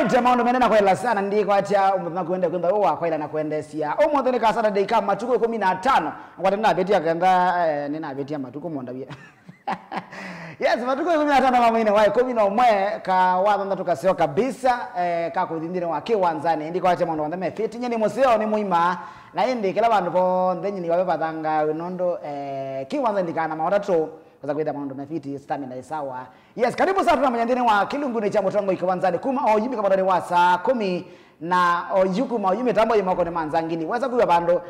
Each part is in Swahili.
Alright, maondo menena kwela sana ndiko acha umutna kuenda kwenda kwela na kuendesia. Omo ka Saturday kama matuko 15. Ngwatenda beti akenda nina beti matuko monda bia. Yes, matuko 15 mama ine wae 11 ka wadanda tukaseo kabisa ka kuthindire wa kiwanzani ndiko acha maondo ndame fiti nyeni museo ni muima na indi kila bandu po ndenyi ni wabe patanga nondo kiwanzani ndikana maodato kwa kwenda maondo mafiti stamina isawa. Yes, karibu sana tunamanyandine wa kilungune cha motongo ikawanzani kuma oyimi kama ndani wa saa 10 na oyuku mayume tambo yimako ne manzangini weza kuya bando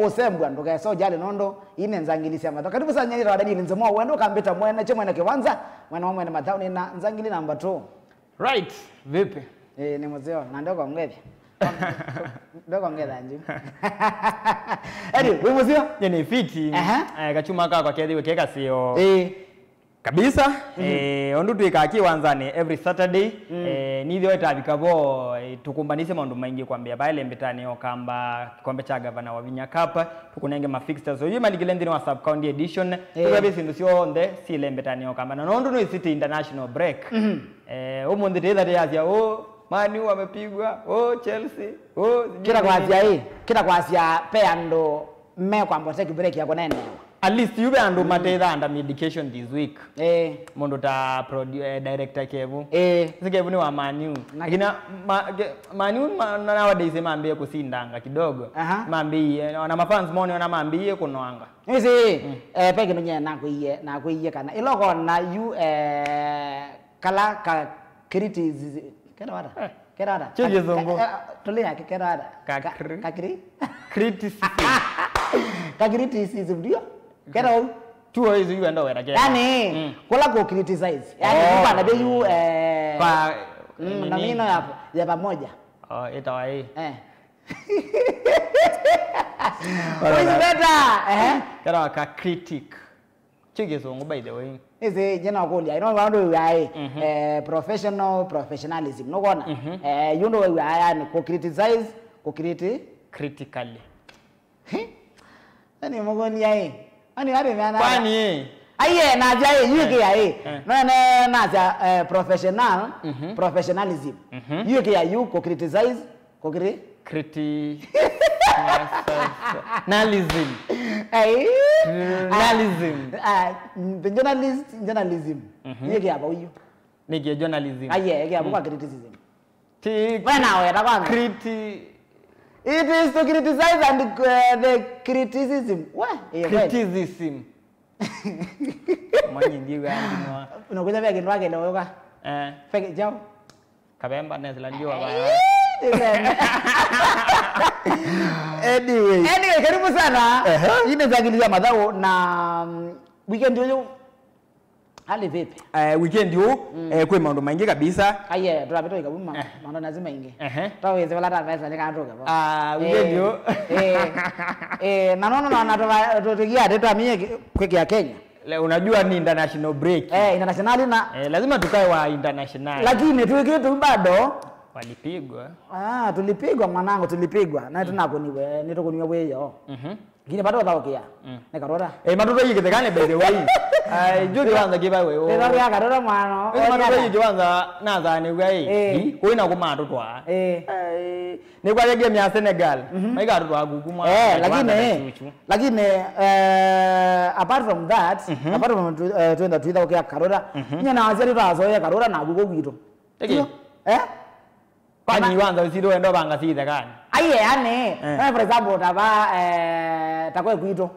osembwa ndo ka so jale nondo ine nzangini sema karibu sana nyandira wadadi nzemo wendo kambeta mwene chemwe na kiwanza mwana mwene mathauni na nzangini namba 2. Right, vipi? Ni mzeo na ndoko ngwevya. Ndoko ngedha nje. Wewe mzeo? Ni fiti. Kachuma kwa kiadhiwe keka sio. Kabisa ondu twika kiwanzani every Saturday nithio etabikabo tukumbanise maundu maingi kwambia baile mbetani okamba kikombe cha governor wa Vinya Cup tukunenge ma fixtures so yima ligilendini wa sub county edition tukabe sindu sio onde sile mbetani okamba na ondu no city international break omundi tetha yasia Man U wamepigwa Chelsea kila kwasia peando me kwamba take break yako nene. At least you be ando mateza under medication this week. Mondo ta director Kevu. Kevu ni wa Man U. Lakini Man U nowadays maambie kusindanga kidogo. Maambie na mafans mone na maambie kunoanga. Hizi peke nyenye na kuiye kana. Iloko na you kala ka criticism. Kerada. Kerada. Chije zongo. Tulia kerada. Kakri. Criticism. Criticism ndio. Kera tuo hizo you enda wera kera. Yani kola ko criticize. Yani bana be you kwa na mimi hapo ya pamoja. Itawa hii. What is better? Kera ka critic. Chige zongo by the way. Ese jena kulia ino wandu ya professionalism no kona you know we are ko criticize ko critically ani mogoni yae ani hadi maana kwani aiye na jaye yuke yae na za professionalism yuke ya you ko criticize ko Journalism. Journalism. Yeke hapa huyu. Nige journalism. Yeke hapa kwa criticism. Bwana wewe takwana. It is to criticize and the criticism. Criticism. Mwanyi ndio gani mwa. Unakuja vya kinwa kile wewe. Fake jao. Kabemba nezla ndio baba. Anyway, karibu sana. Hii ni zangilizia madhao na weekend hiyo hali vipi? Weekend hiyo kwa mambo mengi kabisa. Tunapita ikabuma mambo lazima inge. Taweze wala ta pesa nikatoka. Weekend hiyo. Na nono na tutokia data mie kweki ya Kenya. Unajua ni international break. International na lazima tukae wa international. Lakini tukitu bado walipigwa. Tulipigwa mwanangu tulipigwa. Na tunakoniwe nitokoniwe weyo. Gine bado wataokia. Nekarora. Matoto yiketekane by the way. Jodi wanza giveaway. Ndio ya karora mwana. Matoto yije wanza naza ni gai. Kuina kuma totwa. Ni kwa game ya Senegal. Maiga totwa guguma. Lakini apart from that, apart from tuenda tuida kwa karora, nyana waziri tazoya karora na gugo gwito. Kwani wanza usiro endo banga sida gani? Yani, for example takwe gwito.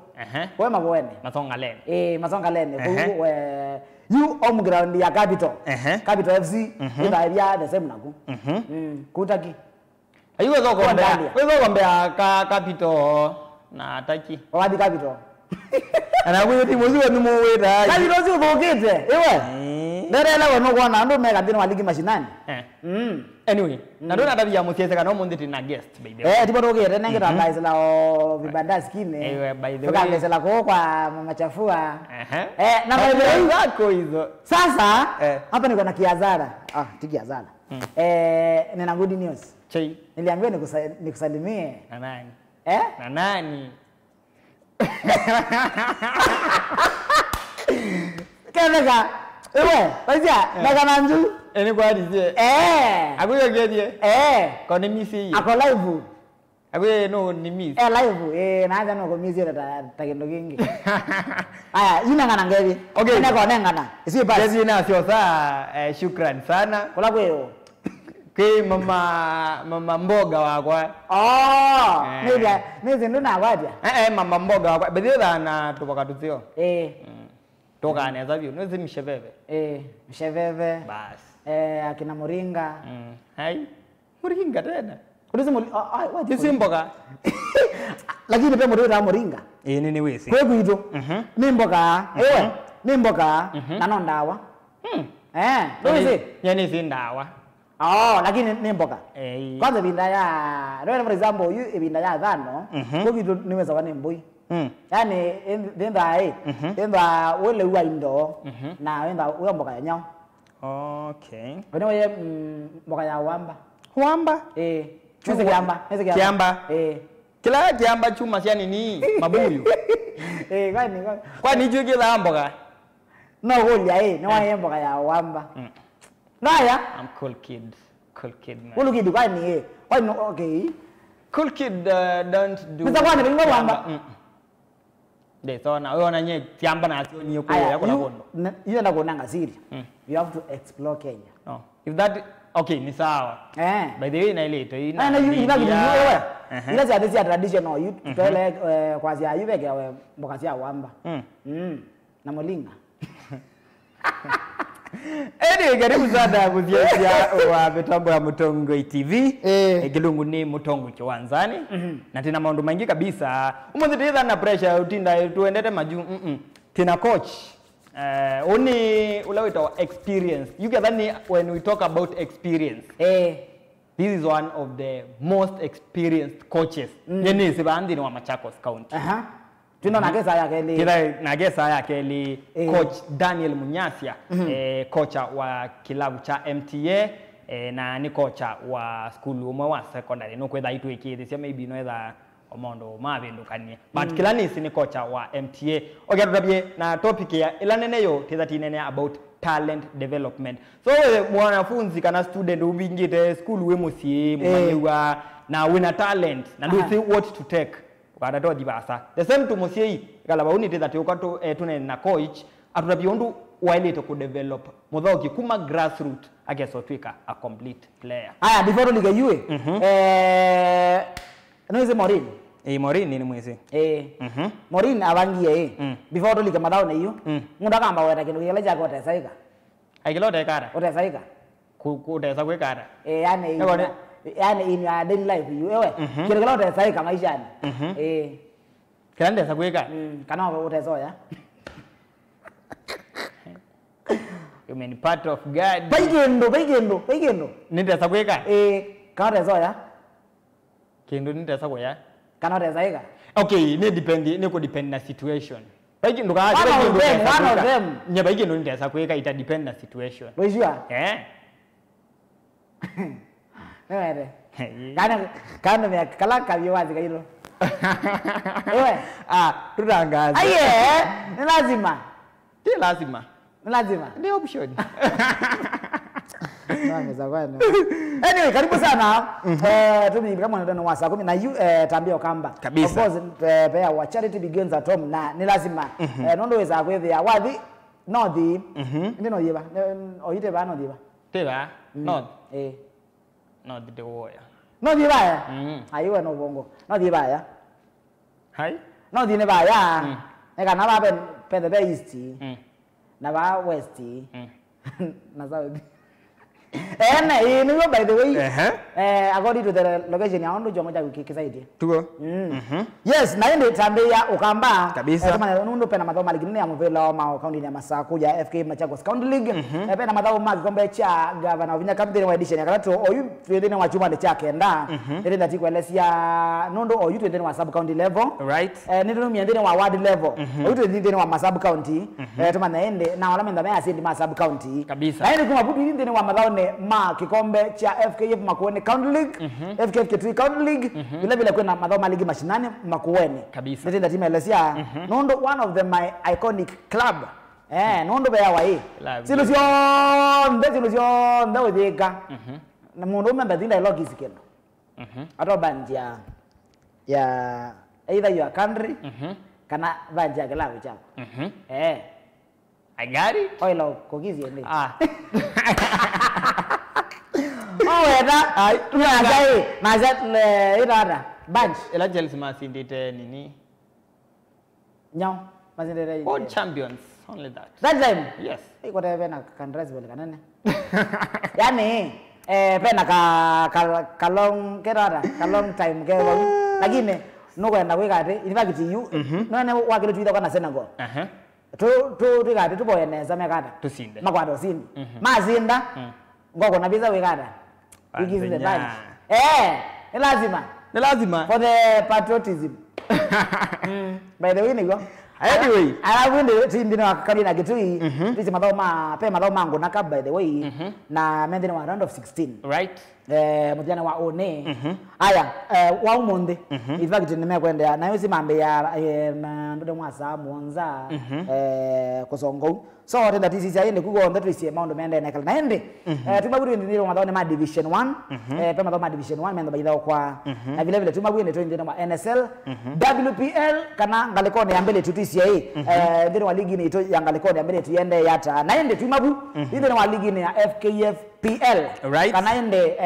Kwa mabwene. Masonga lene. Masonga lene. You home ground ya Capital. Capital FC ina area the same naku. Kutaki. Ayo gombea Capital na ataki. Wadi Capital. Ana kuyo timu zio ni muweta. Capital zio gokete. Nderela wono kwana ndo mega tino waligi mashinani. Anyway, na ndo natabia musiese kana mundi tina guest by the way. Tipo rogere nenge tangaisa la vibanda skine. By the way. Tangaisa la kwa machafua. Na by the way zako hizo. Sasa hapa niko na Kiazara. Tiki Azara. Nina good news. Chei. Niliambiwa nikusalimie. Na nani? Na nani? Kenega. Ewe, bazia, nakananju. Eni kwa dizie. Akuyo gedie. Kwa ni misi. Ako live. Akuyo no ni misi. Live. Naanza no komisi na takindo kingi. Aya, ina ngana ngevi. Okay. Ina kwa nengana. Isi basi. Kezi na sio saa shukrani sana. Kula kweo. Ke mama mboga wakwa. Nezi ndo na wadia. Mama mboga wakwa. Bedhiyo na tupaka tuzio. Toka aneza vyo. Nwezi msheveve. Msheveve. Bas. Akina Moringa. Hai. Moringa tena. Kulizi Isi mboga. Lakini pe Moringa. Nini wisi. Kweku hito. Ni mboga. Ni mboga. Nanondawa. Wisi. Yani si ndawa. Lakini ni mboga. Kwanza binda ya, for example, yu binda ya dhano, kweku hito niweza wane mbui. Yani, ndenda wele uwa indo, na wenda uwa mboga ya nyao. Okay. Wene mboga ya wamba. Wamba? Nisi kiamba. Kiamba? Kila kiamba chuma siya nini? Mabuyu? Kwani juu kila mboga? No hulia no mboga ya wamba. Naya? I'm cool kid. Cool kid man. Cool kid kwani okay. Cool kid don't do. Mita kwani bingo wamba? So na wewe unanye kiamba na sio ni yuko yako na kondo. Hiyo na kuonanga siri. You have to explore Kenya. No. If that okay ni sawa. By the way na ile to ina. Na you ina wewe. Ila si adisi ya traditional you tole kwazi ya yubeke ya mboga ya wamba. Na molinga. Anyway, karibu sana kuziasia wa mitambo ya Mutongoi TV. Kilungu ni Mutongoi Kiwanzani. Na tena maundu mengi kabisa. Umuzititha na pressure utinda tuendete maju. Tina coach. Only ulawita experience. You get that when we talk about experience. This is one of the most experienced coaches. Yeni sibandi ni wa Machakos County. Tuna nagesa yake li. Kila nagesa yake li coach Daniel Munyasia, kocha wa kilabu cha MTA na ni kocha wa school umwe wa secondary no kwetha itu ikithisia maybe no etha omondo mabindukanie but kila nisi ni kocha wa MTA. Okay, tutabie na topic ya ila nene yo tithati nene about talent development. So mwanafunzi kana student ubingite school we musie mwanyewa na wina talent na do see what to take. Bada dibasa. The same to musie kala baunite that yokato tune na coach aturabi ondu wailete ku develop muthoki kuma grassroots agesotwika a complete player. Aya before lige yue noise Morin. Morin ni mwezi. Morin abangie before lige madao na iyo ngunda kamba weta kindu kile jako tesaika. Aikilote kara. Otesaika. Ku tesa kwe kara. Yani in your daily life you kile kile otesaika maishani. Kila ndesa kwe kara. Kana otesoya. You mean part of God. Baigendo. Nitesa kwe kara. Kana otesoya. Kendo nitesa kwe ya. Kana otesaika. Okay, ne depend na situation. Baigendo ka one of them. Nya baigendo nitesa kwe ka ita depend na situation. Wejua? Kana me kala kabyo wazi kailo. Tutangaza. Ni lazima. Ti lazima. Ni option. Anyway, karibu sana. Tumi kama ndio wa saa 10 na tambia kamba. Of course pea wa charity begins at home na ni lazima. Nondo weza kwethia wathi no thi. Ndino yiba. Oyite ba no thiba. Teba. No. No the warrior. No thi baya. Aiwe no bongo. No thi baya. Hai. No thi ne baya. Eka na ba pe the east. Na ba west. Na south. By the way, according to the location, I want to join the kisaidi. Tugo. Yes, na ende tambia ukamba. Kabisa. Kama nundo pena madhao maligine ya mvela ma county ya Masako ya FK Machakos County League. Pena madhao magikombe cha governor Vinya Capital wa edition ya karato oyu twende wa chuma cha kenda. Ende ndati kwelesia nundo oyu twende wa sub county level. Right. Nendo miendene wa ward level. Oyu twende wa sub county. Tuma naende na wala menda mea sindi ma sub county. Kabisa. Na ende kuma butu ndene wa madhao ma kikombe cha FKF Makueni County League, FKF Kitui County League, vile vile kuna madhao maligi mashinani Makueni. Kabisa. Ndio timu Elesia. Nondo one of my iconic club Nondo be yawa sino sionde udika na mundu umembe thinda dialogue isikeno ato banja ya either your country kana banja kalabu chako I got it. Oilo kogizi ende. Weda tunagai mazat irada bunch ela Chelsea masindite nini nyao masindite world champions only that time yes iko tebe na kandrazi bele kanene yani pena kalong kerara kalong time kero lakini nokwenda kwikati inivakiti yu none wakile tuitha kana Senegal tu tikati tuboyeneza mekata tusinde makwado sindi mazinda ngoko na biza wikata igize the bunch ni lazima for the patriotism by the way nigo anyway winde tindi na kalina kitui tisi madao mangu na kab by the way na mendene wa round of 16 right mujana wa one aya wa umonde in fact nimekwenda na yosi mambe ya ndode mwasa muonza kusongo so tenda tisi ya ende kugonda twisi amount mende na kala ende tumaburi ndiro madao ma division 1 pe madao ma division 1 menda bayidao kwa na vile vile tumaburi ndiro ndiro ma NSL WPL kana ngalikone ya mbele tutisi ya ndiro wa ligi ni ito ya ngalikone ya mbele tuende yata na ende tumabu ndiro wa ligi ni ya FKF PL right kana ende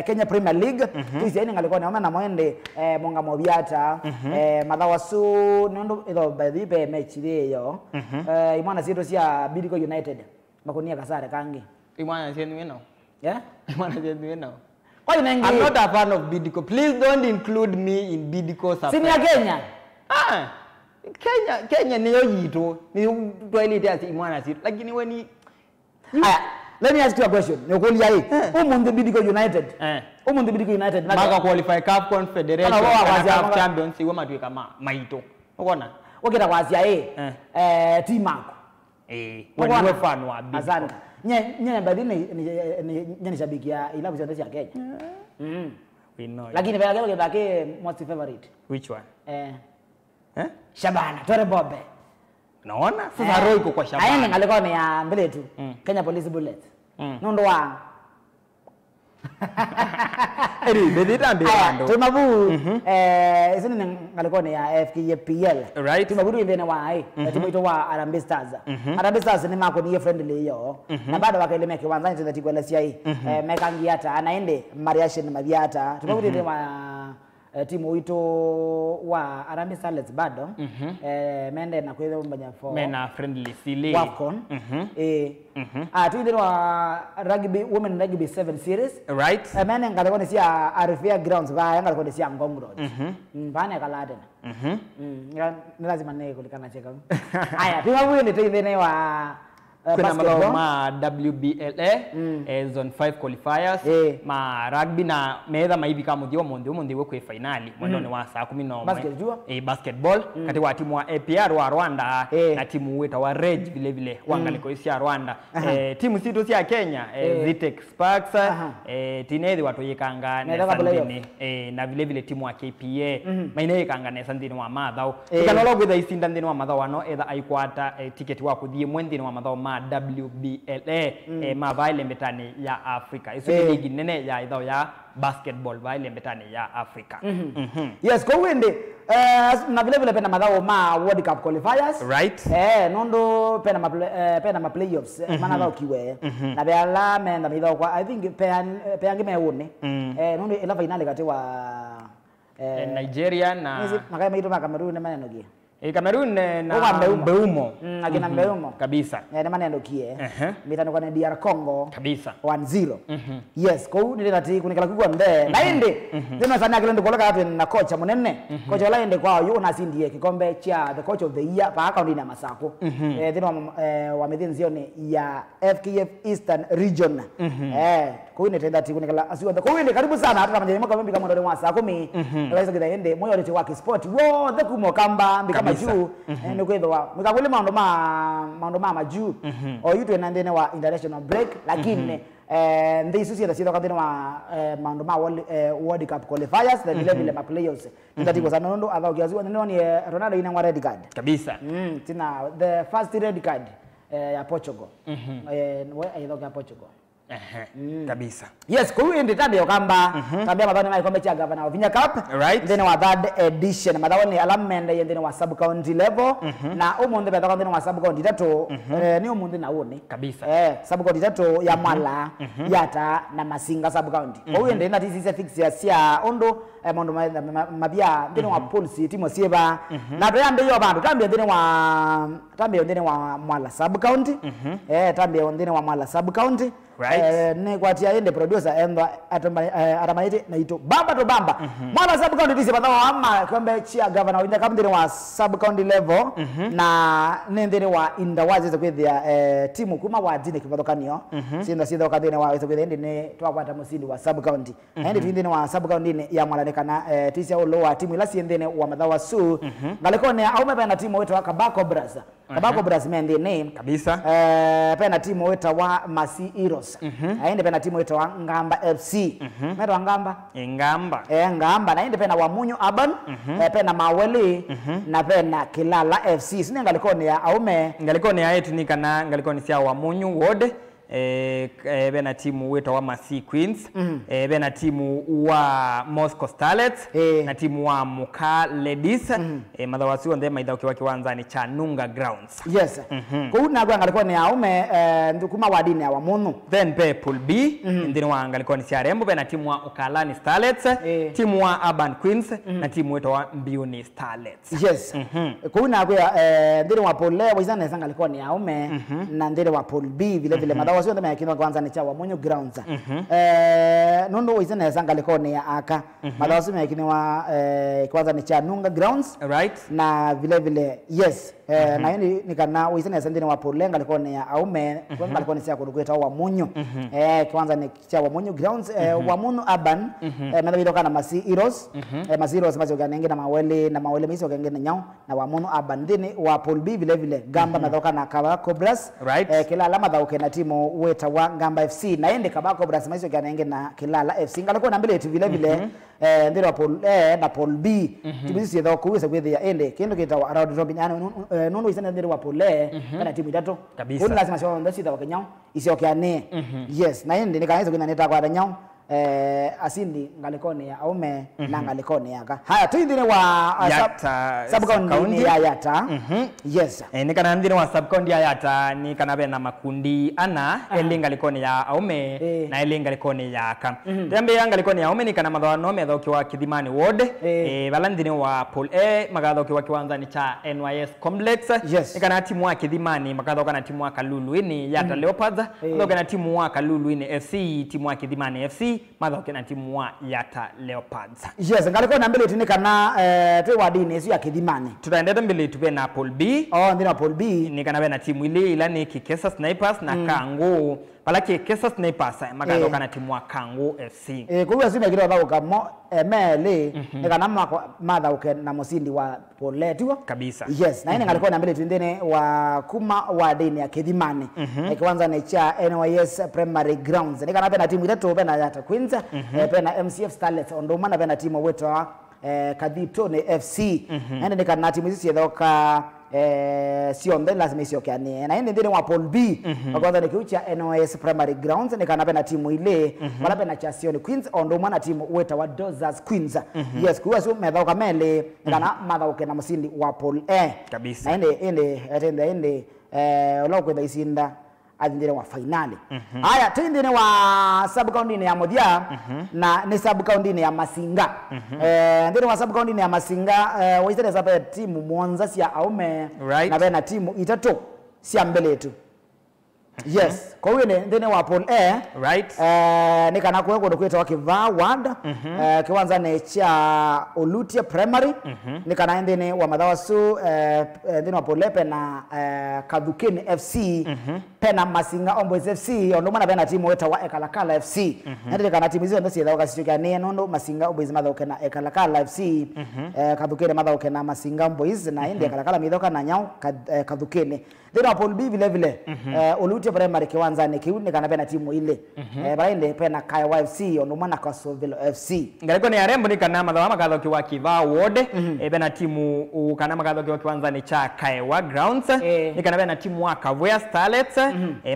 Kenya Premier League tuisi ya ngalikone na mwende monga mobiata madao su ndo ilo badipe mechi hiyo imana sito sia Bidco United makonia kasare kangi imana sienu weno imana sienu weno I'm not a fan of Bidco. Please don't include me in Bidco support. Sini ya Kenya Kenya niyo yito ni toilet ya imana sito lakini weni let me ask you a question nikuuliza hii umunde Bidco United umunde Bidco United maka qualify Cup Confederation Cup Champions iwe matwe kama maito unaona wakita kwazia team yako wewe fan wa Bidco asante nye badini ni shabiki ya ilabu zote ya Kenya we know lakini vile gani kitake most favorite which one Shabana Tore Bobe naona sasa roho iko kwa Shabana aende ngalikuwa ni ya mbele tu Kenya Police Bullets nondo wa bedita mbando tumabu isini ngalikuwa ni ya FKPL right tumabu ndene wa timu ito wa Harambee Stars Harambee Stars ni mako ni friendly hiyo na bado wakaeleme kiwanzani tena tikwela CI mekangiata anaende Mariashin Maviata tumabu ndene wa timu wito wa Harambee Stars bado mende na kwethe mbanya for mena friendly sile Wafcon tuindeni wa rugby women rugby 7 series right mene ngalikuwa ni sia Arifia Grounds ba ngalikuwa ni sia Ngong Road bana kaladen ni lazima ne kulikana cheka haya tumabu ni tuindeni wa kuna ma WBLA zone 5 qualifiers ma rugby na meedha maibi kama mundi we kwa finali mwendo ni wa saa 10 basketball kati wa timu wa APR wa Rwanda na timu weta wa Reg vile vile wangaliko isia Rwanda timu sito sia Kenya Zitex Sparks tinedi watu yekanga na vile vile timu wa KPA maine yekanga na sandini wa madhao ikanolo gwetha isinda ndini wa madhao wano etha aikwata ticket wa kuthie mwendini wa madhao ma WBLA ma vaile mbetani ya Afrika isu ni ligi nene ya idhao ya basketball vaile mbetani ya Afrika yes kwa wende na vile vile pena madhao ma World Cup qualifiers right nondo pena ma playoffs mana dhao kiwe na beala menda midhao kwa I think peangi meone nondo ila finali kati wa Nigeria na makaya maito ma Cameroon na maneno gie Cameroon na Mbeumo akina Mbeumo kabisa na maneno kie mitano kwa DR Congo kabisa 1-0 yes kwa hiyo ndio nati kunikala kugwa nde na inde tena sana kile ndo koloka watu na kocha munene kocha wala inde kwa yo na sindie kikombe cha the coach of the year pa account ina masako tena wamedhinzio ni ya FKF Eastern Region kwa hiyo ndio nati kunikala asiwa kwa hiyo karibu sana hata kama mwaka mimi kama ndio mwasa 10 lazima kidaende moyo wote wa sport wote kumokamba mbikama juu ni kwethwa mikakwile maondo ma majuu o yitu enandene wa international break lakini ndisu sia sio kadhina wa maondo ma World Cup qualifiers na vile vile ma playoffs ndati kwa sanondo adha ukiaziwa neno ni Ronaldo ina red card kabisa tina the first red card ya Portugal aithoka Portugal kabisa. Yes, kwa hiyo ndi tabia kamba tabia madhani mai kombe cha governor Vinya Cup then wa third edition madhani alamende yendene wa sub county level na umunde betaka ndene wa sub county tatu ni umunde na uone kabisa sub county tatu ya Mwala Yata na Masinga sub county kwa hiyo ndi na tisi fix ya sia ondo mondo mabia ndene wa police timo sieba na tuyambe yo bandu tambia ndene wa Mwala sub county tambia ndene wa Mwala sub county ne kwatia ende producer endo atamaite na ito bamba to bamba Mwala sub county disi badawa ama kombe chia governor winda kamdire wa sub county level na nendere wa indawazi za kwethia timu kuma wa dine kibadokanio sinda sidho kadine wa zo kwethia ne twakwata musindi wa sub county ende twindine wa sub county ne ya Mwala nekana tisia ulo wa timu ila siendene wa madhawa su ngalikone au mebana timu wetu wa Kabako Bras Kabako Bras mende name kabisa pena timu wetu wa Masi Heroes aende pena timu wetu wa Ngamba FC meto Ngamba Ngamba na ende pena wa Munyu Urban pena Maweli na pena Kilala FC sine ngalikone ya aume ngalikone ya yetu ni kana ngalikone sia wa Munyu Ward bena timu wetu wa Masi Queens bena timu wa Moscow Starlets na timu wa Muka Ladies madhawasi wonde maidha ukiwa kiwanzani cha Nunga Grounds yes kuna kwa ngalikone ya aume ndukuma wadini wa Munu then pe pool B ndini wa ngalikone sia Rembo bena timu wa Ukalani Starlets timu wa Urban Queens na timu wetu wa Mbiuni Starlets yes kuna kwa ndini wa pool A wizana ngalikone ya aume na ndini wa pool B vile vile madhawa sio ndema kinwa kwanza ni cha wa Munyu Grounds nondo wizana zanga likone ya aka madhawa sio kinwa kwanza ni cha Nunga Grounds na vile vile yes na yini nikana wizana zandini wa Polenga likone ya aume kwa likone sia kurukweta wa Munyu kwanza ni cha wa Munyu Grounds wa Munyu Urban madhawa kana Masi Heroes Masi Heroes mazo ganenge na Mawele miso ganenge nyao na wa Munyu Urban ndini wa Pool B vile vile Gamba madhawa kana Kabako Bras Kilala madhawa kana timu weta wa Ngamba FC na ende Kabako Bras mazo ganenge na Kilala FC ngalikuwa na mbele yetu vile vile ndiro wa Pool A na Pool B tibisi yedo kuweza kwethia ende kendo kita around robin nono isana ndiro wa Pool A kana timu itatu kuna lazima sio ndo sita wakanyao isiokiane yes na ende nikanaweza kwenda neta kwa nyao asindi ngalikone ya aume na ngalikone yaka haya tuindine wa sub county ya Yata yes nikana ndine wa sub county ya Yata ni kana bena makundi ana elinga likone ya aume na elinga likone ya aka tembe yanga likone ya aume ni kana madhawa no medha ukiwa Kidhimani Ward balandine wa Pool A magadha ukiwa kiwanza ni cha NYS Complex ni kana timu wa Kidhimani magadha kana timu wa Kalulu ni Yata Leopards magadha kana timu wa Kalulu ni FC timu wa Kidhimani FC madha ukena timu wa Yata Leopards yes ngaliko na mbele tunikana tu wadini sio ya Kidhimani tutaendea mbele tupe na Pool B ndina Pool B nikana bena timu ile ila ni Kikesa Snipers na Kangu palaki Kikesa Snipers magado kana timu wa Kangu FC kwa hiyo sima kile kamo mele nikana madha ukena musindi wa Pool A tu kabisa yes na ine ngaliko na mbele tuendene wa kuma wadini ya Kidhimani kwanza ni cha NYS Primary Grounds nikana bena timu itatu bena Yata Queens pena MCF Starlets ondoma na bena timu wetu Kadhitone FC ende nikana timu hizi yedoka sio ndo lazima sio kiani na ende ndine wa Pool B kwanza ni kiucha NYS Primary Grounds nikana bena timu ile wala bena cha Sion Queens ondoma na timu wetu wa Dozers Queens yes kwa hiyo medhoka mele nikana madhoka na msindi wa Pool A kabisa na ende ulo kwenda isinda adindire wa finali haya tuindine wa sub county ya Modhia na ni sub county ya Masinga ndine wa sub county ya Masinga waisere sapa timu Mwanza sia aume na bena timu itatu sia mbele yetu yes kwa hiyo ndine wa Pool A nikana kwa kwenda wa Kiva Ward kiwanza ni cha Olutia Primary nikana ndine wa madhawa su ndine wa Pool A pena Kadhukeni FC pena Masinga Omboys FC ondoma na bena timu weta wa Ekalakala FC ndine kana timu hizo ndo sia kasitoka ne nondo Masinga Omboys madhoka na Ekalakala FC Kadhukeni madhoka na Masinga Omboys na inde Ekalakala midhoka na nyao Kadhukeni ndine wa Pool B vile vile Mutio primary kiwanzani kiuni kana pena timu ile bainde pena Kaya FC ono mwana Kasovelo FC ngaliko ni arembo ni kana mathawa makatho kiwa kiva ward pena timu kana makatho kiwa kiwanzani cha Kaya Grounds ni kana pena timu wa Kavua Starlets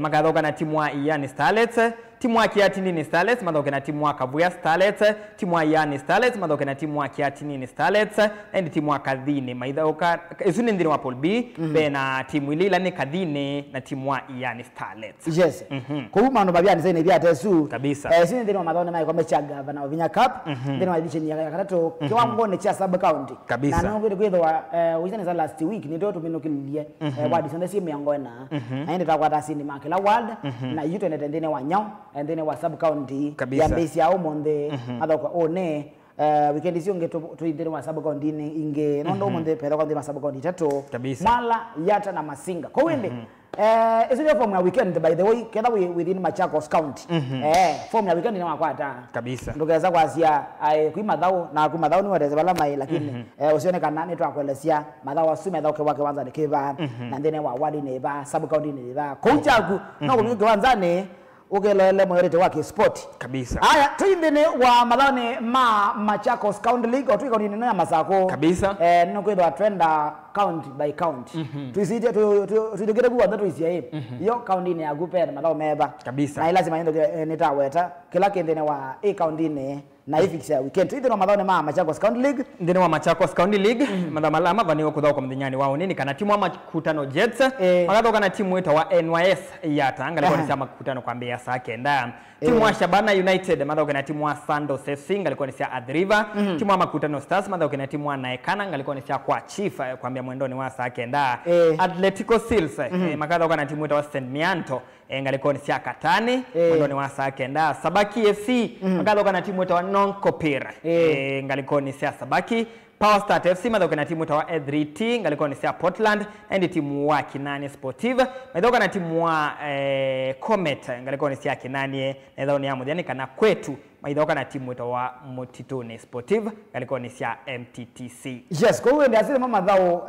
makatho kana timu wa Ian Starlets timu wa Kiatini ni Starlets mathoke na timu wa Kavua Starlets timu wa Ian Starlets mathoke na timu wa Kiatini ni Starlets and timu wa Kadhini maithoka isuni ndini wa Paul B bena timu ile ni Kadhini na timu wa Ian Starlets yes kwa mano babyani sene bya tesu kabisa isuni ndini wa mathone mai kwa cha governor wa Vinya Cup ndini wa edition ya katatu kiwango ni cha sub county kabisa na nongo kwithwa wizana za last week ni ndo tuminukilie wadi sonde simu yango na ende takwata sini makela ward na yuto ne ndine wa Nyao and then wa sub county ya base ya umonde athoko one weekend sio nge tuindire wa sub county inge nondo umonde pera kwa sub county tatu Mala Yata na Masinga kwa wende is it from a weekend by the way kenda within Machakos County from a weekend ni wakwata kabisa ndogeza kwasia kui mathau na kui mathau ni wadeze bala mai lakini usione kana ni twakwelesia mathau asume thau kwake wanza nikiva na ndene wa wadi ne ba sub county ne ba kochaku no kuliko wanzane ukelele moyorete wake sport kabisa haya tuindene wa madhane Machakos County League otuika ni na masako kabisa no kwenda trenda county by county tuisije tudogere bwa ndatu isia yo county ne agupe madhao meba kabisa na lazima ndo nitaweta kila kendene wa county ne na ifikisha weekend tuinde no madhane Machakos County League ndene wa Machakos County League madhamalama vaniwa kuthao kwa mthinyani wao nini kana timu wa Makutano Jets magathoka na timu ita wa NYS Yata ngalikuwa ni sama Makutano kwa Mbeya saa kenda timu wa Shabana United mathoka na timu wa Sandos FC ngalikuwa ni sia Adriva timu wa Makutano Stars mathoka na timu wa Naekana ngalikuwa ni sia kwa Chief kwa Mbeya mwendoni wa saa kenda Atletico Seals magathoka na timu ita wa St Mianto ngalikuwa ni sia Katani mwendoni wa saa kenda Sabaki FC magathoka na timu ita wa Nonkopir ngalikuwa ni sia Sabaki Power Start FC mathoka na timu ita wa E3T ngalikuwa ni sia Portland and timu wa Kinani Sportive mathoka na timu wa Comet ngalikuwa ni sia Kinani na dhao ni amu yani kana kwetu maithoka na timu ita wa Motitone Sportive ngalikuwa ni sia MTTC yes kwa hiyo ndio asile mama dhao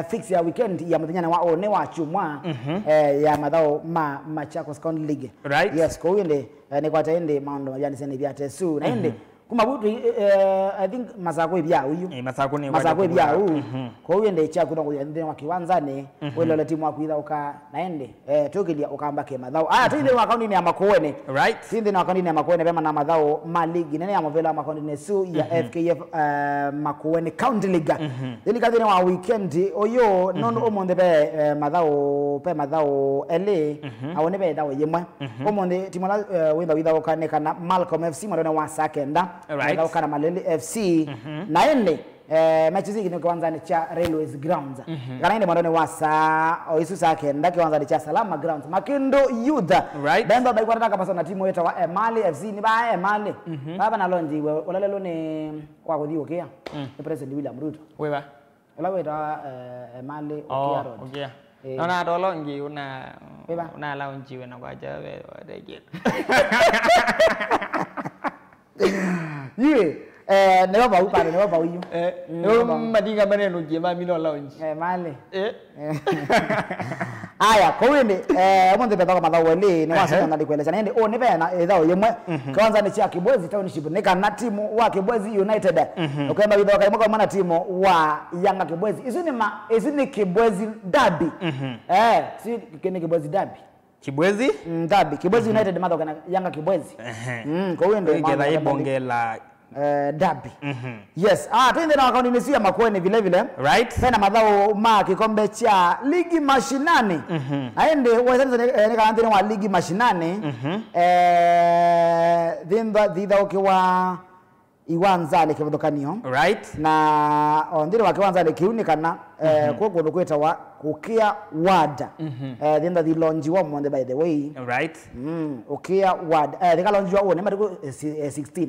fix ya weekend ya mthinyana wa one wa chumwa ya madhao Machakos County League right yes kwa hiyo ndio ni kwa taende maundo mabani sene bya tesu na ende kumabutu I think masako ibya uyu masako ni ibya uyu kwa hiyo ndio cha kuno ndene wa kiwanzane wele timu wa kuitha uka naende tokilia ukamba ke madhao tuinde wa county ni ya Makueni right tuinde na county ni ya Makueni bema na madhao maligi nene ya mavela makueni ne su ya FKF Makueni County League ili kadine wa weekend oyo non omonde be madhao ele awone be dawo yemwe omonde timu la wenda witha uka ne kana Malcolm FC madona wa sakenda right kana Maleli FC na ende matches hiki ni kiwanzani cha Railways Grounds kana ende madone wasa oisu sake ndake kiwanzani cha Salama Grounds Makindo Youth right bemba bai kwataka kapasa na timu yetu wa Emali FC ni ba Emali baba na lonji olalelo ni kwa kudhi okea ni President William Ruto wewe olawe ta Emali okea road okea na dolongi una launji we na kwa jawe wadege yeye ne baba upale ne baba uyu madinga maneno jema mino lounge male aya kowende omonde peta kama dawele ne wasa na likweleza nende ne bena edao yemwe kwanza ni cha Kibwezi Township ne kana timu wa Kibwezi United okenda widho kai mko mana timu wa Yanga Kibwezi isini Kibwezi Derby si kene Kibwezi Derby Kibwezi Derby Kibwezi United madho kana Yanga Kibwezi kwa hiyo ndio ngela ibonge la Derby yes tuende na akaunti ni ya Makueni vile vile right tena madhao kikombe cha ligi mashinani aende wazanza ne kaanza wa ligi mashinani dhindha ukiwa iwanzale kivodokanio right na ondire wakiwanzale kiunikana koko lokweta wa kukia wada dhindha dilonji wa monde by the way right ukia wada thika lonji wa one matiko 16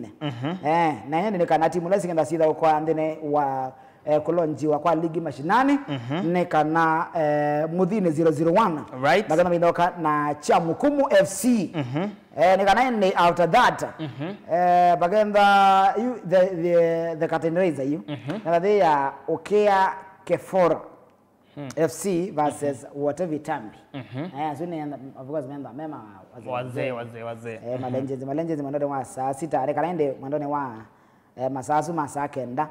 na yende kana timu lesi kenda sida kwa ndene wa kulonjiwa kwa ligi mashinani ne kana Muthine 001 right magana mindoka na Chamukumu FC ne kana ne after that bagenda the curtain raiser you na they are Okea Kefora FC versus Water Vitambi. Suni of course menda mema wazee. Malenjezi mandone wa saa 6 arekalende mandone wa masasu masakenda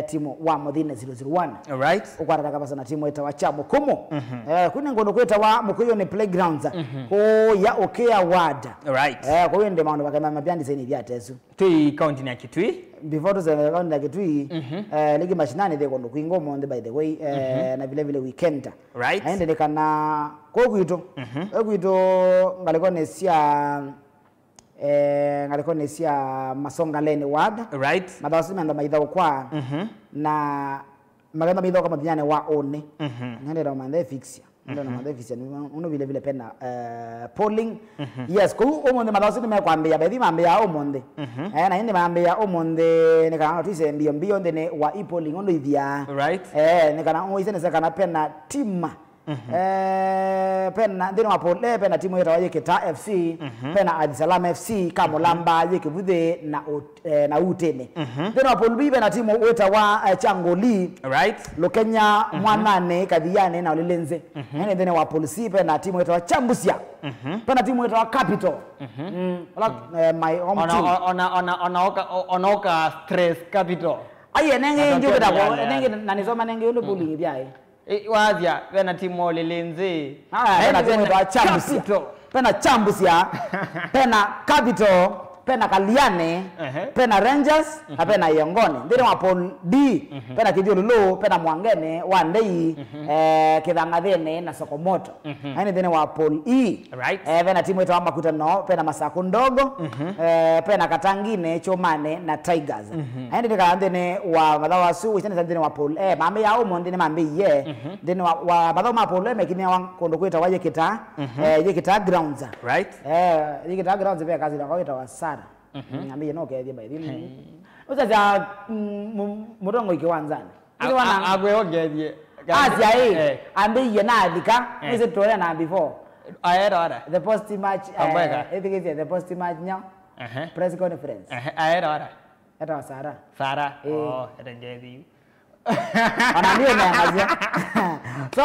timu wa Modhine 001. All right. Ukwara kabasa na timu etawa cha Mukumo. Kuna ngondo kweta wa Mukuyo ni playgrounds. Ko ya okea wada. All right. Kwa hiyo ndio maana bakama mabyandi seni byatesu. Tui county ya Kitui. Before to the county ya Kitui, ligi mashinani de kondo kuingo monde by the way na vile weekend. Right. Aende nekana ko kwito. Kwito ngaleko nesia Masonga Lane ward. Right. Madawasi menda maidha kwa na maganda maidha kama manyane wa one. Ngande ro mande fixia. Ndio na mande fixia uno vile pena polling. Yes, ko omonde madawasi nimekwambia baadhi mambia omonde. Na inde mambia omonde nekana twise mbio ndene wa polling ondo ivia. Right. Nekana oisene sekana pena tima. Pena ndino apole pena timu yetu waje Kita FC pena Adi Salam FC Kamolamba yeke vude na utene ndino apolbi pena timu weta wa Changoli right Lokenya mwanane kadhiane na ulilenze nene ndene wa polisi pena timu yetu wa Chambusia pena timu yetu wa Capital my home team onaoka stress Capital aye nenge ndio beta nenge nanisoma nenge ule bullying byae wazia pena timu lilenze pena timu ya Chambusia pena Chambusia pena Capital pena Kaliane pena Rangers pena Yongone ndire wa Paul D pena Kidiolulo pena Mwangene Wandei Kidhangathene na Sokomoto yani ndine wa Paul E right pena timu yetu Makuta no pena Masako Ndogo pena Katangine Chomane na Tigers yani ndine wa Madhawasu witene ndine wa Paul mambe ya umo ndine mambe ye ndine wa Madhawa Paul mekini wa kondo kweta waje Kita Kita grounds right Kita grounds pia kazi na kweta wa Ambi no ke by the uzaza murongo ikiwanzani ikiwana agwe ogedie asia ambi yena adika ise tole na before aera the post match I think it's the post match now press conference aera eta Sara oh erengedi anambia na ngazia so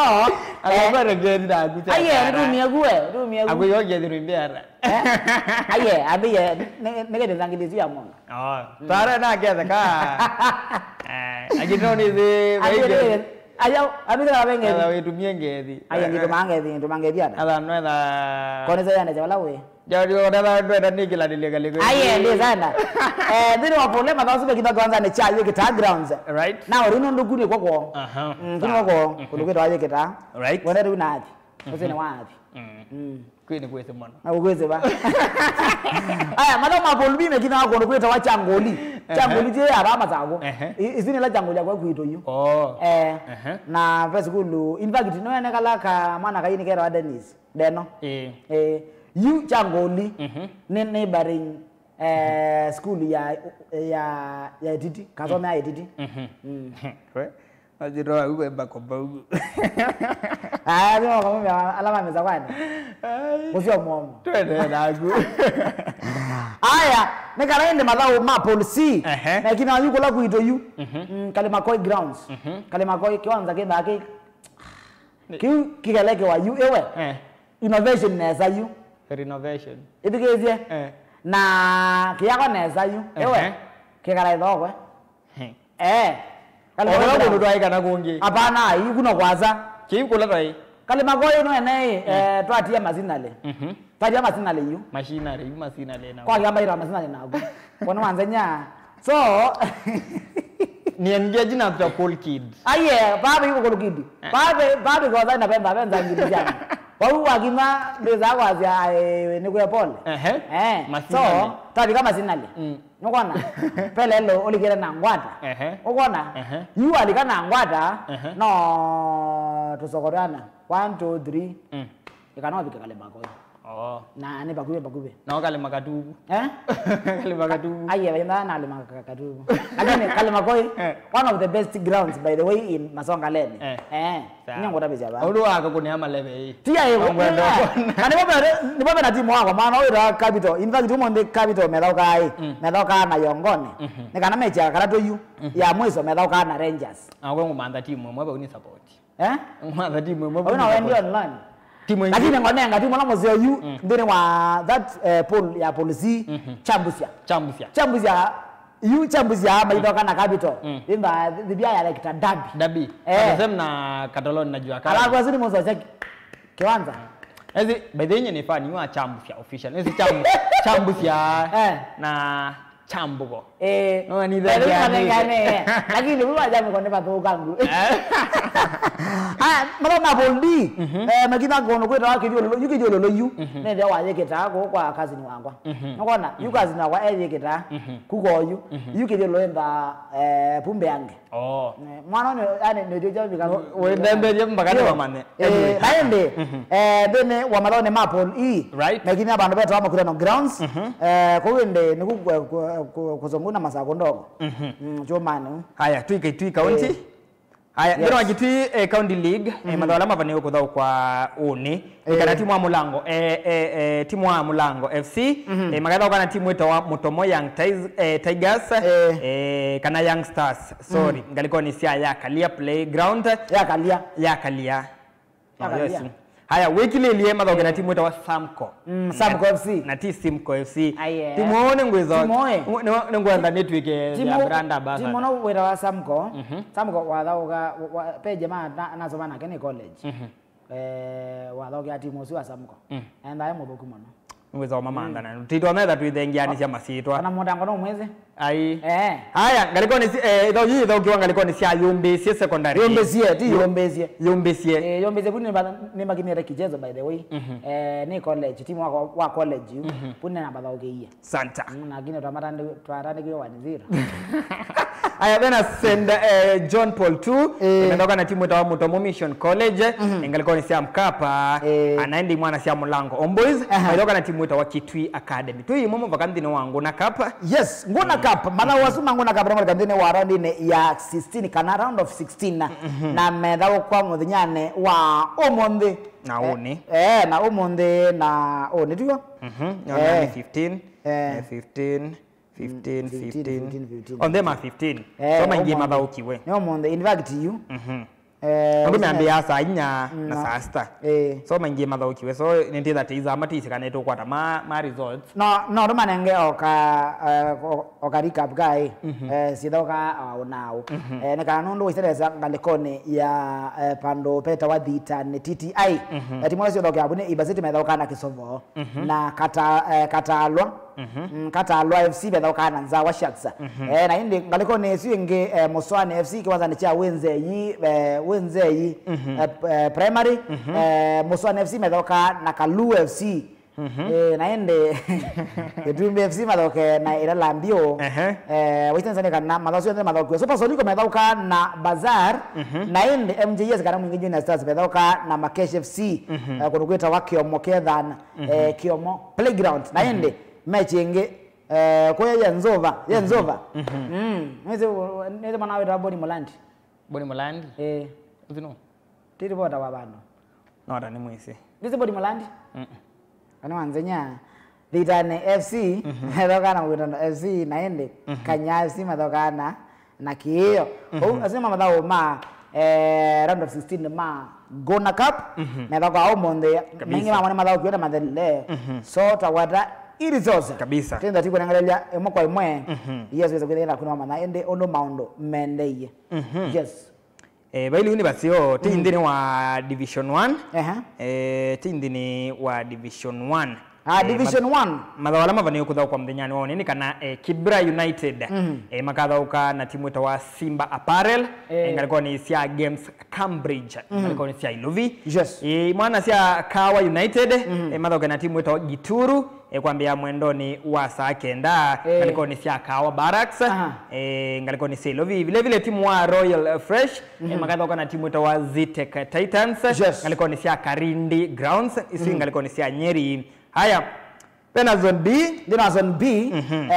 agwe gedi da guta aye rumie agwe ogedi rumbiara aye abi nege ndangilizi ya mono Sara na geda ka ajinoni zi ayo abira benge ala wetumie ngedi aye ngito mangedi ada ala nweza koneza yana jawala we jadi odala ndo nikila dilegale aye ndi sana ndiri wa problema kaso bekita kwanza ne cha yeke ta grounds right now rino ndo kuni kwako kuni kwako kuluketa waje Kita right wona ri unathi usene wathi kwini kwese mwana akukweze ba aya madoma polbi mekina kwako kweta wa Changoli je abama zako izini la Changoli kwa kwito yu na vesikulu in fact no ene kala ka mana kaini kera wa Dennis deno yu Changoli neighboring school ya Titi kasome ya Titi ajiro uwe bakomba ugu ndio kama alama meza kwani usio muomo twende nagu aya nekaraende madhao ma policy na kina yuko la kuito yu Kalimakoi grounds Kalimakoi kiwanza kidake kigeleke wa yu ewe innovation neza yu renovation ibigezie na kiyako neza yu ewe kigara idogwe Kalimakoi ndo aika na kungi hapana hii kuna kwanza kikula tai Kalimakoi no ene twatia mazinale twatia mazinale yu masinale na kwa gamba ira mazinale nago kono wanzanya so ni engage na the cool kid aye baba yuko cool kid baba kwa zana pemba benza ngidi jana wao wagima ndeza kwazia ni kwa pole so tabi kama sinale nokona pelelo oligera na ngwata okona yu alika na ngwata no tusokorana 1 2 3 ikana bika Kalimakoi na ne bakube na Kalimakatubu Kalimakatubu aye benda na Kalimakatubu again Kalimakoi one of the best grounds by the way in Masonga Lane nyango tabeza ba odo aka kuni ama leve tia yego ni bobe na timu wako maana oira Capital in fact umonde Capital medauka na Yongone ne kana mecha karato yu ya mweso medauka na Rangers akwe ngumanda timu mweba uni support Mwana timu mwe. Ona wendi online. Timu ingine. Lakini ngonenga timu namo zio yu ndene wa that poll ya policy chambusia. Chambusia yu chambusia maithoka na capital. Imba thibia ya like derby. Same na Catalonia najua kama. Alafu azini mwanzo check. Kiwanza. Ezi by the way ni fani wa chambusia official. Ezi chambusia na chambugo. No ni the. Lakini mwa jamu konde pa kangu. Mara boldi makina gono kweta wakijolo yukijolo yu nende wayeketa ko kwa kazi ni wangwa ngona yukazi na kwa eyeketa kugoyu yukijolo enda pumbe yange mwana ne ane ndojo bika we ndembe mbakane bamane naende bene wa malone mapol makina abantu beto amakura no grounds ko wende ni kuzonguna masako ndogo chomane haya tuike county. Haya ndio wajiti county league madawala mavani ko kwa uni kana timu wa Mulango timu wa Mulango FC magada kana timu etawa Mutomo Young Tigers kana Young Stars sorry ngaliko ni sia ya Kalia playground ya Kalia yes. Haya wiki lile madawala kana timu etawa Samco FC na Simco FC timu one ngwezo ngwanda network ya branda basa timu no wera wa Samco wadauga peje ma nazo bana kene college wadauga timu si wa Samco and I am oboku mono ngwezo wa mama ndana tito meda tuithengiani cia masitwa ana mudango no mweze haya ngaliko ni idho kiwa ngaliko ni cia Yumbesie secondary Yumbesie bune ni makinere kijezo by the way ni college timu wa college bune na badauge iya santa na gine twamarande kiwa 1-0 aya bena send John Paul 2 imetoka na timu ya Mutomo Mission College ngaliko ni cia Mkapa anaendi mwana cia Mulango Homeboys imetoka na timu ya Kitui Academy tu imomo vakanthi ni wangu na Kapa yes ngona Kapa mana wasuma ngona Kapa mara kanthi wa round ya 16 kana round of 16 na medha kwa muthinyane wa omonde na uni na omonde na oni tuko 15 on them are 15 so maingi mathaukiwe no monde in fact you meambia saa 4 na saa 6 so maingi mathaukiwe so nindi that is amatisi kana to kwata ma results no manenge oka recap guy sidoka now ne kana ndo wisereza ngalikone ya pando peta wa thita ne TTI timu cio ndoka abune ibasiti methoka na Kisovo na katalwa Katalwa FC bethoka na Nzawa Sharks na indi ngalikone sienge Muswane FC kiwanza ni cha Wenzeyi primary Muswane FC methoka na Kalu FC na ende Etumbe FC mathoke na Iralambio Western Sane kana mathocio ndio mathoke Super Sonic methoka na Bazaar na ende MJS kana mwingi Junior Stars methoka na Makesh FC kunugweta wa Kiomo Kethan Kiomo playground na ende mechi inge kwa ya Nzova neze manawe ta Boni Mulandi uzino tiri boda wa bando no ata ni mwisi neze Boni Mulandi kana wanzenya Thitane FC methoka Witano FC na ende Kanya FC methoka na Kiyo asema madhao ma round of 16 ma Gona Cup methoka au monde mengi mamone madhao kiota madhele so tawata irizosa kabisa tenda tiko nangalia emo kwa imwe yes weza kwenda kuna mama ende ono maundo mendeye yes baili uni basio tindini wa division 1 tindini wa division 1 division 1 madhawala mavani kudhao kwa mdhenyani wao nini kana Kibra United makadhauka na timu ita wa Simba Apparel ngalikuwa ni sia Games Cambridge ngalikuwa ni sia Iluvi yes mwana sia Kawa United madhauka na timu ita wa Gituru kwambia mwendoni wa saa kenda ngalikuwa ni sia Kawa Barracks ngalikuwa ni sia Iluvi vile vile timu wa Royal Fresh makadhauka na timu ita wa Zitek Titans ngalikuwa ni sia Karindi Grounds isi ngalikuwa ni sia Nyeri. Haya Pena zone B. Ndina zone B.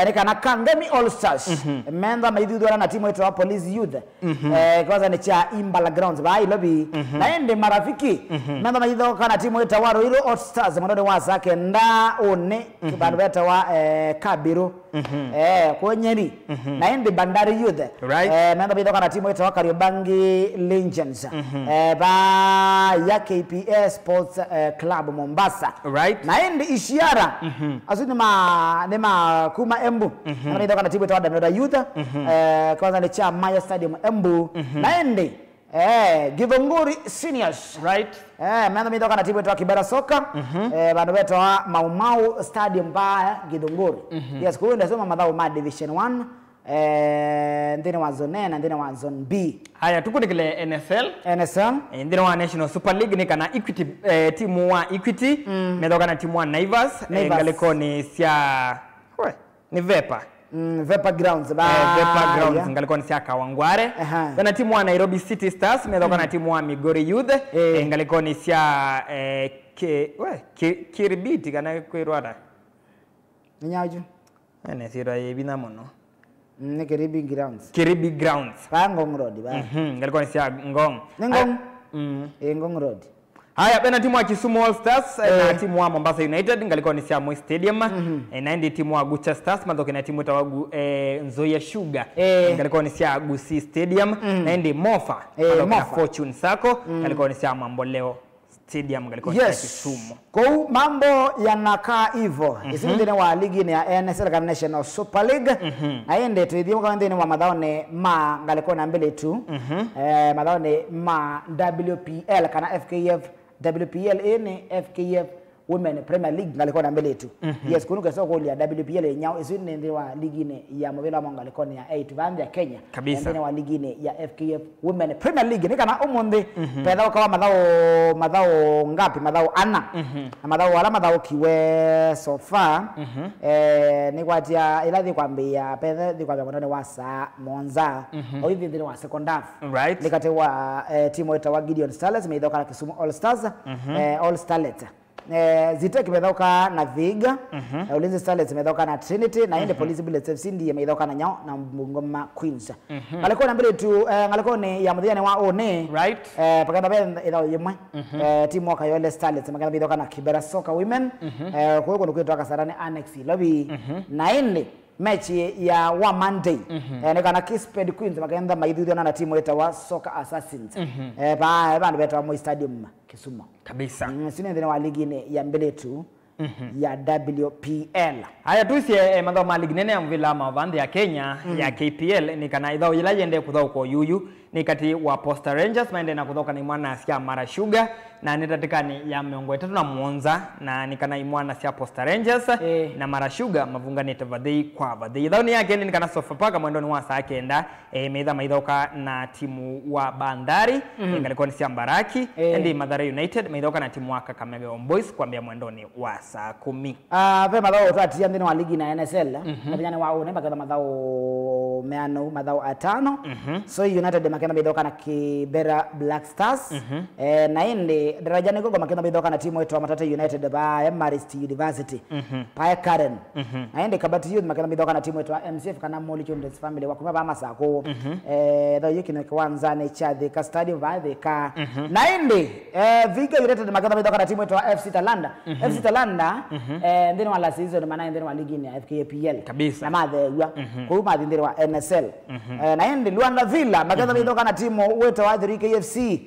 Nika na Kangemi All Stars. Menda maidhudhura na timu yetu wa Police Youth. Kwanza ni cha Imbala Grounds. Ba ilobi. Na ende marafiki. Menda maidhudhura na timu yetu wa Royal All Stars. Mwendoni wa sake nda one. Kibanu beta wa Kabiru. Kwa Nyeri. Na ende Bandari Youth. Menda maidhudhura na timu yetu wa Kariobangi Legends. Ba ya KPS Sports Club Mombasa. Na ende Ishiara. Asu nema kuma Embu. Nitoka na timu yetu wa Dameda Youth. Kwanza ni cha Maya Stadium Embu. Naende Githunguri Seniors. Menda mitoka na timu yetu wa Kibera Soka. Bado wetu wa Maumau Stadium ba Githunguri. Yes, kwa hiyo ndasema madhao ma Division 1. Ndine wa zone A na ndine wa zone B. Haya tuko nikile NSL. Ndine wa National Super League nika na Equity timu wa Equity. Metoka na timu wa Naivas. Ngaliko ni sia ni Vepa. Vepa Grounds. Vepa Grounds. Ngaliko ni sia Kawangware. Kana timu wa Nairobi City Stars. Metoka na timu wa Migori Youth. Ngaliko ni sia Kiribiti kana kwirwada. Nyaju. Sira yebina mono. Ni Kiribi Grounds. Kiribi Grounds. Pa Ngong Road ba. Ngalikuwa ni sia Ngong. Ngong. Ngong Road. Haya pena timu wa Kisumu All Stars na timu wa Mombasa United ngalikuwa ni sia Moi Stadium. Na ndi timu wa Gucha Stars matokeo na timu tawagu Nzoia Sugar. Ngalikuwa ni sia Gusii Stadium. Na ndi Mofa. Mofa Fortune Sacco ngalikuwa ni sia Mamboleo Stadium ngalikuwa ni Kisumu. Kwa mambo yanakaa hivyo. Isindine wa ligi ni ya NSL National Super League. Na yende tuidhimu kwa ndine wa madhao ni ma ngalikuwa na mbele tu. Madhao ni ma WPL kana FKF WPL ni FKF Women Premier League ngalikuwa na mbele tu. Yes, kunuka soko ya WPL nyao isindine ndi wa ligi ni ya mobile ama ngalikuwa ni ya 8 band ya Kenya. Ndine wa ligi ni ya FKF Women Premier League nika na umonde pedao kwa madhao ngapi madhao ana na madhao wala madhao kiwe so far ni kwa tia ilathi kwambia pedha di kwambia mwendoni wa saa Monza oithi ndine wa second half nikate wa timu yetu wa Gideon Starlets meidoka na Kisumu All Stars All Starlets Ziteki medhoka na Viga, Ulinzi Starlets medhoka na Trinity, na inde Police Bullets FC ndiye medhoka na Nyao na Bungoma Queens. Ngalikuwa na mbele tu ngalikuwa ni ya mudhiani wa one. Pakanda benda idao yemwe. Timu wa Kayole Starlets magana medhoka na Kibera Soka Women. Kwa hiyo kutoka Kasarani Annex lobby. Na inde mechi ya wa Monday nika na Kisped Queens maganda maidhudiana na timu yetu wa Soccer Assassins. Bando beto wa Moi Stadium Kisumu kabisa. Sine ndine wa ligi ne ya mbele tu ya WPL. Haya tuisie madhao maligi nene ya mvila mavande ya Kenya ya KPL ni kana idhao ilaje ende kudhao kwa yuyu ni kati wa Posta Rangers maende na kudhoka ni mwana siya Mara Sugar na nitatika ni ya miongo itatu na Muonza na ni kana imwana siya Posta Rangers na Mara Sugar mavunga ni tevadei kwa vadei idhao ni yake ni kana Sofapaka mwendo ni wasa hake enda meidha maidhoka na timu wa Bandari ngalikuwa ni siya Mbaraki ndi Mathare United maidhoka na timu wa Kakamega Homeboys kwa mbia mwendo ni wasa 10. Ve madhao utati ya ndini wa ligi na NSL Mapijani wa une makenda madhao meano madhao atano So United makenda bidoka na Kibera Black Stars na indi darajani gogo makenda bidoka na timu yetu wa Matate United ba Marist University Pae Karen na indi Kabati Youth makenda bidoka na timu yetu wa MCF kana Moli Children's Family wakumeba ama sako dho yuki na kwanza ni cha Thika Stadium va Thika na indi Viga United makenda bidoka na timu yetu wa FC Talanda FC Talanda ndini wa la season maana ndini wa ligi ni FKPL kabisa na madhewa kwa hiyo madhi ndini wa NSL na indi Luanda Villa makenda bidoka na timu wetu wa 3KFC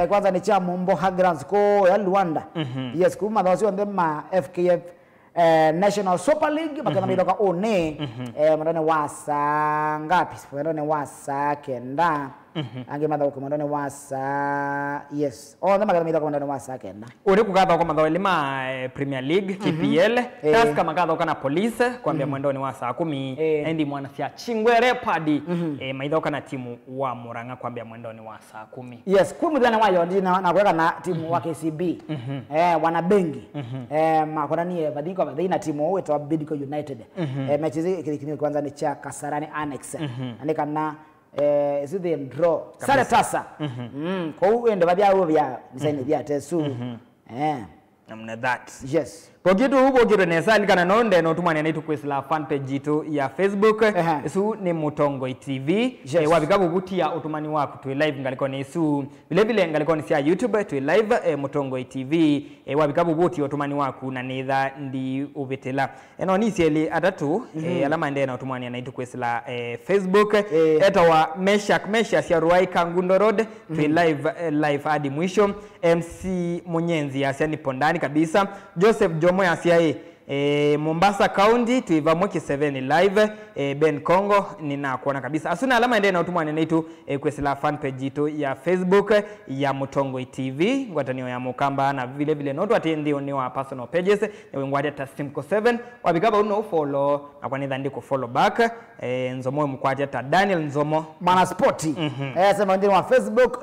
kwanza ni cha Momboha Grounds ko ya Luanda yes kuma dhawasi wa ndema FKF National Super League makenda bidoka one mwendone wasa ngapi mwendone wasa kenda ange madhawo kumandone wasa yes ndema makenda bidoka mwendone wasa kenda uri kukadha kwa madhawo lima Premier League KPL taska makadha kwa na Police kwa mbia mwendone wasa 10 endi mwana siya Chingwere Padi maidhoka na timu wa Muranga kwa mbia mwendone wasa 10 yes kwa mudhana wayo na kuweka na timu wa KCB wana bengi makona ni badiko badina timu wetu wa Bidco United mechi zile kwanza ni cha Kasarani Annex andika na zide draw sare tasa kwa hiyo ende badia huo vya nisaini vya tesu namna that yes Pokitu huko kitu nesali kana nonde no tumani anaitu kwesla fan page itu ya Facebook isu ni Mutongo TV wabikabu butia utumani wako tu live ngaliko ni isu vile vile ngaliko ni sia YouTube tu live Mutongo TV wabikabu butia utumani wako na nitha ndi ubetela eno ni sieli atatu alama ndena na utumani anaitu kwesla Facebook eta wa Mesha sia Ruai Kangundo Road tu live hadi mwisho MC Munyenzi asia ni pondani kabisa Joseph Jomo asia Mombasa County tuivamoki 7 live Ben Congo nina kuona kabisa asuna alama ndena utumwa neneitu kwesila fan page itu ya Facebook ya Mutongo TV ngwatanio ya Mukamba na vile vile notu atendi oni wa personal pages ya ngwadi ata Simco 7 wabikaba uno follow na kwa nidha ndiko follow back Nzomo mkwadi ata Daniel Nzomo Mana Sporti sema ndini wa Facebook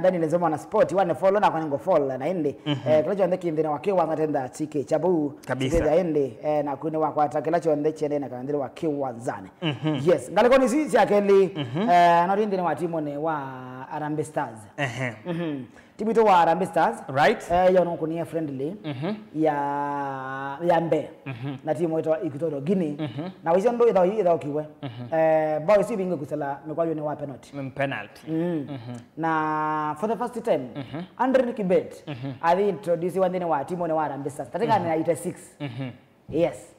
Daniel Nzomo Mana Sporti wane follow na kwa ningo follow na indi kilacho ndeki ndina wakiwa ngatenda chike chabu kabisa ende na kune wakwata kilacho ndechende na kandiri wa kiwanzane yes ngaliko ni sisi akeli norindi ni wa timu ne wa Harambee Stars timu to wa Harambee Stars right yono kunia friendly ya Mbe na timu ito Equatorial Guinea na wizo ndo idha kiwe bao si binge kusala mekwayo ni wa penalty na for the first time Andre Kibet ali introduce wandine wa timu ne wa Harambee Stars tatika ni 86 yes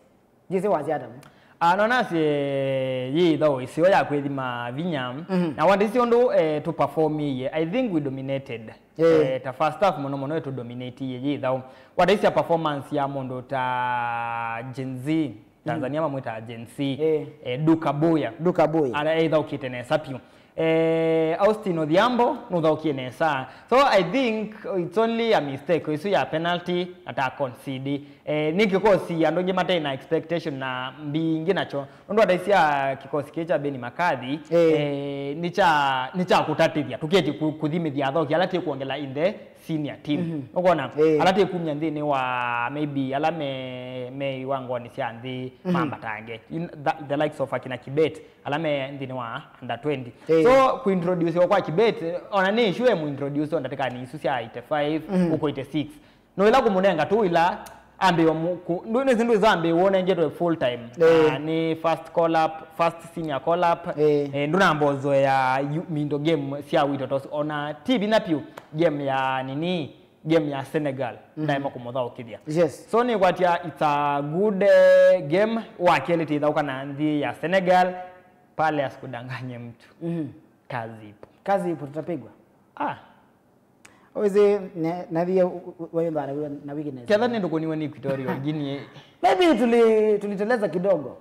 jise wazi Adam anonasi ye though isiyo ya kwethima vinyam na wandisi ondo to perform ye I think we dominated the first half mono to dominate ye though wandisi ya performance ya mondo ta Gen Z Tanzania mamwita Gen Z Duka Boya ana either ukitene sapio Austin Odhiambo no tha ukienesa so I think it's only a mistake isu ya penalty ata concede nikikosi andonge mate na expectation na mbingi nacho ndo adaisia kikosi kecha Beni Makadhi nicha kutatithia tuketi kuthimithia athoki alati kuongela in the senior team ukona alati kumnya ndini wa maybe alame wango ni cia nthi mamba tange the likes of akina Kibet alame ndini wa under 20 so kuintroduce kwa Kibet ona ni issue mu introduce on dateka ni isusia 85 uko 86 no ila kumunenga tu ila ambe ndo zindu zambe wona ngetwe full time ni first senior call up ndo nambozo ya mindo game sia wito ona TV na piu game ya Senegal ndaima kumodha ukithia yes so ni kwatia it's a good game wakiliti thauka na ndhi ya Senegal pale asikudanganye mtu kazi ipo tutapigwa oze na via wayenda na weakness kadhani ndo kuniwa ni Equatorial Guinea maybe tuliteleza kidogo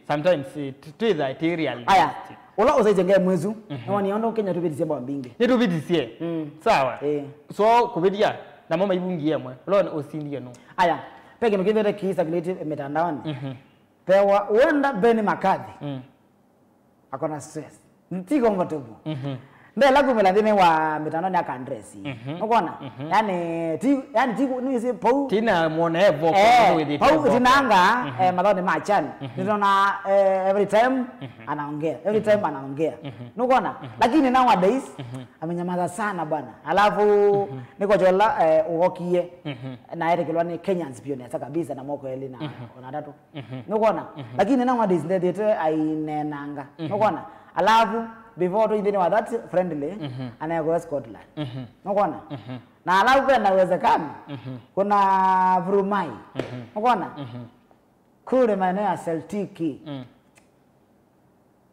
sometimes to the material aya ola ozajenge mwezu na wanionda Kenya tubitisie bwa mbingi ni tubitisie sawa so kubidia na mama ibungie mwe lo osindie no aya peke mkivete kisa kileti mitandaoni pewa uenda Beni Makadhi akona stress nti comfortable ndio lagu melandine wa mitandaoni akandresi unaona yani ni si pau tina muone evo with it pau tinanga madhoni machani ninaona every time anaongea unaona lakini nowadays amenyamaza sana bwana alafu niko jola uhokie na ile kilwani Kenyans pia nesa kabisa na moko eli na ona tatu unaona lakini nowadays ndio ainenanga unaona alafu before to idini wa that friendly anayokuwa Scotland unaona na alafu pia inawezekana kuna Vurumai unaona kule maeneo ya Celtic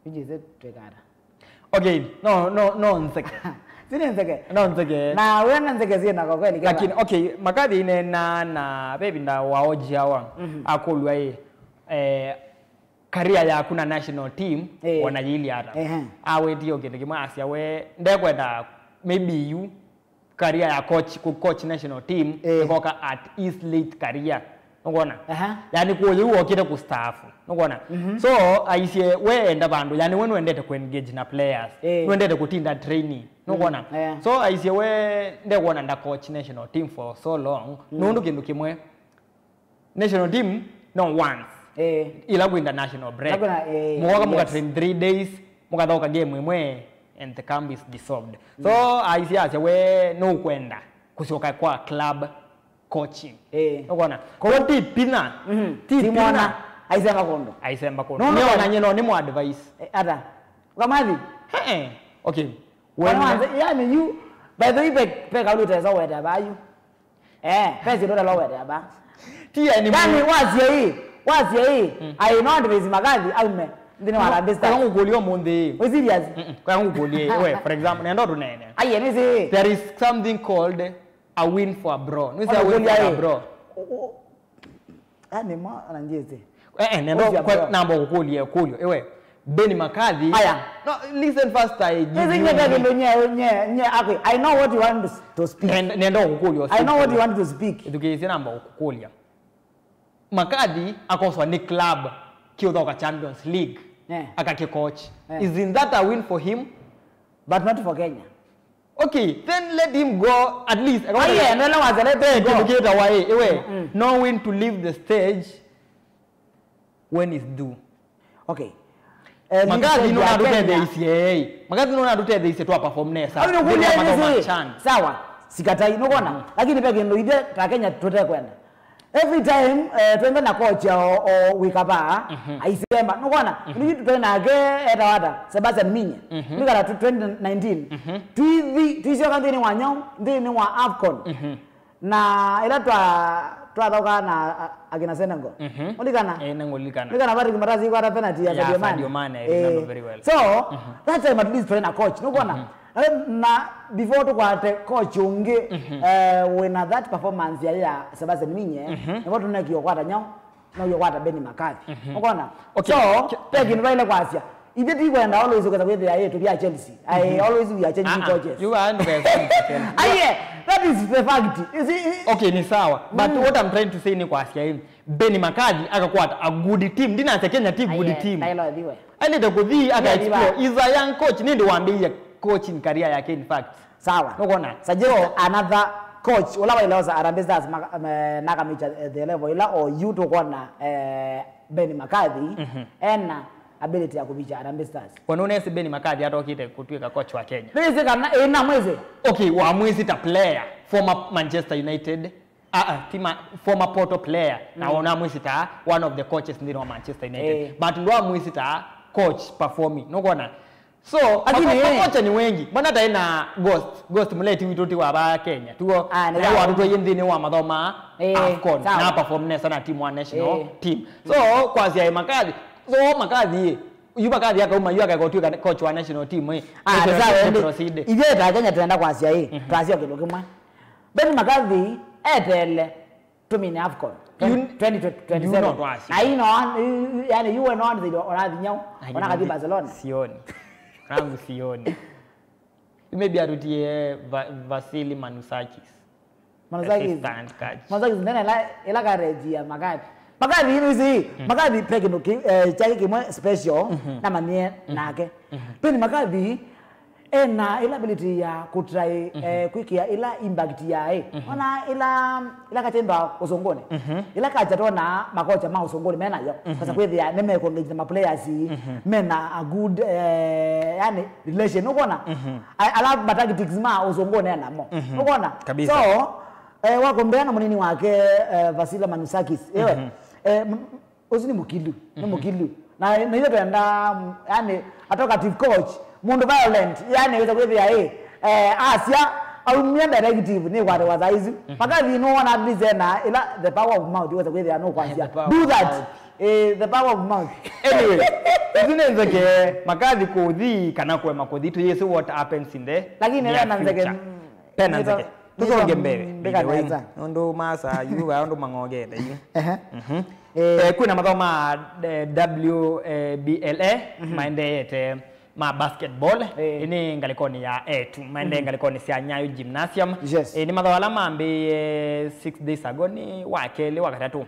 hizi twekara okay no nzeke sini nzeke na wewe nzeke zina kwa kweli lakini okay Makadhi ine na baby nda waoji hawa akolwa career ya kuna national team wanajili hata awe dio kete kimwa asia we ndekwenda maybe you career ya coach national team koka at his late career unaona yani kuyo ukite kustaafu unaona so aisie we enda bandu yani when wendete ku engage na players wendete kutinda training unaona so aisie we ndekuona nda coach national team for so long nundu kindu kimwe national team no once ila ku international break muka train 3 days muka thoka game imwe and the camp is dissolved so aisia we no kwenda kusoka kwa club coaching ukona ko ti pina timona aisema kondo ni ona nyino ni mo advice ada kamathi okay when yani you by the way pe ka lu tesa weda ba you pesi ndo lo weda ba ti ani yani wazie hii I know advice magathi aume ndine wala understand kwa ngolio monde we serious kwa ngolie we for example nendo tunene aye ni see there is something called a win for a bro no say a win for a bro ani ma ananjeze nendo kwa nambo kukulia kulio ewe Benny Makadhi no listen first I know what you want to speak nendo kukulio I know what you want to speak tukizina nambo kukulia Makadhi akoswa ni club kiothoka Champions League akake coach isn't that a win for him but not for Kenya okay then let him go at least neno wazalete go away no win to leave the stage when is due okay Makadhi no aduthe ICA Makadhi no aduthe ICA to perform nesa sawa sikatai nokona lakini peke ndo ide ta Kenya tutote kwenda every time twende na coach o wikaba aisema nokona ni kitu twende nake etawata Sebastian Minye nikara 2019 tuisio kandini wanyao ndini wa AFCON na ila twathoka na agina Senegal ulikana nangulikana nikana bari kimarazi kwa penalty ya Sadio Mane I remember very well so that time at least twende na coach nokona na before to kwate coach unge when that performance ya Sebastian Minye ngo tunakio kwata nyao na yo kwata Benny Makadhi unaona so pegi nbaile kwasia ibeti kwenda always ukaza kwenda yetu ya Chelsea I always we are changing coaches you are ndo that is the fact okay ni sawa but what I'm trying to say ni kwasia hivi Benny Makadhi akakwata a good team ndina Kenya team good team ali ndo kuthi aka explore is a young coach nindi waambie coaching career yake in fact sawa nokona sajiro another coach ula wailoza Harambee Stars nakamicha the level ila or you to kona Benny Makadhi ena ability ya kubicha Harambee Stars wanaona si Benny Makadhi atokite kutwika coach wa Kenya nisi kana na mwezi okay wa mwezi ta player former Manchester United former Porto player na wana mwezi ta one of the coaches ndino wa Manchester United but ndo mwezi ta coach performing nokona so akocha ni wengi mbona ta ina ghost muleti witoti wa ba Kenya tuo na watu yendini wa mathoma AFCON na perform nesa na team wa national team so kwazia Makadhi so Makadhi Makadhi akauma akakotwika coach wa national team proceed ije ta Kenya tuenda kwazia twazia kidogo kimwa Benny Makadhi etele tumine AFCON 2027 na ino yani you were not the oradhi nyao wanakati Barcelona sioni rangu sioni maybe arutie Vasily Manusakis ndena ila garejia Makadhi hizi Makadhi peke no chake kimwe special na manie nake Benny Makadhi ena ila ability ya kutry kwikia ila impact ya ona ila kachemba usongone ila kachatona makocha ma usongone mena yo kwa sababu ya neme ko engage na players mena a good yani relation ukona ala tactics ma usongone na mo ukona so wakombeana munini wake Vasily Manusakis usini mukilu ni mukilu na ile tenda yani attractive coach mundu violent yani weza kwethia Asia au mienda negative ni kwate wazaizu Makadhi no one at least na ila the power of mouth weza kwethia no kwanza do that the power of mouth anyway isn't ke Makadhi kuthi kana kwa makothi to yes what happens in there lakini ela nanzeke penanzeke tukonge mbele ndo masa yu ndo mangogete kuna mathoma WBLA maendete ma basketball ini ngalikoni ya etu maende ngalikoni sia Nyayo Gymnasium ni mathawala mambi 6 days ago ni wakeli wakatatu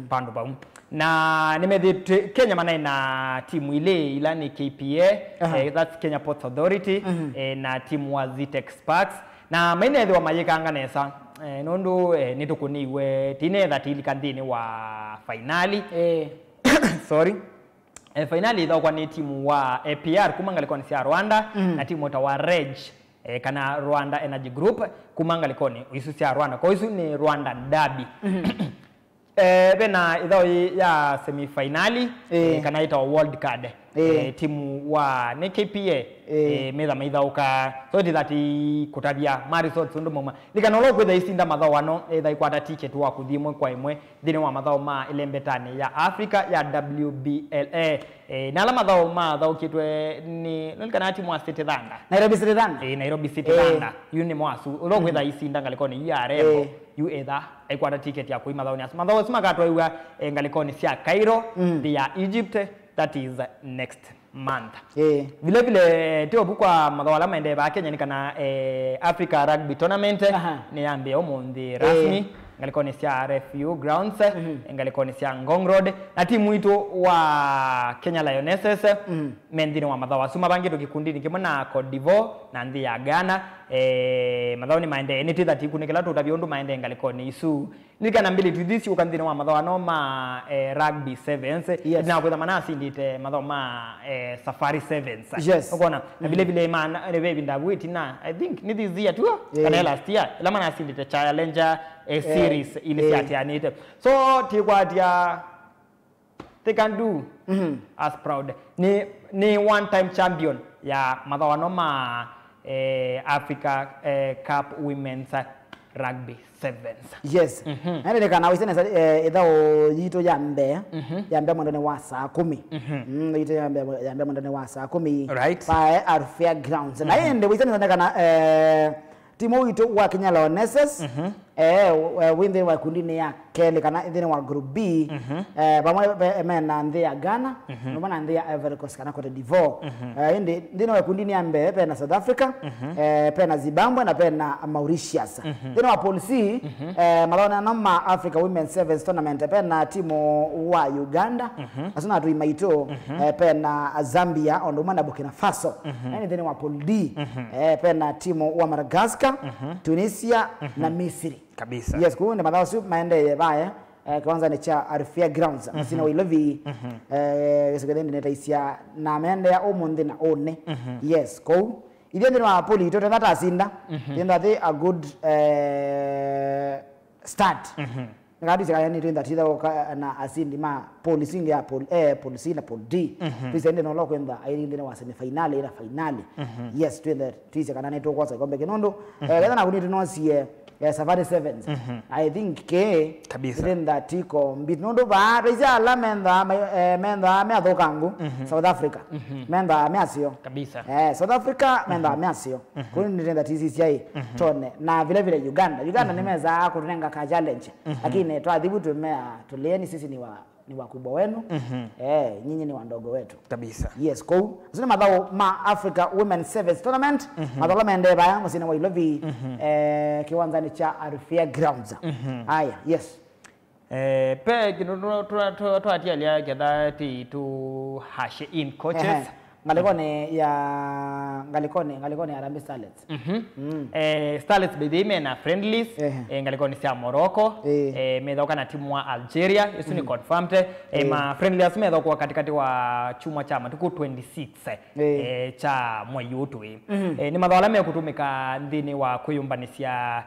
pandu pa na nimethi Kenya mana na timu ile ila ni KPA that's Kenya Ports Authority na timu wa Zitex Sparks na maine wa mayikanga nesa nondu nitukuniwe tinetha tilikandini wa finali sorry finali idho kwa ni timu wa APR kuma ngalikuwa ni sia Rwanda na timu wa Reg kana Rwanda Energy Group kumanga likoni isu cia Rwanda kwa isu ni Rwanda Derby bena idhao ya semifinali kana ita World Card timu wa NKPA metha maithauka so that kutabia marisot sundu moma likanolo kwetha isinda mathao wano etha ikwata ticket wa kuthie mwe kwa imwe thini wa mathao ma ilembetani ya Africa ya WBLA na ala mathao ma thaukitwe ni kana timu wa City Thunder Nairobi City Thunder Nairobi City Thunder yuni mwasu ulo kwetha isinda ngalikoni ya rembo yu etha ikwata ticket ya kuima mathao ni asu mathao simakatwa iwa ngalikoni cia Cairo ya Egypt that is next month. Vile vile tio bukwa mathawala maende ba Kenya ni kana Africa Rugby Tournament ni ambe omundi rasmi ngalikoni cia RFU Grounds ngalikoni cia Ngong Road na timu ito wa Kenya Lionesses mendini wa mathawa suma bangi tukikundi kimwe na Cote d'Ivoire na ndi ya Ghana mathawa ni maende ni titha tikunikela tutabiondu maende ngalikoni isu nikana mbili tudisi ukandini wa mathawa no ma rugby sevens na kwetha manasi ndite mathawa ma Safari Sevens ukona na vile vile man revebi ndabwiti na I think ni this year tu kana last year la manasi ndite Challenger series ili siatianite so tikwatia they can do as proud ni one time champion ya mathawano ma Africa Cup Women's Rugby Sevens. Yes. Nende kana wisene idhao yito jambe mwandone wa saa 10. Yito jambe mwandone wa saa 10 pa Arufia Grounds. Na yende wisene kana timu ito wa Kenya Lionesses winde wa kundini ya Kenya kana ndine wa group B pamoja na ndhe ya Ghana na ndhe ya Ivory Coast kana Cote d'Ivoire ndine wa kundini ya mbe pe na South Africa pe na Zimbabwe na pe na Mauritius ndine wa polisi malona na Africa Women's Sevens Tournament pe na timu wa Uganda asuna tu imaito pe na Zambia ondoma na Burkina Faso ndine wa Pol D pe na timu wa Madagascar Tunisia na Misri kabisa. Yes, kuunde madhao sup maende baya kwanza ni cha Arufia Grounds masina wilovi yesekende netaisia na maende ya omundi na one yes ko ile ndio mapoli itoto that asinda then they a good start ngadi sika yani twenda tida na asindi ma policy ya policy na pol D twende no lokwenda aili wa semifinali ila finali yes twende twise kana neto kwa kombe kinondo kana na kuniti no sie Safari Sevens I think ke then that iko mbinondo ba reja la menda me adokangu South Africa menda me asio kabisa South Africa menda me asio kuni nenda TCCI tone na vile vile Uganda nimeza kutenga ka challenge lakini twadhibu tumea tuleni sisi ni wakubwa wenu nyinyi ni wandogo wetu kabisa yes ko zina madhao ma Africa Women's Sevens Tournament madhao maende baya msina wa ilovi kiwanja ni cha Arufia Grounds haya yes pe kino tuatia lia kedha ti tu hashe in coaches ngalikone Harambee Starlets Starlets bedime na friendlies ngalikone sia Morocco medhoka na timu wa Algeria yesu ni confirmed ma friendlies medhoka katikati wa chuma cha matuku 26 cha mwayutu ni madhala me kutumika ndini wa kuyumbanisia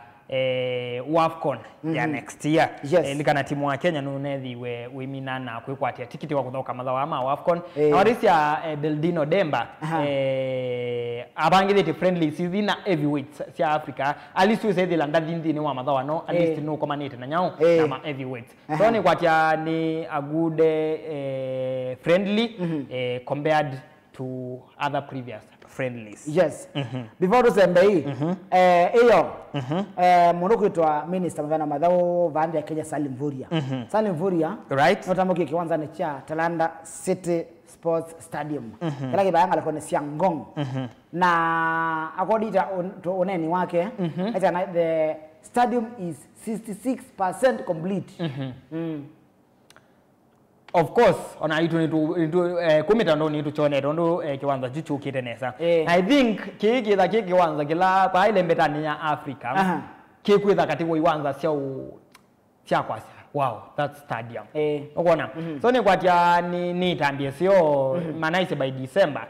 WAFCON ya next year likana timu wa Kenya nunethiwe wimina na kwikwatia tikiti wa kuthoka mathawa ma WAFCON na warisia Beldino Demba abangithite friendly thina heavyweights cia Africa alisu sethila ndathindi ni wa mathawa no at least no komanite na nyao na ma heavyweights so ni kwatia ni a good friendly compared to other previous friendlies. Yes. Before tusembe hii iyo mundu kwitwa minister mvana madhao vande ya Kenya Salim Mvurya. Salim Mvurya notamuki kiwanja ni cha Talanda City Sports Stadium. Kila kibaya alikuwa ni Ngong. Na according to oneni wake the stadium is 66% complete. Of course ona itu kumita ndo ni tuchone ndo kiwanza chuchu kitenesa I think kiki kiwanza kila pa ile mbetani ya Africa kikwitha kati wo iwanza cia kwasa Wow, that's stadium. Unaona? So ni kwatia ni tambie sio manaise by December.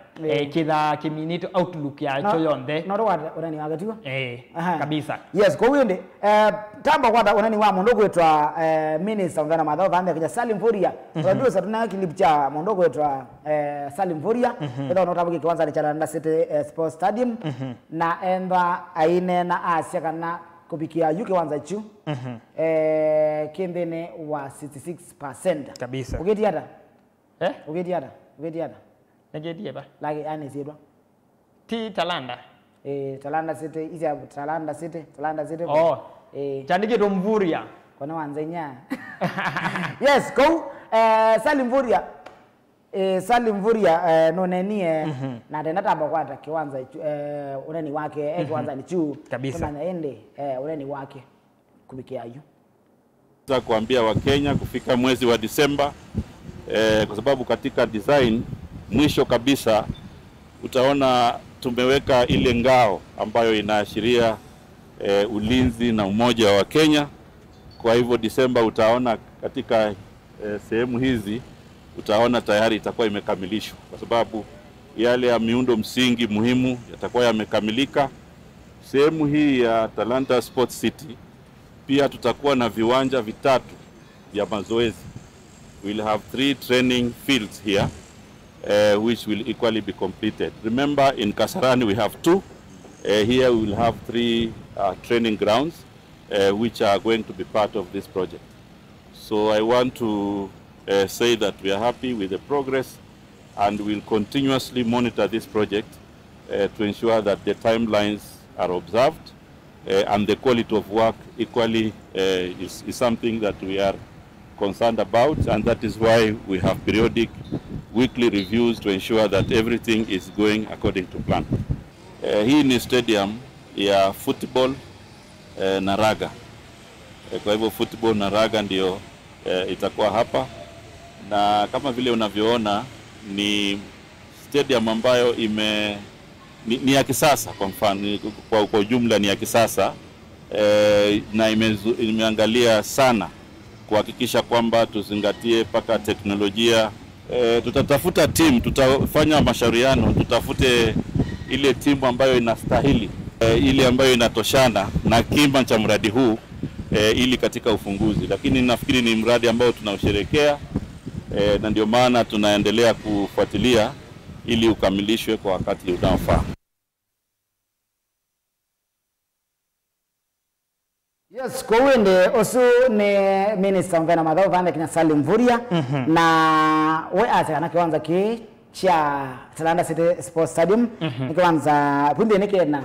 Kitha kiminito outlook ya choyonde. No what unani wagatiwa? Kabisa. Yes, kwa hiyo tamba kwata unani wa mondoko wetwa minister ngana madhao vande kija Salim Vuria. Ndio sasa tuna clip cha mondoko wetwa Salim Vuria. Ndio unatabiki kiwanza cha Talanta City Sports Stadium na enda aine na Asia kana kupikia yuke wanza chu kembene wa 66% kabisa. Ugeti hata ugeti hata nageti ba lagi ane sidwa ti Talanta Talanta City isa Talanta City chandike to Mvuria kona wanza nya yes go Salim Vuria Salim Vuria nonenie na tena tamba kwata kiwanza unani wake kiwanza ni chu kabisa kama ende unani wake kubikia yu za kuambia Wakenya kufika mwezi wa Disemba kwa sababu katika design mwisho kabisa utaona tumeweka ile ngao ambayo inaashiria ulinzi na umoja wa Kenya. Kwa hivyo Disemba utaona katika sehemu hizi utaona tayari itakuwa imekamilishwa kwa sababu yale ya miundo msingi muhimu yatakuwa yamekamilika. Sehemu hii ya Talanta Sports City pia tutakuwa na viwanja vitatu vya mazoezi. We'll have 3 training fields here which will equally be completed. Remember in Kasarani we have 2. Here we will have 3 training grounds which are going to be part of this project. So I want to say that we are happy with the progress and will continuously monitor this project to ensure that the timelines are observed and the quality of work equally is something that we are concerned about, and that is why we have periodic weekly reviews to ensure that everything is going according to plan. Hii ni stadium ya football na raga. Kwa hivyo football na raga ndio itakuwa hapa, na kama vile unavyoona ni stadium ambayo ni ya kisasa. Kwa mfano kwa ujumla ni ya kisasa na imeangalia sana kuhakikisha kwamba tuzingatie paka teknolojia. Tutatafuta team, tutafanya mashauriano, tutafute ile timu ambayo inastahili, ile ambayo inatoshana na kima cha mradi huu ili katika ufunguzi. Lakini nafikiri ni mradi ambao tunausherehekea na ndio maana tunaendelea kufuatilia ili ukamilishwe kwa wakati unaofaa. Yes, kwa wende osu ne minister ngana madhao vanda kina Salim Vuria na we asa kana kiwanza ki cha Talanta City Sports Stadium ni kiwanza punde nike na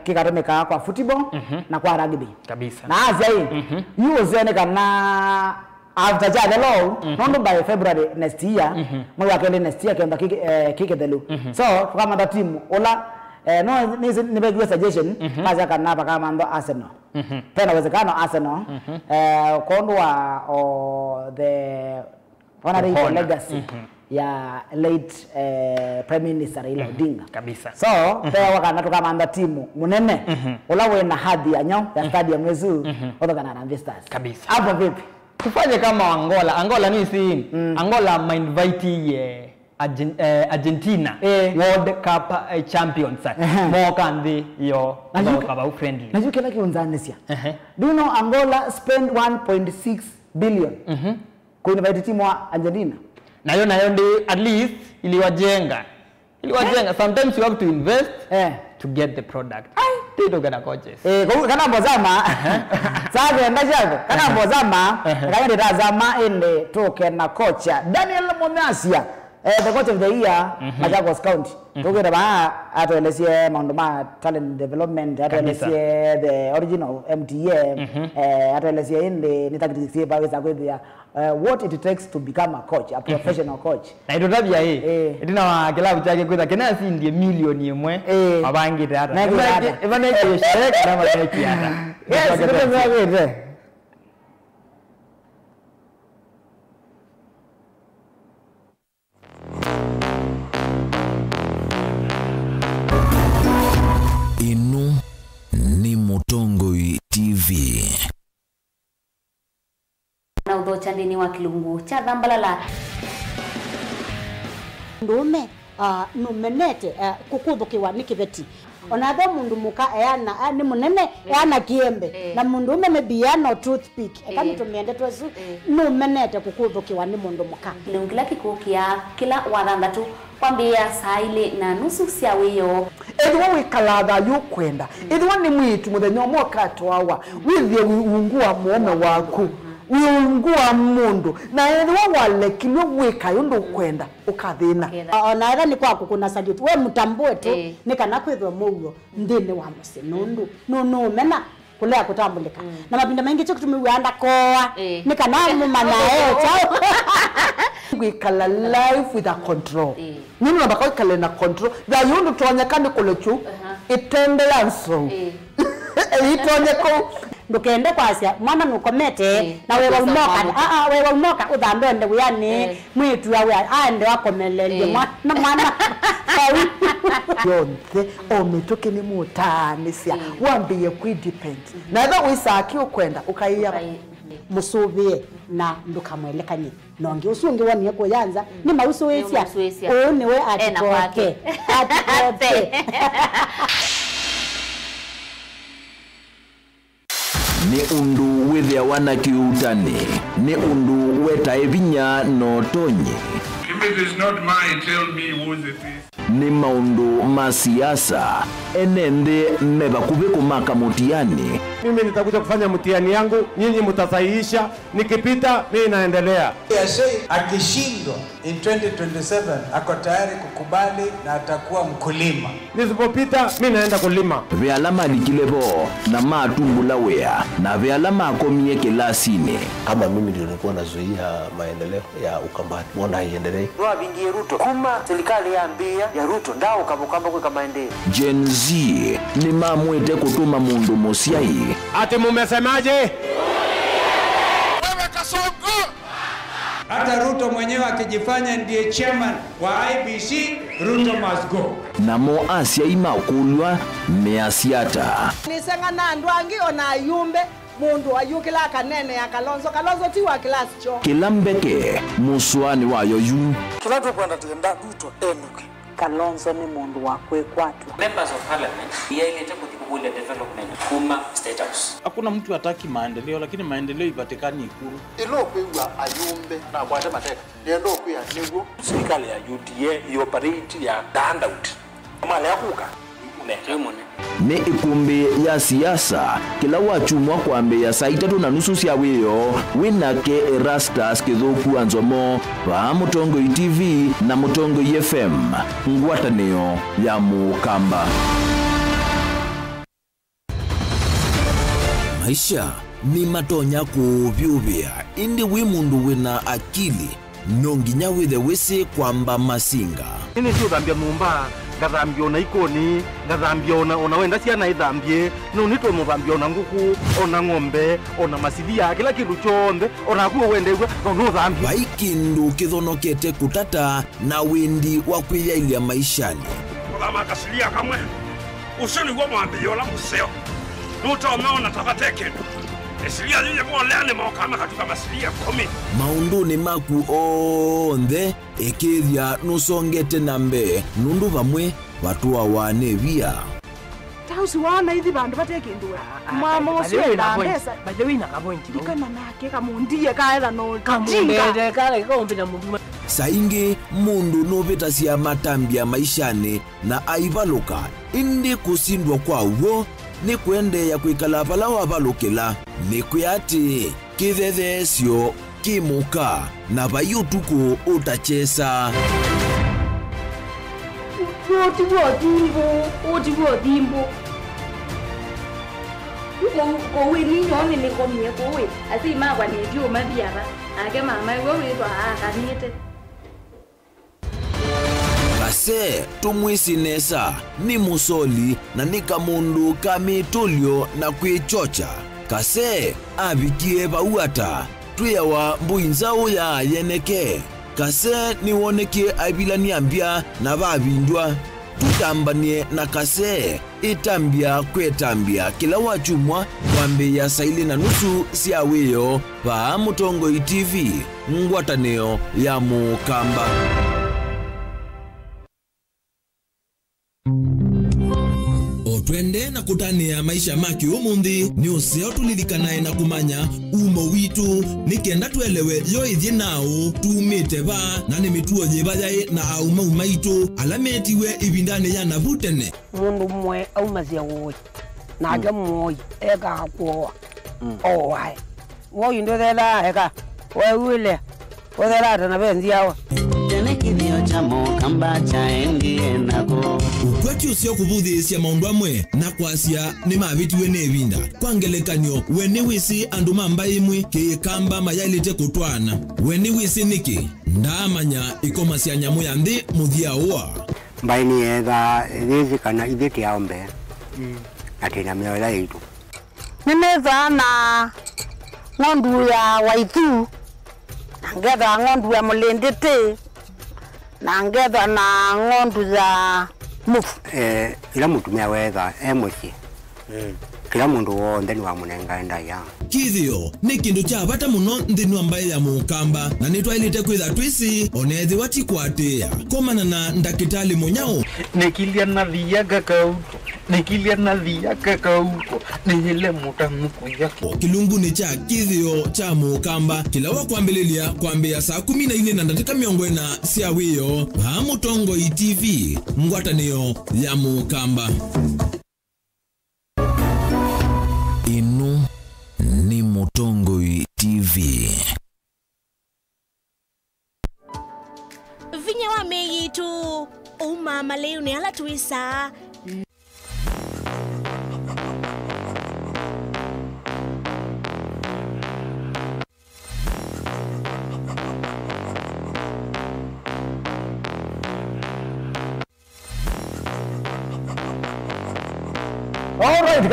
kikatomeka kwa football na kwa rugby kabisa. Na azi hii yuo zene kana after the law nondo by February next year mwa wakende next year kienda kike delu so kama da team ola no ni begi suggestion kaza kana pa kama ndo Arsenal tena wezekano Arsenal kondwa the honorary legacy ya late Prime Minister Raila Odinga kabisa. So tena wakana to kama ndo timu munene ola wena hadhi ya nyao ya stadium mwezu odogana na Stars kabisa. Hapo vipi tufanye kama Angola ni si Angola invite Argentina World Cup champions more can the yo about friendly na yuke laki unzanesia do you know Angola spend 1.6 billion ku invite timu wa Argentina nayo ndi at least iliwajenga sometimes you have to invest to get the product tito kana coaches kana mbozama sasa ndajako kana mbozama kana ndazama ende toke na kocha Daniel Monasia the coach of the year Machakos County tokera ba atoelesie maunduma talent development atoelesie the original MTA atoelesie ende nitakitie bawe za kwethia what it takes to become a coach, a professional coach. Na ito tabia itina wa kilabu chake kwetha kena si ndiye milioni imwe abangite hata ivana hiyo shirika na mabeki hata yes ndio ndio Inu ni Mutongoi TV. cha dhambalala ndume numenete kukuthukiwa ni kibeti onatho mundu muka eana ni munene eana kiembe na mundu umene biano toothpick ekani tumiende twesu numenete kukuthukiwa ni mundu muka kila kikukia kila wathandatu kwambia saa ile na nusu cia wiyo edwa wikalatha yukwenda edwa ni mwitu muthenya mwoka twawa withie ungua muome waku wiungua mundu na edwa walekilwe wika yundu kwenda ukathina ona era ni kwaku kuna salute we mutambue tu ni kana kwithwa mugo ndini wa musi nundu no mena kulea kutambulika na mapinda mengi cyo kutumiwanda koa ni kana mumana chao wikala life with a control nini nabaka wikala na control da yundu twanyakani kulechu itende yanso itonye ko ndukende kwasia mwana nukomete na wewe umoka wewe umoka udhambende uyani mwitu yawe aende wakomelele mwana sawi yonte ometoke ni mutanisia wambie ku depend na eba wisaki ukwenda ukaiya musubie na ndukamwelekanye nonge usunge wani ko yanza ni mauso wesia one we atikoke ni undu withia wana kiutani ni undu weta evinya no tonye if it is not mine tell me whose it is ni maundu masiasa enende meba kubeko maka mutiani mimi nitakuja kufanya mtihani yangu nyinyi mtasahihisha nikipita mimi naendelea akishindwa in 2027 ako tayari kukubali na atakuwa mkulima nisipopita mimi naenda kulima vyalama likilebo na matumbula wea na vyalama akomie kilasini kama mimi ndio nilikuwa nazuia maendeleo ya Ukambani mbona iendelee ndio vingie Ruto kuma serikali yaambia ya Ruto ndao kabukamba kwa maendeleo Gen Z ni mamwete kutuma mundu mosiai ati mumesemaje wewe Kasongo hata Ruto mwenyewe akijifanya ndiye chairman wa IBC Ruto must go namo asia imakulwa measiata nisengana ndwangi ona yumbe mundu ayukila kanene ya Kalonzo ti wa class cho kilambeke muswani wayo yu tunataka kwenda tenda Ruto enuke Kalonzo ni mundu wa kwetwa members of parliament yailete kutibule development kuma state house hakuna mtu hataki maendeleo lakini maendeleo ipatikani Ikulu ilo kwiwa ayumbe na bwate mateka ndio kuya nigo serikali ya UDA operate ya handout kama leo kuka ni ikumbi ya siasa kila wachumwa kwambe ya saa 3:30 cia wiyo winake Erastus Kithuku Anzomo wa Mutongo TV na Mutongo FM ngwatanio ya Mukamba. Maisha ni matonya kuvyuvia indi wi mundu wina akili nonginya withe wisi kwamba masinga ini sio dhambia mumba ngathambia ona ikoni ngathambia ona wenda ciana ithambie no nitwe muthambia ona nguku ona ng'ombe ona masithia kila kindu chonde ona kuo wende no thambia baikindu kithonokete kutata na windi wa kwiyailia maishani kama kasilia kamwe usoni gwa mwambio la museo nuto maona tabateke esilia yeye mwalene maokama katika masilia 10 maunduni maku onthe ikithia nusongete nambe nundu vamwe watu awanevia tausi wana hithi bandu batekindura mama ucio ina pesa baje wina ka point dikana nake kamundie kaela no kamundie kale kombina mundu saingi mundu novita cia matambia maishani na aivaluka indi kusindwa kwa uwo ni kuendeya kwikala pala wavalukila ni kuyati kithethesyo kimuka na vayutuku utachesa utiwo thimbo kowe ni nyone ni komie kowe asi magwa ni dio mathiara ake mama iwe witwa akanite kase tumwisinesa ni musoli na ni kamundu kamitulyo na kwichocha kase avikie vauata twiyawa mbuinzau ya yeneke kase niwonekie avilani ambia na vavindwa tutambanie na kase itambia kwetambia kila wachumwa kwambia saa 2:30 cia wiyo pa Mutongoi TV ngwatanio ya Mukamba. Otwende na kutania maisha maki umundi ni useo tulilikanae na kumanya umo witu nikenda tuelewe yo ithie nao tumite ba na ni mituo jebajai na auma umaitu alametiwe ibindane ya navutene mundu mwe aumazia woi na aja moi eka kwa wai woi ndo thela eka wile wethela tana benzi yawa tene kithio cha Mukamba cha engie nako ukwati usio kubuthisya maundu amwe na kwasia ni mavitiwe ni vinda kwangelekanyo weni wisi andu mamba imwe kikamba mayailite kutwana weni wisi niki ndamanya ikomasya nyamu ya nthi muthia uwa mbaini etha thithi kana ithiti aombe atina miola itu nimeza na ngondu ya waithu ngetha ngondu ya mulinditi na ngetha na ngondu za mufu ila mutumia wetha muci kila mundu wonthe ni wamunenga ndaya kithio ni kindu cha bata muno nthini wa mbai ya Mukamba na nitwailite kwitha twisi onethi watikwatia komana na ndakitali munyao nikilia na thiaga kauto nikilia na thiaga kauto nihile mutanuku yako kilungu ni cha kithio cha Mukamba kila wa kwambililia kwambia saa 14:40 cia wiyo pa Mutongoi TV ngwatanio ya Mukamba. Inu ni Mutongoi TV. Vinya wa meyitu umama leo ni ala twisa Alright,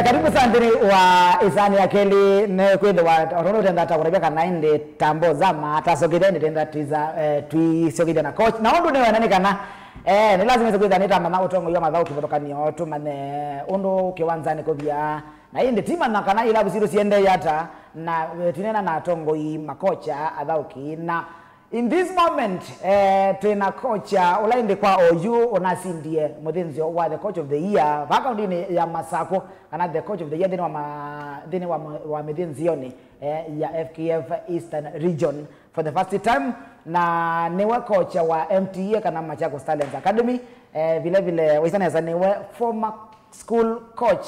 karibu sana ndani wa isani ya keli ne kwenda wa rono tenda takurabia kana inde tambo zama atasogedeni tenda tiza tuisogeda na coach na ondo ne wanani kana ni lazima kwenda nita mama utongo yo madhau kibotoka ni oto mane ondo kiwanzani ko bia na inde tima na kana ila busiro siende yata na tunena na tongo i makocha adhauki na in this moment tena kocha ulainde kwa oyu onasindie muthinzio wa the coach of the year baka ndini ya Masako kana the coach of the year dini wa muthinzio ni ya FKF Eastern Region for the first time na niwe kocha wa MTA kana Machakos Talents Academy vile vile waisana niwe former school coach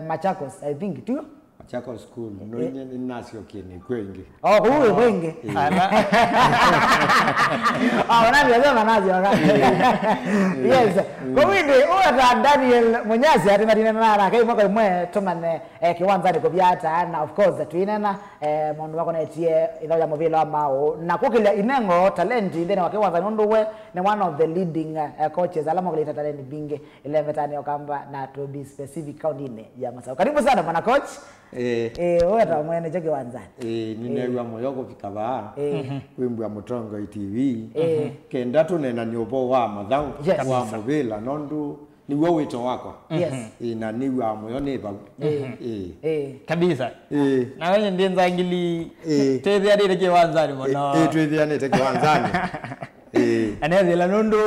Machakos I think too Machakos School no ni nasio kini kwengi huyu kwengi wanavyo manazi wakati yes kwa hiyo uwa Daniel Munyazi ati madina nana kai mwaka mwe tomane kiwanzani ko byata na of course tuinena mundu wako netie idho ya movila mao na kukilia inengo talent ndene wa kiwanzani nduwe ni one of the leading coaches alama kuleta talent binge 11 tani okamba na to be specific kaunti ya Masako. Karibu sana bwana coach. Wewe tamwene chake wanzani. Ninewa moyo kufika ba. Wimbo ya Mutongoi TV. Kenda tunena ni obo wa madhau wa movila nondu ni wewe wito wako. Yes. Na ni wa moyo neba. Kabisa. Na wewe ndiye nzangili tezi hadi ile wanzani bwana. Tezi hadi ile wanzani. Anezela nondo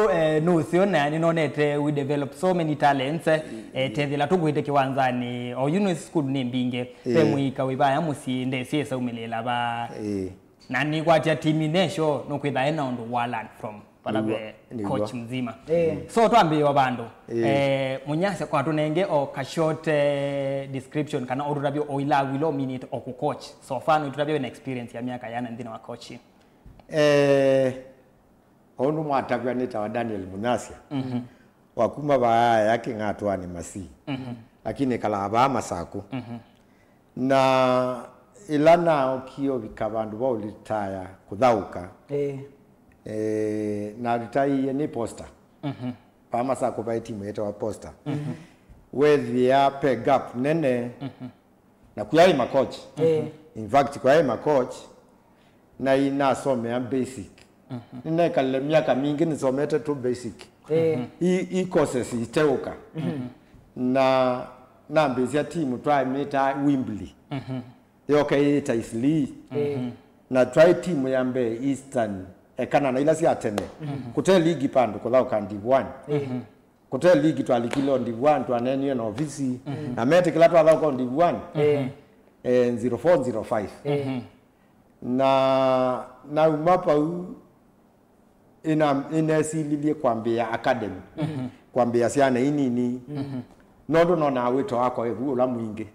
no siona ni nonete we develop so many talents tezela tuguhite kiwanzani or you know school ni mbinge temuika wibaya musinde siesa umelela ba nani kwacha timinesho no kwitha ena ondo walan from palabe coach mzima so twambi wabandu munyasa kwa tunenge o ka short description kana orurabyo oila wilo minute o ku coach so far no turabyo na experience ya miaka yana ndina wa coach onu mwatagwa nita wa Daniel Munasia wakuma baya yake ngatwa ni masi lakini kala aba Masako na ilana okio bikabandu ba ulitaya kuthauka na ritai ni poster pa Masako ba timu yetu wa poster wethia pe gap nene na kuyai makoch in fact kuyai makoch na inasomea basic ninekale miaka mingi nisomete tu basic hii courses iteuka na nambizia timu twaimeta Wembley yoke ita Isli na try timu yambe Eastern ekana na ila si atene kute ligi pandu kwa ka Div1 kute ligi twalikilo Div1 twanenye na ofisi na mete kila twa kwa Div1 0405 na umapa ina sililie kwambia academy kwambia siana inini nondo nona wito wako ebu la mwingi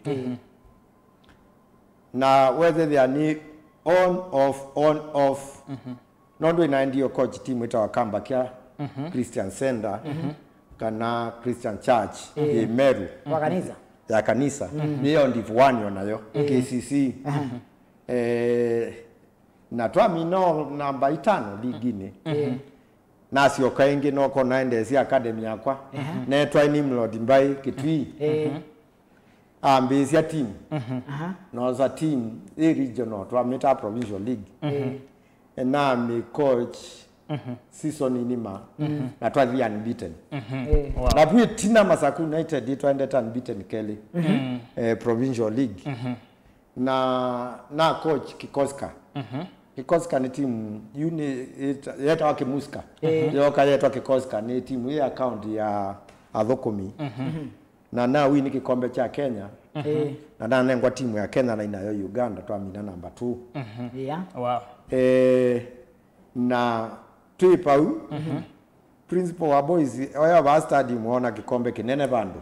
na whether they are on off nondo ina ndio coach team ita wakamba kia Christian Center kana Christian Church Meru wa kanisa ya kanisa hiyo ndivyo wani nayo KCC na twamino namba 5 ligine na sio kaingi no kona endesi academy yakwa ne twaini mlodi mbai kitwi ambisia team no za team regional twameta provincial league na mi coach season inima na twathi unbeaten na pia tina Masaku United twende unbeaten Kelly provincial league na coach Kikoska Kikoska ni timu yuni yeta wakimuska yoka yeta Kikoska ni timu ya account ya Adhokomi na wini kikombe cha Kenya na nengwa timu ya Kenya na inayo Uganda twamina namba 2 wow na tuipau principal wa boys oya ba stadium ona kikombe kinene bandu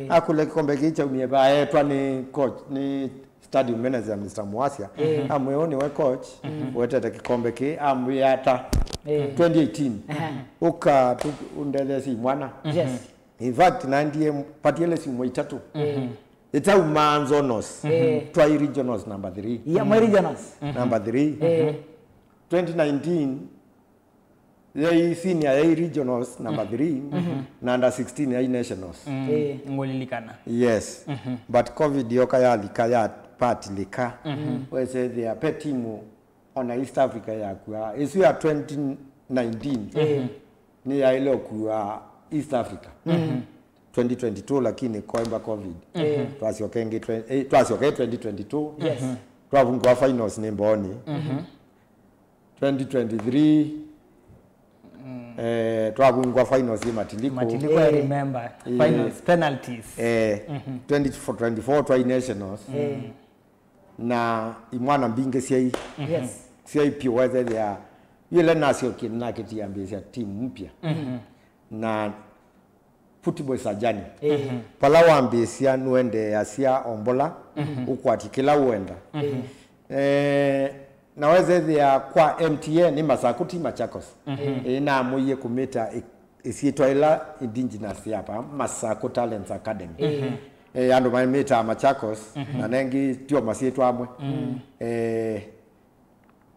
akule kikombe kicha umieba etwa ni coach ni stadium manager Mr. Mwasia amweoni we coach wetete kikombe ki amwiata 2018 uka undele si mwana in fact nandie patiele si mwaitatu ita umanzonos twa regionals number 3 ya regionals number 3 2019 ya senior ya regionals number 3 na under 16 ya nationals ngolilikana yes but covid yoka ya likaya party lika wese their pet team on East Africa ya kwa isu ya 2019 ni ya ile kwa East Africa 2022 lakini koimba covid twasiokengi 2022 yes twavungwa finals ni mboni 2023 twavungwa finals matiliko I remember finals penalties 24 twa nationals na imwana mbinge siai yes siai pia whether they are yule nasio kinna kitiambia timu mpya na football sajani pala wambisia nuende asia ombola ukwati kila uenda na whether kwa MTN ni Masaku Machakos na muye kumeta isiitwa ila indigenous hapa Masaku Talents Academy ando maimeta Machakos na nengi tio masietu amwe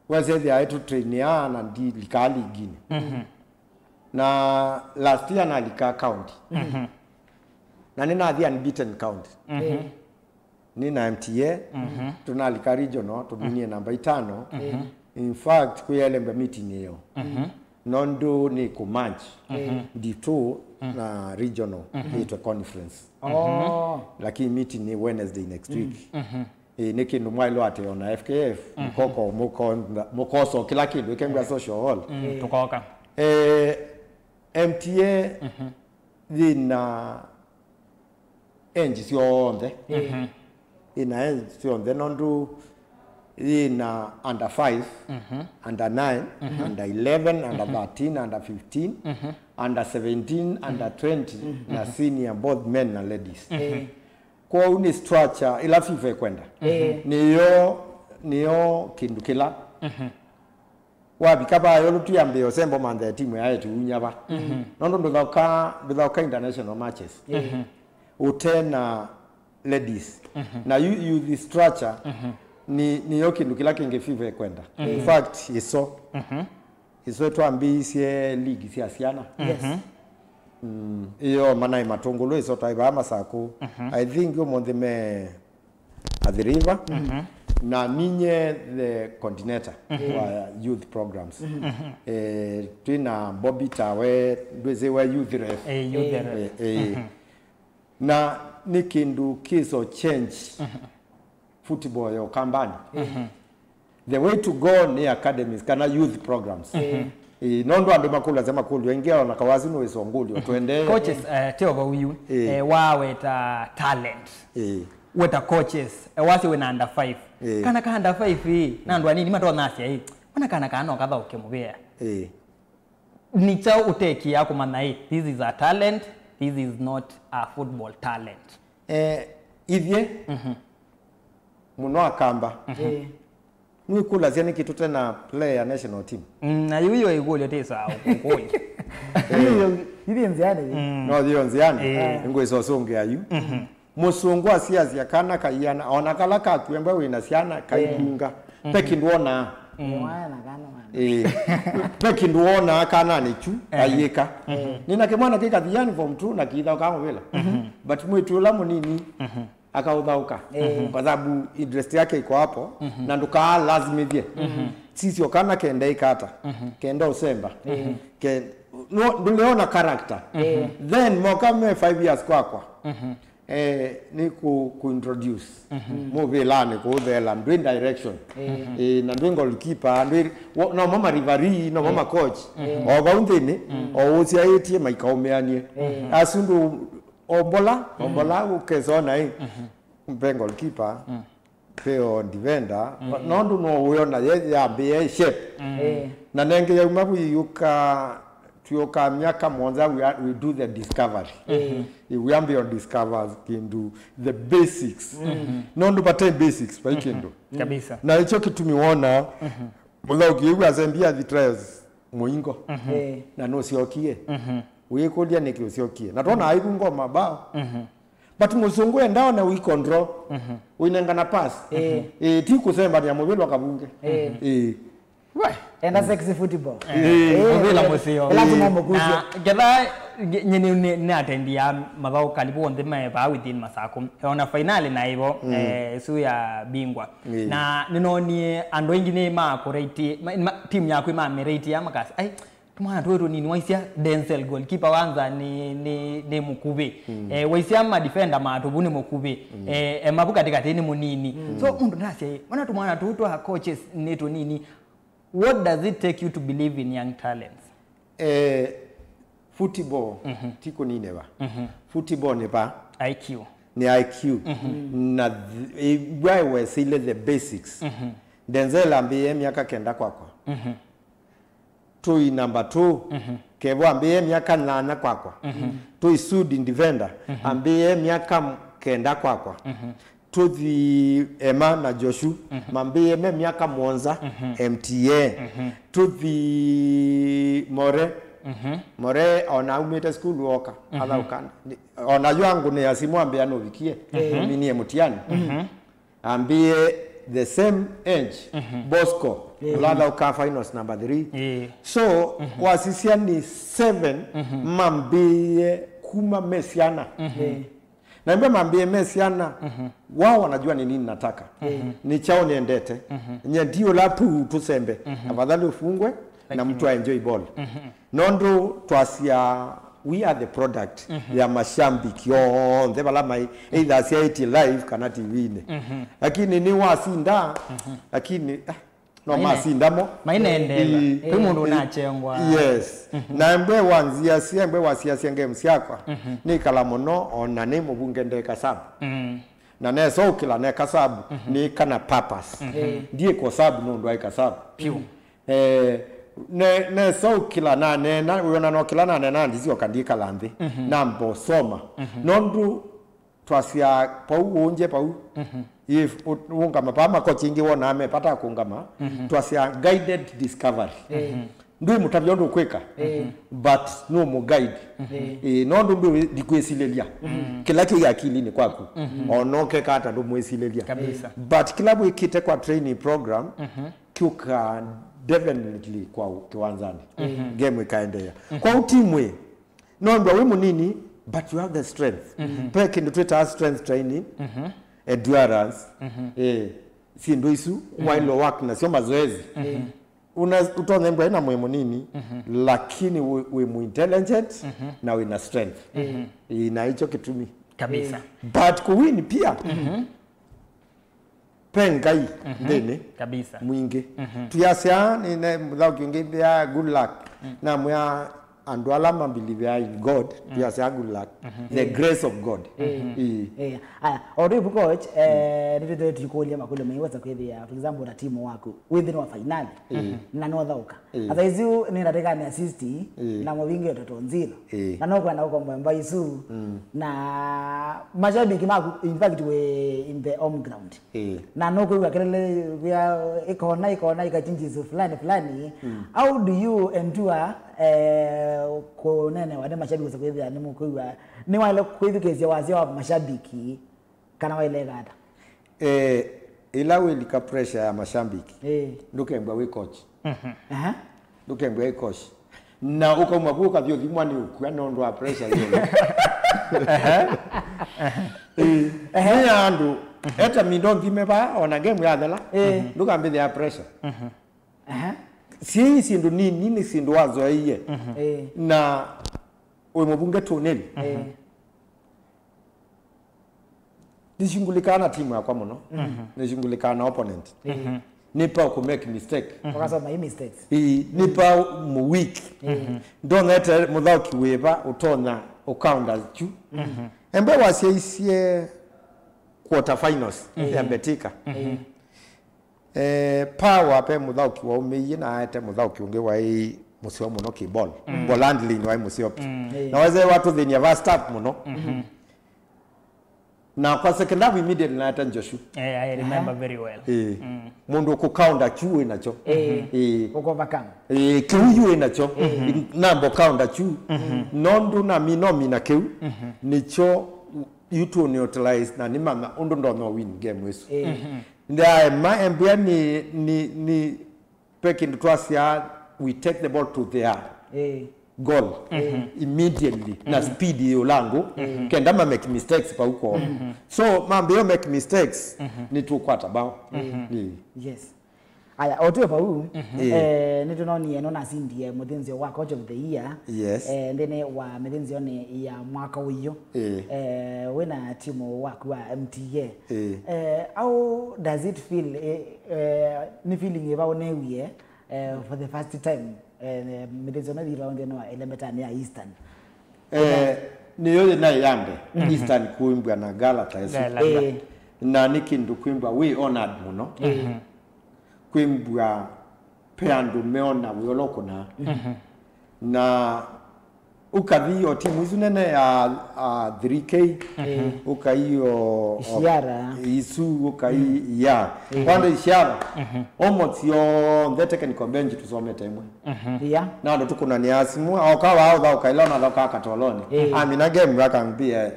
whether aitu trainia na ndi likali gine na last year na lika county na nina the unbeaten county nina MTA tunalika regional tuminie namba 5 in fact kuyelemba meeting hiyo nondo ni kumatch D2 na regional itwa conference lakini meeting ni Wednesday next week niki numwailo ate ona FKF mkoko mukoso kila kitu ikengwa social hall tukoka MTA dina enji sionde ina enji sionde nondu ina under 5 under 9 under 11 under 13 under 15 under 17 under 20 na senior both men and ladies kwa uni structure ila FIFA kwenda niyo kindu kila wabikaba yolo tuyambe sembo mande timu ya yetu unyaba nondo ndaka international matches utena ladies na you the structure ni yoki ndukila kinge FIFA kwenda in fact iso twambisie league sia siana yes iyo mana imatongolo iso taiba Masaku I think yo monde me adhiriva na ninye the coordinator wa youth programs twina Bobby Tawe ndweze wa youth ref na ni kindu kiso change football yo kambani the way to go ni academies kana youth programs nondo andu makulu sema kulu ingia na kawazi no isonguli twende coaches teo ba uyu wawe ta talent weta coaches wasi wena under 5 kana ka under 5 na ndo nini mato nasia hii wana kana no kadha ukemubea ni chao uteki yako maana this is a talent, this is not a football talent ivye muno akamba ni kula ziani kitu tena player national team na yuyo igoli tesa ukoi hivi nziane no dio nziane ngo isosonge ayu musungu asiazi akana kayana ona kala ka kwemba wina siana kayunga peki ndwona mwana kana peki ndwona kana ni chu ayeka nina kemwana kika thiani form 2 na kitha kama vile but mwitu la munini akaudhauka kwa sababu interest yake iko hapo na nduka lazimithie sisi okana kenda ikata kenda usemba ke nduleona character then mokame 5 years kwakwa ni ku introduce mobilane ko thela ndwin direction na ndwin goalkeeper ndwin no mama referee no mama coach o baundini o usiayetie maikaumeanie asundu obola ukezona mpengo goalkeeper peo defender nondo no uyona ya be shape na nenge ya umabu yuka tuyoka miaka mwanza we do the discovery we ambion discovers kindu the basics nondo pate basics pa kindu kabisa na hicho kitu miona mula ukiwa zambia the trials muingo na no siokie uyekulia nikiosiokie na tona aibu ngoma bao but musungu endao na we control uinengana pass ti kusemba ya mobile wakabunge enda sexy football bila musio lazima mkuzi gedha nyeni ne atendia mabao kalibu onde ba within masako ona finali na hivyo su ya bingwa na ninoni ando ingine ma correct team yako ma merate ya makasi ai tumana tuwetu nini waisia Denzel goalkeeper wanza ni mukube waisia ma defender ma tubuni mukube mabuka katika ni munini so ndo nasi wana tumana tuwetu coaches neto nini. What does it take you to believe in young talents? Football tiko nini ba football ni ba IQ ni IQ na wewe sile the basics Denzel ambie miaka kenda kwako toi number 2 kevo ambie miaka 8 kwako toi sud defender ambie miaka kenda kwako to the Emma na Joshua mambie miaka mwanza MTA to the More ona umete school woka ala ukana ona yangu ni asimu ambia no vikie mini mutiani ambie the same age Bosco lada uka finals number 3 so wasisia ni 7 mambie kuma mesiana na mbona mambie mesiana wao wanajua ni nini nataka ni chao niendete nye ndio lapu tusembe afadhali ufungwe na mtu enjoy ball nondo twasia we are the product ya mashambiki yonthe bala mai either CIT live kana TV ne lakini ni wasinda lakini no masindamo mainendela kwi mundu unachengwa yes na mbwe wanzia siembe wasia sienge msiakwa ni kala muno ona ni mubunge ndeka sabu na neso kila ne kasabu ni kana purpose ndiye kwa sababu no ndo aikasabu ne so kila nane na uona no kila nane na ndizio kandika lande na mbo soma nondu twasia pau unje pau if unga mapama ko chingi wona amepata kungama twasia guided discovery ndu mutavyondo kweka but no mo guide nondu ndu dikwesilelia kila kiya akili ni kwako onoke kata ndo mwesilelia kabisa but kilabu ikite kwa training program kuka definitely kwa kiwanzani game ikaendelea kwa utimwe ndio wewe nini but you have the strength peke ndio tuita strength training endurance sindu isu while work na sio mazoezi utone mbwa ina muhimu nini lakini we mu intelligent na we na strength ina hicho kitumi kabisa but kuwini pia pengai ndene kabisa mwingi tuyasia ni mudhauki ngibia good luck na mwa and alama believe in God tuyasia good luck the grace of God aya oribu coach ndio tukolia makule meweza kuithia for example na timu wako within wa finali na no thauka asa izu ni nataka ni assist na mwingi watoto nzilo na no kwa na uko mbamba isu na mashabiki maku in fact we in the home ground na no kwa kelele vya ikona ikachinjizo fulani how do you endure ko nene wale mashabiki kwa kuithia ni mkuwa ni wale kuithikizia wazee wa mashabiki kana wale gada ila wilika pressure ya mashabiki ndukembwa we coach ndukembwa we coach na ukamwabuka vyo thimwa ni ukwa nondo wa pressure hiyo ni andu eta mindo ngimeba ona game ya thela ndukambe ya pressure si ndo nini sindu wazo iye na we mubunge toneli nishungulikana timu yakwa muno nishungulikana opponent nipa ku make mistake wakasa my mistakes nipa mu weak don't let muthauki weba utona ukaunda chu embe wasiesie quarter finals ya betika power pe muthauki wa umiye na ate muthauki unge wa musio muno kiball bolandly ni wa musio na waze watu thenia va start muno na kwa secondary immediately na ata Joshua I remember very well mundu ku counter chu inacho uko vakam kiuyu inacho nambo counter chu nondu na minomi na kiu nicho you to neutralize na ni mama undu ndo no win game wesu ndia ma embia ni peking twasia we take the ball to their goal immediately na speed yo langu kenda ma make mistakes pa huko so mambo make mistakes ni tu kwata bao yes aya otu pa huu ni tunoni no na sindie muthenzi wa coach of the year yes ndene wa muthenzi one ya mwaka uyo wena timu wako wa MTA how does it feel ni feeling about newie for the first time muthenzi na dira onde no elementa ya Eastern ni yote na yambe Eastern kuimbwa na Galatasaray na nikindu kuimbwa we honored muno kwimbwa peandu meona wioloko na ukadhiyo timu hizo nene ya 3K ukaiyo Ishara isu ukai ya kwanda ishara almost yo the technical bench tusome temwe na ndo tukuna ni asimu au kawa au dha ukailona dha kakatoloni amina game yakambia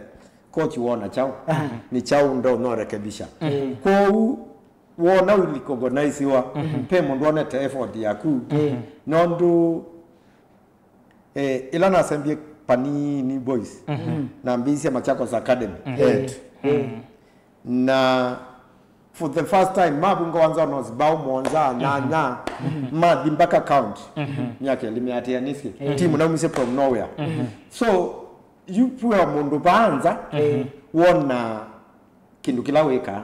coach wona chao ni chao ndo no rekebisha kwa wona ulikogoniziwa pe mundu onete effort yaku nondu ilana asembie Panini Boys na Mbisia Machakos Academy na for the first time mabungo wanza nos bao monza na madimbaka count nyake limeatia nisi timu na umise from nowhere so you pua mundu banza wona kindu kila weka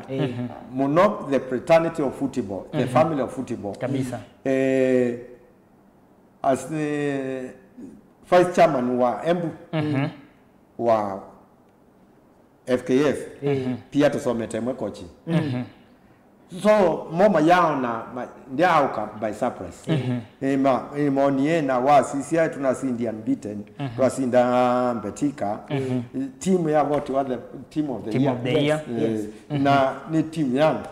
muno the fraternity of football the family of football kabisa as the vice chairman wa Embu wa FKF pia tusome temwe coach so moma yao na ndio ka by surprise monie na wasisi tunasindia unbeaten twasinda Betika timu ya wote wa the team of the year na ni timu yangu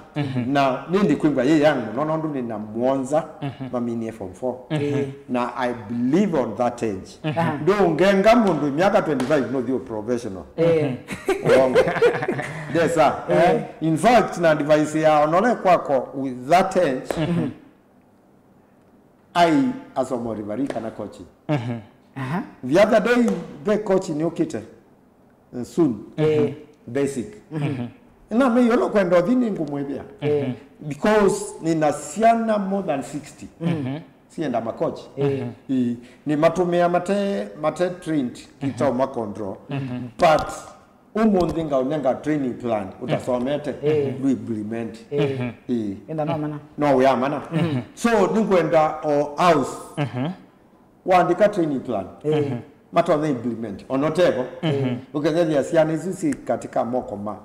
na nindi kwingwa yeye yangu nono ndo nina muonza mamini form 4 na I believe on that age ndo ngenga mundu miaka 25 no the professional yes sir in fact na device ya onole kwako with that age I asomori barika na coach the other day the coach ni okite soon basic na me yolo kwenda thini ngumwebia because nina siana more than 60 sienda makochi ni matumia mate trained kita ma control but umondinga unenga training plan utasomete do implement enda no mana no we amana so ninkwenda o house waandika training plan mato na implement onotego ukazeli asiana isusi katika mokoma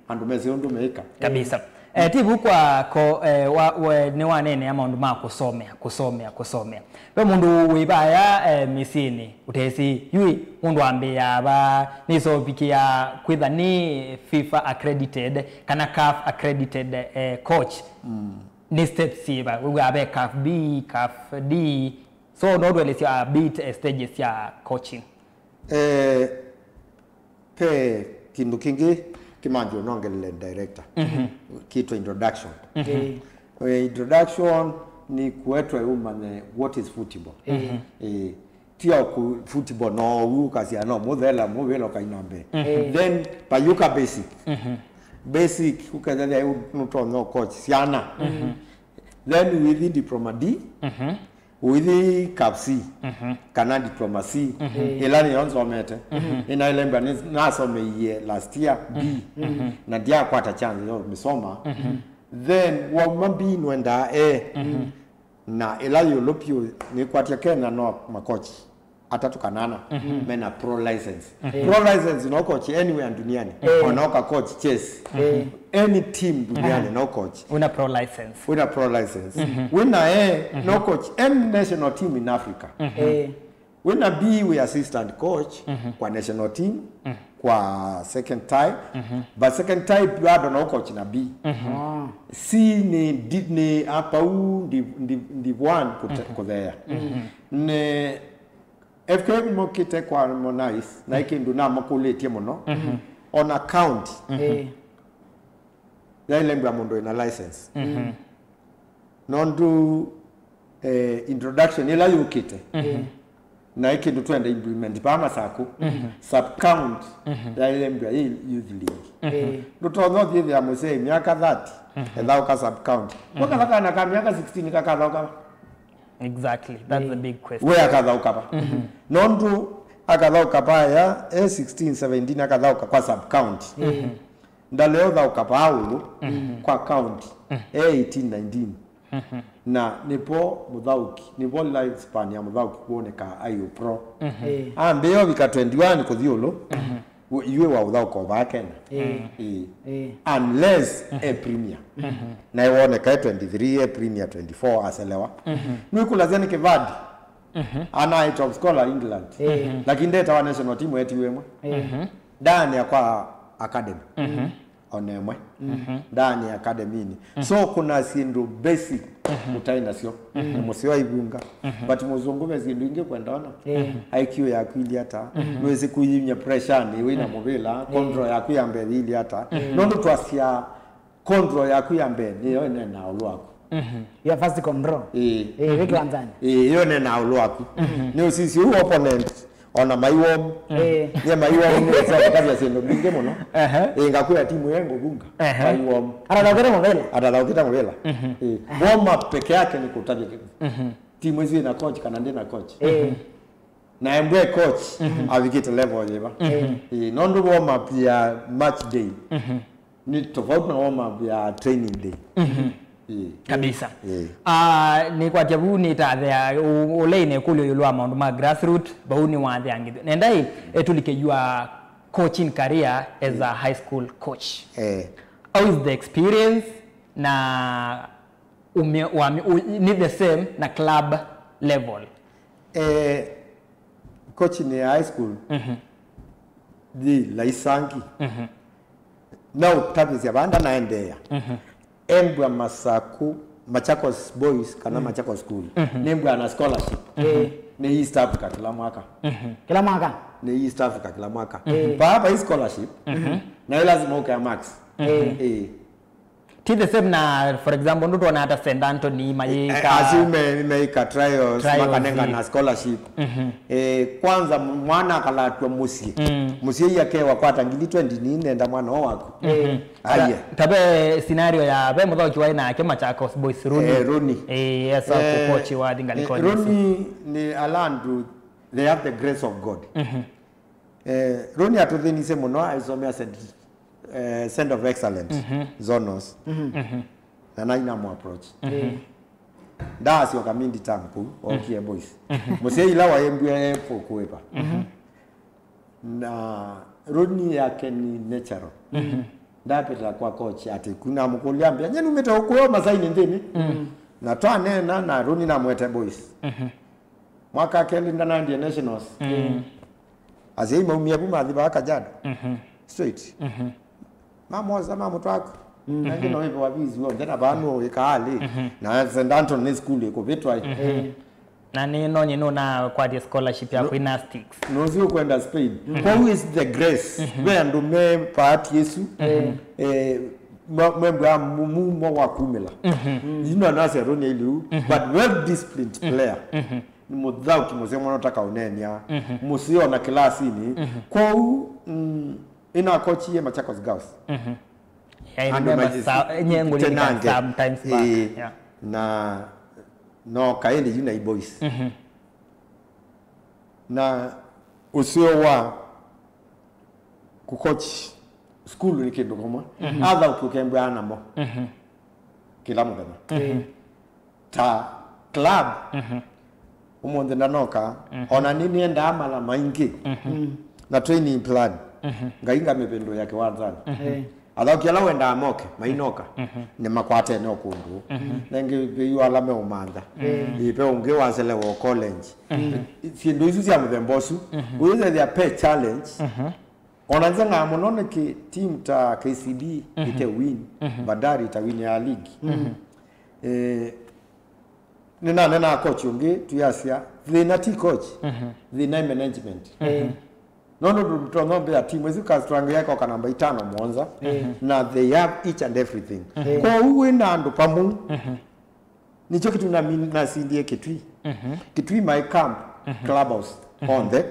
andu mezi undu meika kabisa tibu kwa ko ni wanene ama undu ma kusomea we mundu wibaya misini utesi yui mundu ambia ba niso pikia kwitha ni FIFA accredited kana CAF accredited coach ni steps siba we abe CAF B CAF D so no dwele sia bit stages ya coaching pe kindu kingi kimanjo nongele director kitu introduction introduction ni kuetwa umane what is football tia ku football no ukasi no modela movelo kainambe then payuka basic ukadha no coach siana then within diploma D with CAPC kana diploma C elani yonzo mete ina ilemba nasome ye last year B na dia kwata chance yo misoma then wa mambi nwenda na elayo lopio ni kwatia kena no makochi atatu kanana mena pro license no coach anywhere duniani onoka coach chess any team duniani no coach una pro license no coach any national team in Africa When B we assistant coach kwa national team kwa second type but second type bado na coach na B C ni hapa ndi one kuthea ne FK mokite kwa Monais na ikindu na makuletie muno on account ya ilemba mundo ina license nondu introduction ila yukite na ikindu twende implement pama saku sub count ya ilemba youth league ndotono thithi ya musei miaka 30 ethao ka sub count wakala na ka miaka 16 kakatha uka exactly that's the big question we akatha ukapa nondu akatha ukapa ya 16 17 akatha kwa sub count ndaleo tha ukapa aulu kwa count 18 19 na nipo muthauki nipo life span ya muthauki kuoneka ayo pro ambeo bika 21 kuthiulu iwe wa uthauko bakena unless a premier na iwoneka 23 a premier 24 aselewa nikulaze ni kivadi ana top scholar England lakini data wa national team yetu wemwe ndani ya kwa academy onemwe ndani ya academy ni so kuna sindu basic utaina sio musio ibunga but muzungume zindu inge kwendana IQ ya kwili hata nweze kuyinya pressure ni wina mobila control ya kuyambe ili hata nondo twasia control ya kuyambe ni yone na olwako ya first control wiki wanzani yone na olwako ni usisi hu opponent ona maiwom ye maiwom ni sasa kazi sendo binge muno ngakuya timu yangu bunga maiwom atadhaukita mvela boma peke yake ni kutaje timu hizi na coach kana ndiye na coach na mbwe coach avikite level yeba nondo boma pia match day ni tofauti na boma pia training day kabisa ni kwa jabu ni tathea uleine kulyo yulwa maundu ma grassroots bauni wathe angithi nendai etulikejua coaching career as a high school coach how is the experience na ni the same na club level coaching ya high school di laisangi na utabizi abanda naendea embwa masaku Machakos boys kana Machakos school nembwa na scholarship ni East Africa kila mwaka ni East Africa kila mwaka hapa hii scholarship na lazima ukae max the same na for example ndio tuona hata St Anthony Mayika assume Mayika trials makanenga na scholarship kwanza mwana akalatwa musie musie yake wakwata ngili 20 nenda mwana wako aya tabe scenario ya be mutho kiwa na ke Machakos Boys Runi yes coach wa dingaliko Runi ni alandu they have the grace of God Runi atuthinise muno aisomea Center of Excellence Zonos na naina mu approach ndasi wakamindi tanku okie boys musei la waembwe pokuepa na Runi yake ni natural ndapita kwa coach ati kuna mkuliambia nyeni umetoka kwa masaini ndini na twane na Runi na mwete boys mwaka kelinda na Indian Nationals azei maumia buma adhiba akajada straight mama zama mutwako nangi no hivyo wabizi wao tena bano ikali na St Anthony school iko vitwa na nino nyino na kwa the scholarship ya gymnastics nozi kwenda Spain who is the grace we ndume part Yesu memba mumo wa kumela ino na Seroni ilu but well disciplined player ni mudhauki mzee nataka unenya musio na klasi ni kwa ina coach ye Machakos Girls I remember sometimes back na no kaende United Boys na usio wa kucoach school ni kidogo kama adha ukikembea namo kila mmoja ta club umonde nanoka ona nini enda amala maingi na training plan ngainga mependo yake wanzana adha kiala wenda amoke mainoka ne makwate no kundu nengi biyu alame umanda ipe unge wasele wo college si ndo isu ya mvembosu uweze their pay challenge onanza nga monone ki team ta KCB ite win Bandari ita win ya league nina coach unge tuyasia the ti coach the nine management nono tunombe ya timu hizo kastrangu yako kwa namba 5 Mwanza na they have each and everything kwa uwe na ndo pamu nicho kitu na sindie kitui my camp clubhouse on the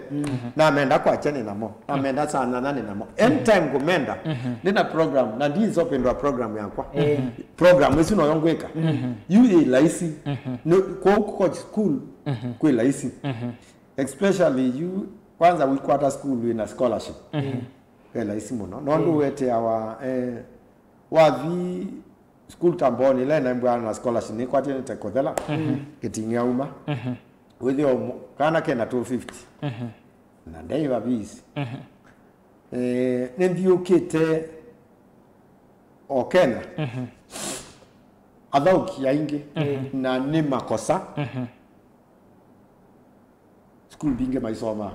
na amenda kwa chene namo amenda sana nane namo anytime gomenda nina program na ndizo open program yakwa program wesu no yongweka you laisi no kwa coach school kwa laisi especially you kwanza we quarter school in a scholarship laisi muno nondo wete awa wavi school tamboni le na mbwa na scholarship ni kwa tene tekodela kitinga uma wewe kana kena 250 na ndai babisi ndio kete okena adauki yaingi na ni makosa school binge maisoma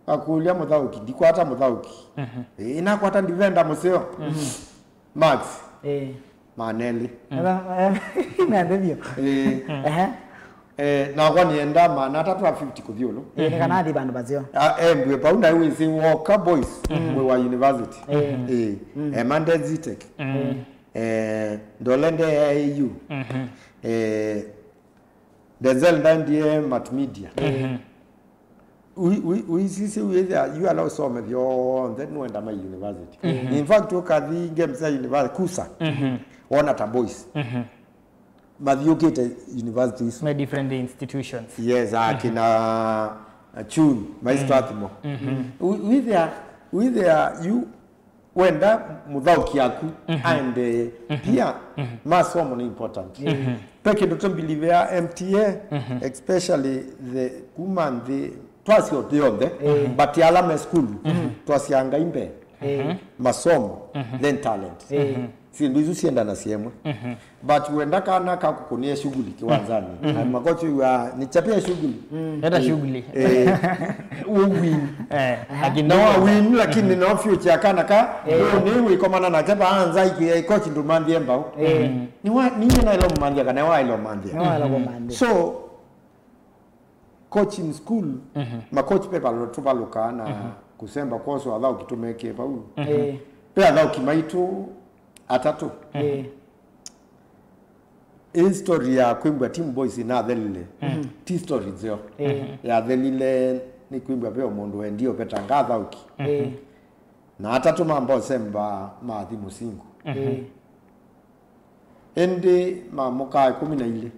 akulia mudhauki dikwata mudhauki inakwata ndivenda museo Max Maneli Nandevyo na kwa nienda mana 350 kuthiolo ni kana di bandu bazio mbwe paunda wisi Walker Boys we wa university Mande Zitek Dolende AU Denzel Ndandie Matmedia we see you allow some of your then went my university in fact you can games university Kusa one at a boys but you get universities my different institutions yes akina Chun my Stratmo with there you wenda mudhauki yaku and pia masomo ni important peke ndo tumbilivia MTA especially the woman the twasi odionde but alame school twasi anga imbe masomo then talent si ndizo sienda na siemwe but wenda kana kakukunia shughuli kiwanzani makochi wa nichapia shughuli hata shughuli win lakini win lakini no future kana ka ni komana na chapa anza iki coach ndo mandie mbao ni wa ninyi na ilo mandia kana wa ilo mandia so coaching school ma coach pepa lo tupa lokana kusemba koso athau kitumeke pau pe athau kimaitu atatu history ya Kwimbwa Team Boys na thelile ti story nzio ya thelile ni Kwimbwa pe omundu endio petanga thauki na atatu mambo semba mathi musingu ende mamuka 12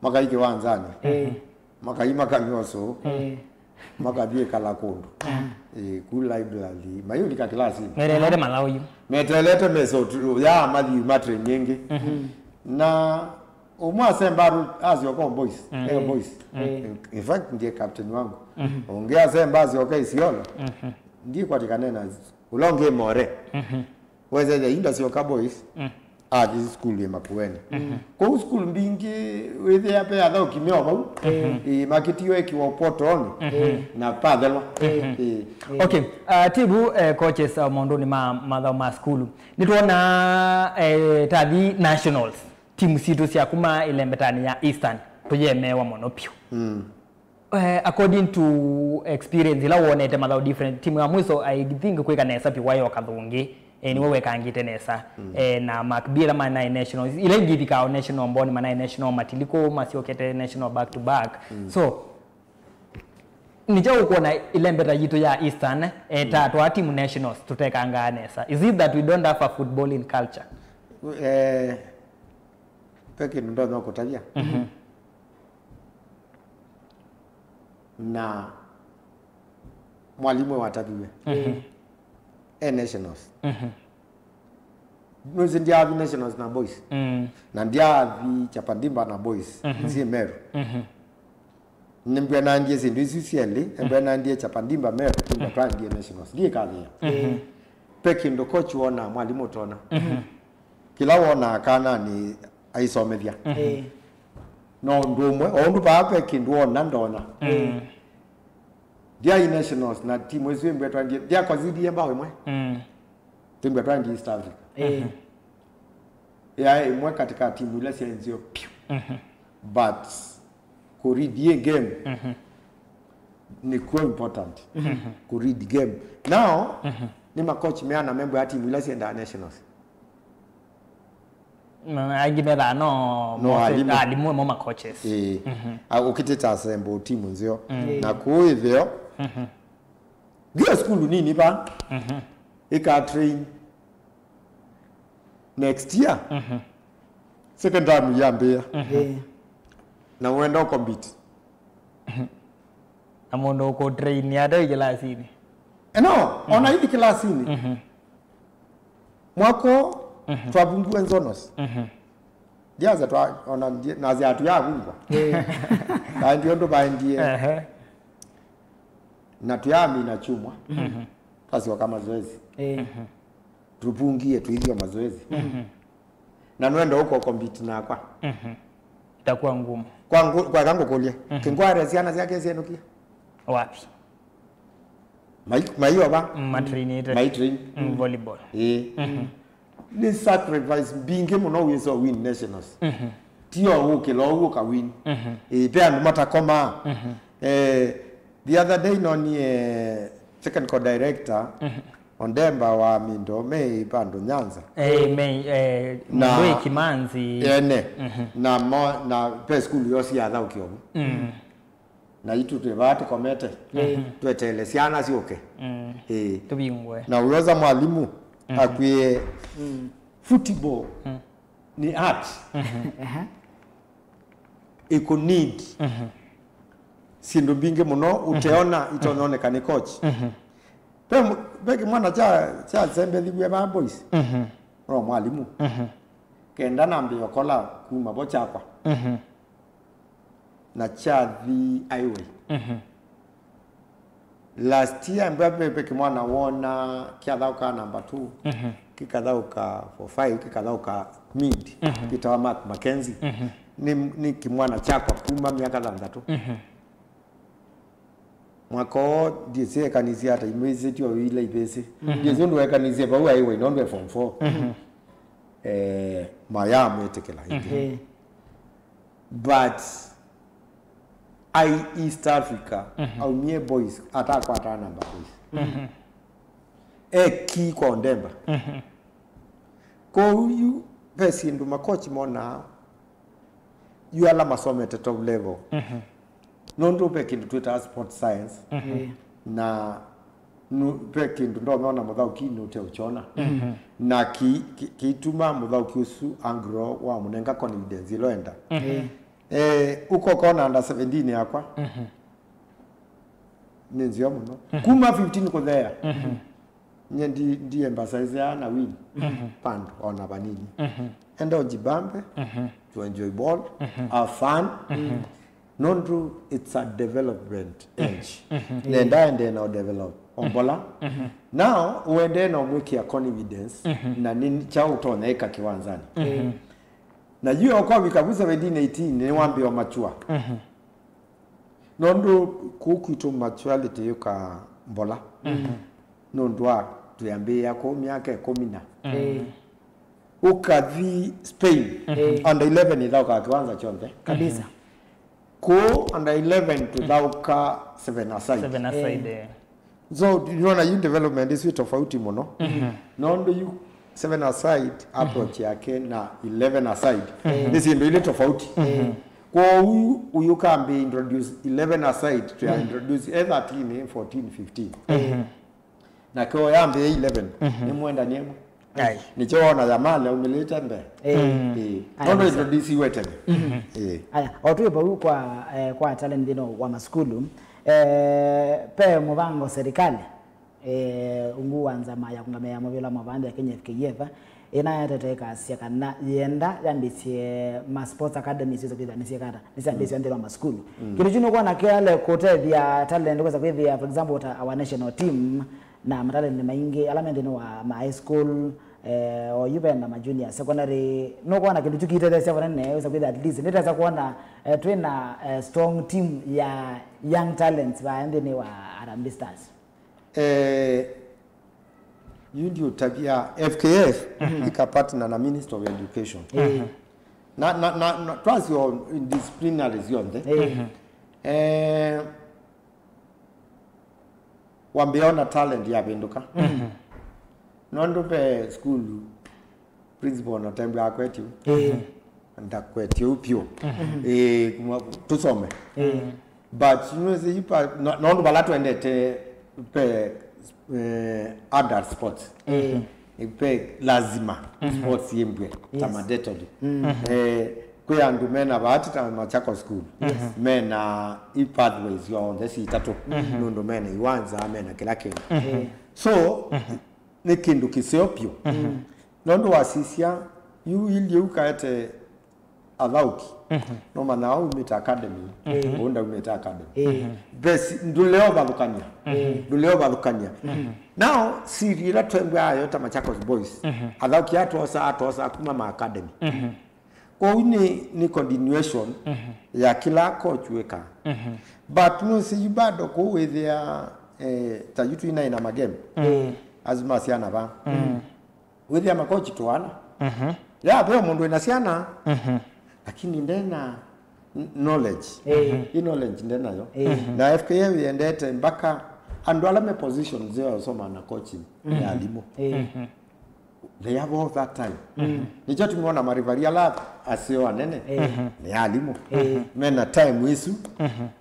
makaike wanzani makaima kanyoso makathie kala kundu ku library mayuli ka klasi merelete malao yu metelete meso ya mathi matre nyingi na umwa sembaru azio kwa boys boys in fact ndiye captain wangu ongea sembazi okay siolo ndiye kwa tikanena ulonge more weze the industry ka boys this school ya Makueni kwa school mbingi wethe ape atho kimyo bau makitio ekiwa potoni na padelo okay tibu coaches mondoni ma school nitona tathi nationals timu situ cia kuma ilembetani ya Eastern tuyemewa monopio according to experience ila wonete mathao different timu ya mwiso I think kwika nesa pi wayo kathungi ni wewe kangite nesa na makbila mana national ile ngithika national mboni mana national matiliko masiokete national back to back so nijao kuona ile mbeta yitu ya Eastern tatu team nationals tutekanga nesa is it that we don't have a football in culture peke ndo ndo kutajia na mwalimu wa tabiwe nationals Nuzi ndiavi nationals na boys na ndiavi chapandimba na boys si meru nimbwe na ndiye zindu sisieli nimbwe na ndiye chapandimba meru nimbwe ndiye nationals ndiye kalia peke ndo coach wona mwalimu tona kila wona kana ni aisomethia no ndumwe ondu pape kindu wona ndona dia nationals na timu ezo mbetwa ndiye dia kozidi yemba wemwe timu mbetwa ndiye East Africa ya imwe katika timu ile sienzio but kuridie game ni kwa important kuread game now ni makochi meana member ya timu ile sienda nationals agibera no alimu mo coaches ukiteta sembo timu nzio na kuithio gia school nini ba ika train next year second term yambia na wenda compete amondo ko train ya dai kilasini no ona hivi kilasini mwako twabungu enzonos diaza twa ona nazi atu ya bungwa ndio ndo baindie na tuyami na chumwa kasi kama mazoezi tupungie tuizio mazoezi na nwenda huko compete na kwa itakuwa ngumu kwa kango kolie kingware ziana zake zenukia wapi maiyo ba train volleyball ni sacrifice binge muno weso win nationals tio uke lo uka win pe andu matakoma the other day no ni second co-director Ondemba wa Mindo Mei Pando Nyanza na Kimanzi na pe school yosi ya thau kiobu na itu tebate komete twetele siana sioke tubingwe na uyoza mwalimu akwie football ni art iko need sindu binge muno uteona itononeka ni coach peke mwana cha sembe thibwe ba boys ro mwalimu kenda nambe yokola kuma bochapa na chathi highway last year mbabe peke mwana wona kiathauka number 2 kikadhauka for 5 kikadhauka mid kitawa Mark Mackenzie ni kimwana chapa kuma miaka 3 mwako diese kanizia hata imwezi tio ile ibese diese ndo kanizia ba wa iwe ndo form 4 mayamu etekela but East Africa au mie boys atakwa ata namba boys ki kwa ndemba ko you pesi ndu makochi mona you ala masome at top level nondo peki ndu Twitter sport science na peki ndu ndo meona muthauki nute uchona na kituma muthauki usu angro wa munenga confidence iloenda uko kona under 17 yakwa nenzio muno kuma 15 ko there ndi emphasize na win pand ona banini endo jibambe to enjoy ball have fun nondu it's a development age nenda now develop ombola now uende na mwiki ya confidence na nini cha utoneka kiwanzani na hiyo kwa vikabuza 17 ni wambi wa machua nondu kukitu maturity yuka mbola nondwa tuambia kwa miaka 10 ukathi Spain under 11 idauka kiwanza chonde kabisa ko under 11 tudauka 7 aside so you know you development is tofauti mono nondo you 7 aside approach yake na 11 aside this ndio ile tofauti kwa huyu can be introduce 11 aside to introduce either 13 14 15 na kwa yambe 11 ni mwenda niemo nichoona jamani umeleta mbe nondo introduce iwe tena aya otuipo kwa talent dino wa maskulu pe muvango serikali ungu wanza maya kungamea mabila mabande ya Kenya FKF ina yateteka asia kana yenda yambitie ma sports academy sizo kwida nisikata nisambisi ndiro ma school kitu chino kwa na kale kote vya talent kwa sababu for example our national team na matalent maingi alama ndino wa ma high school o yupe na ma junior secondary no kwa na kitu chikite seven ne kwa sababu at least nitaweza kuona twina strong team ya young talents wa ndini wa Harambee Stars ndio tabia FKF ikapartner na Minister of Education na trust your disciplinary zionde wambeona talent ya benduka nondo pe school principal na tembe akwetio ndakwetio pio tusome but you know the ipa nondo balatu endete pe adult sports ipe lazima sports yembwe tamadetoli kwa ndumena bahati ta Machako school mena i pathways yo on the sitatu nondo mena iwanza mena kila kindu so ni kindu kisiopio nondo wasisia yu ili ukaete athauki no mana au meta academy onda meta academy bes nduleo badukania now sirira twembwa ayo ta Machakos boys athauki atosa kuma ma academy kwa ni continuation ya kila coach weka but no si bado ko wethia tajutu ina magame azima siana ba wethia makochi twana ya peo mundu inasiana lakini ndena knowledge knowledge ndena yo na FKF yendete mpaka andwala me position zero soma na coaching ya alimu they have all that time nicho tumeona marivaria la asio anene ni alimu mena time isu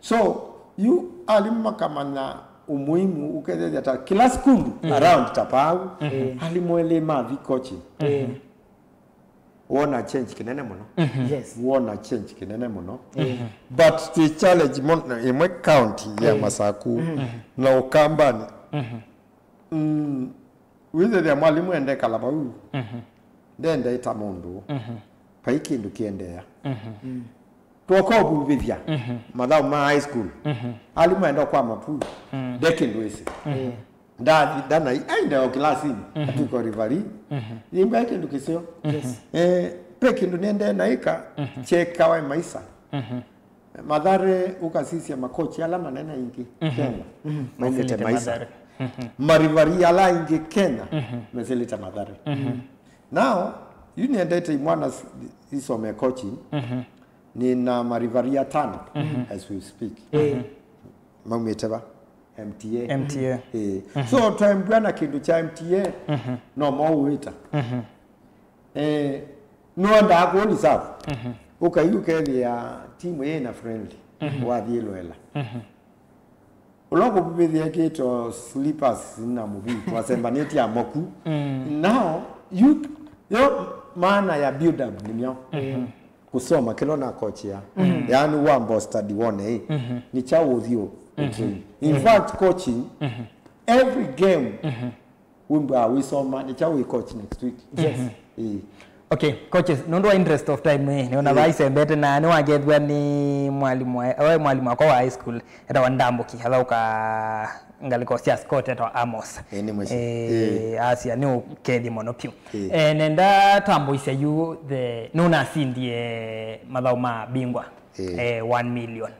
so you alimu kama na umuhimu ukeze hata kila school around tapau alimu elema vi coaching wona change kinene muno yes wona change kinene muno but the challenge in county ya Masaku na Ukambani wize ya mwalimu ende kalabau ndende ita mundu paiki ndukiendea tuoko bubithia madao ma high school alimu enda kwa mapu deki ndwese dana aenda oklasini atuko rivari yimba yake ndukisio peki ndo nende naika cheka wa maisa madhare ukasisi ya makochi alama nena ingi Kenya maisete maisa marivari ala ingi Kenya meseleta madhare now you need data mwana isome coaching nina marivaria 5 as we speak mameteba MTA so tuambwana kindu cha MTA no mo wita no nda ko ni safu ukayuke ya timu yena friendly wa thielwela uloko bubithia kito slippers na mubi wasembaneti ya moku now yo maana ya build up nimyo kusoma kilo na coach ya yani wambo study one ni cha uthio in fact coaching every game we soma ni cha we coach next week yes okay coaches nondo interest of time niona vaise mbete na ni wagethwa ni mwalimu wako wa high school eta wandambo ki hatha uka ngaliko cia Scott eta Amos asia ni kethi mono piu nenda tambo ise you the nona sindie mathauma bingwa 1 million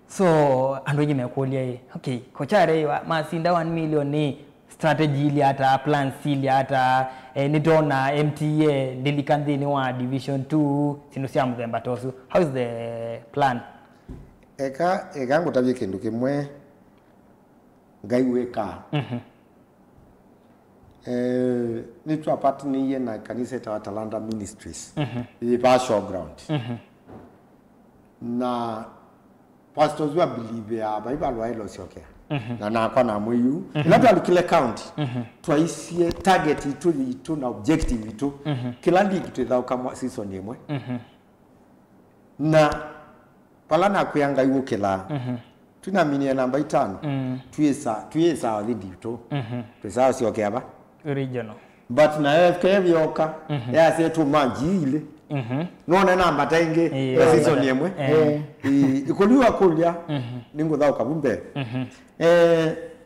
so ando nyimekulia okay kochare masinda 1 million ni strategy ili hata plan ili hata nitona MTA ndilikanthini wa division 2 sino cia muthemba tosu how is the plan eka ngutabye kindu kimwe ngaiweka nitwa partner na kanisa ya Talanta Ministries ipa showground na pastors wa believe ya Bible wa ilo siokea na kwa na mwiyu labda alikile county twaisie target itu na objective itu kila league twithao kama season yemwe na pala na kuyanga iwo kila tuna minia namba 5 tuisa dhidi tu tuisa siokea ba regional but na FKF yoka ya setu manji ile nona namba tenge season yemwe ikuliwa kulya ningo thao kabumbe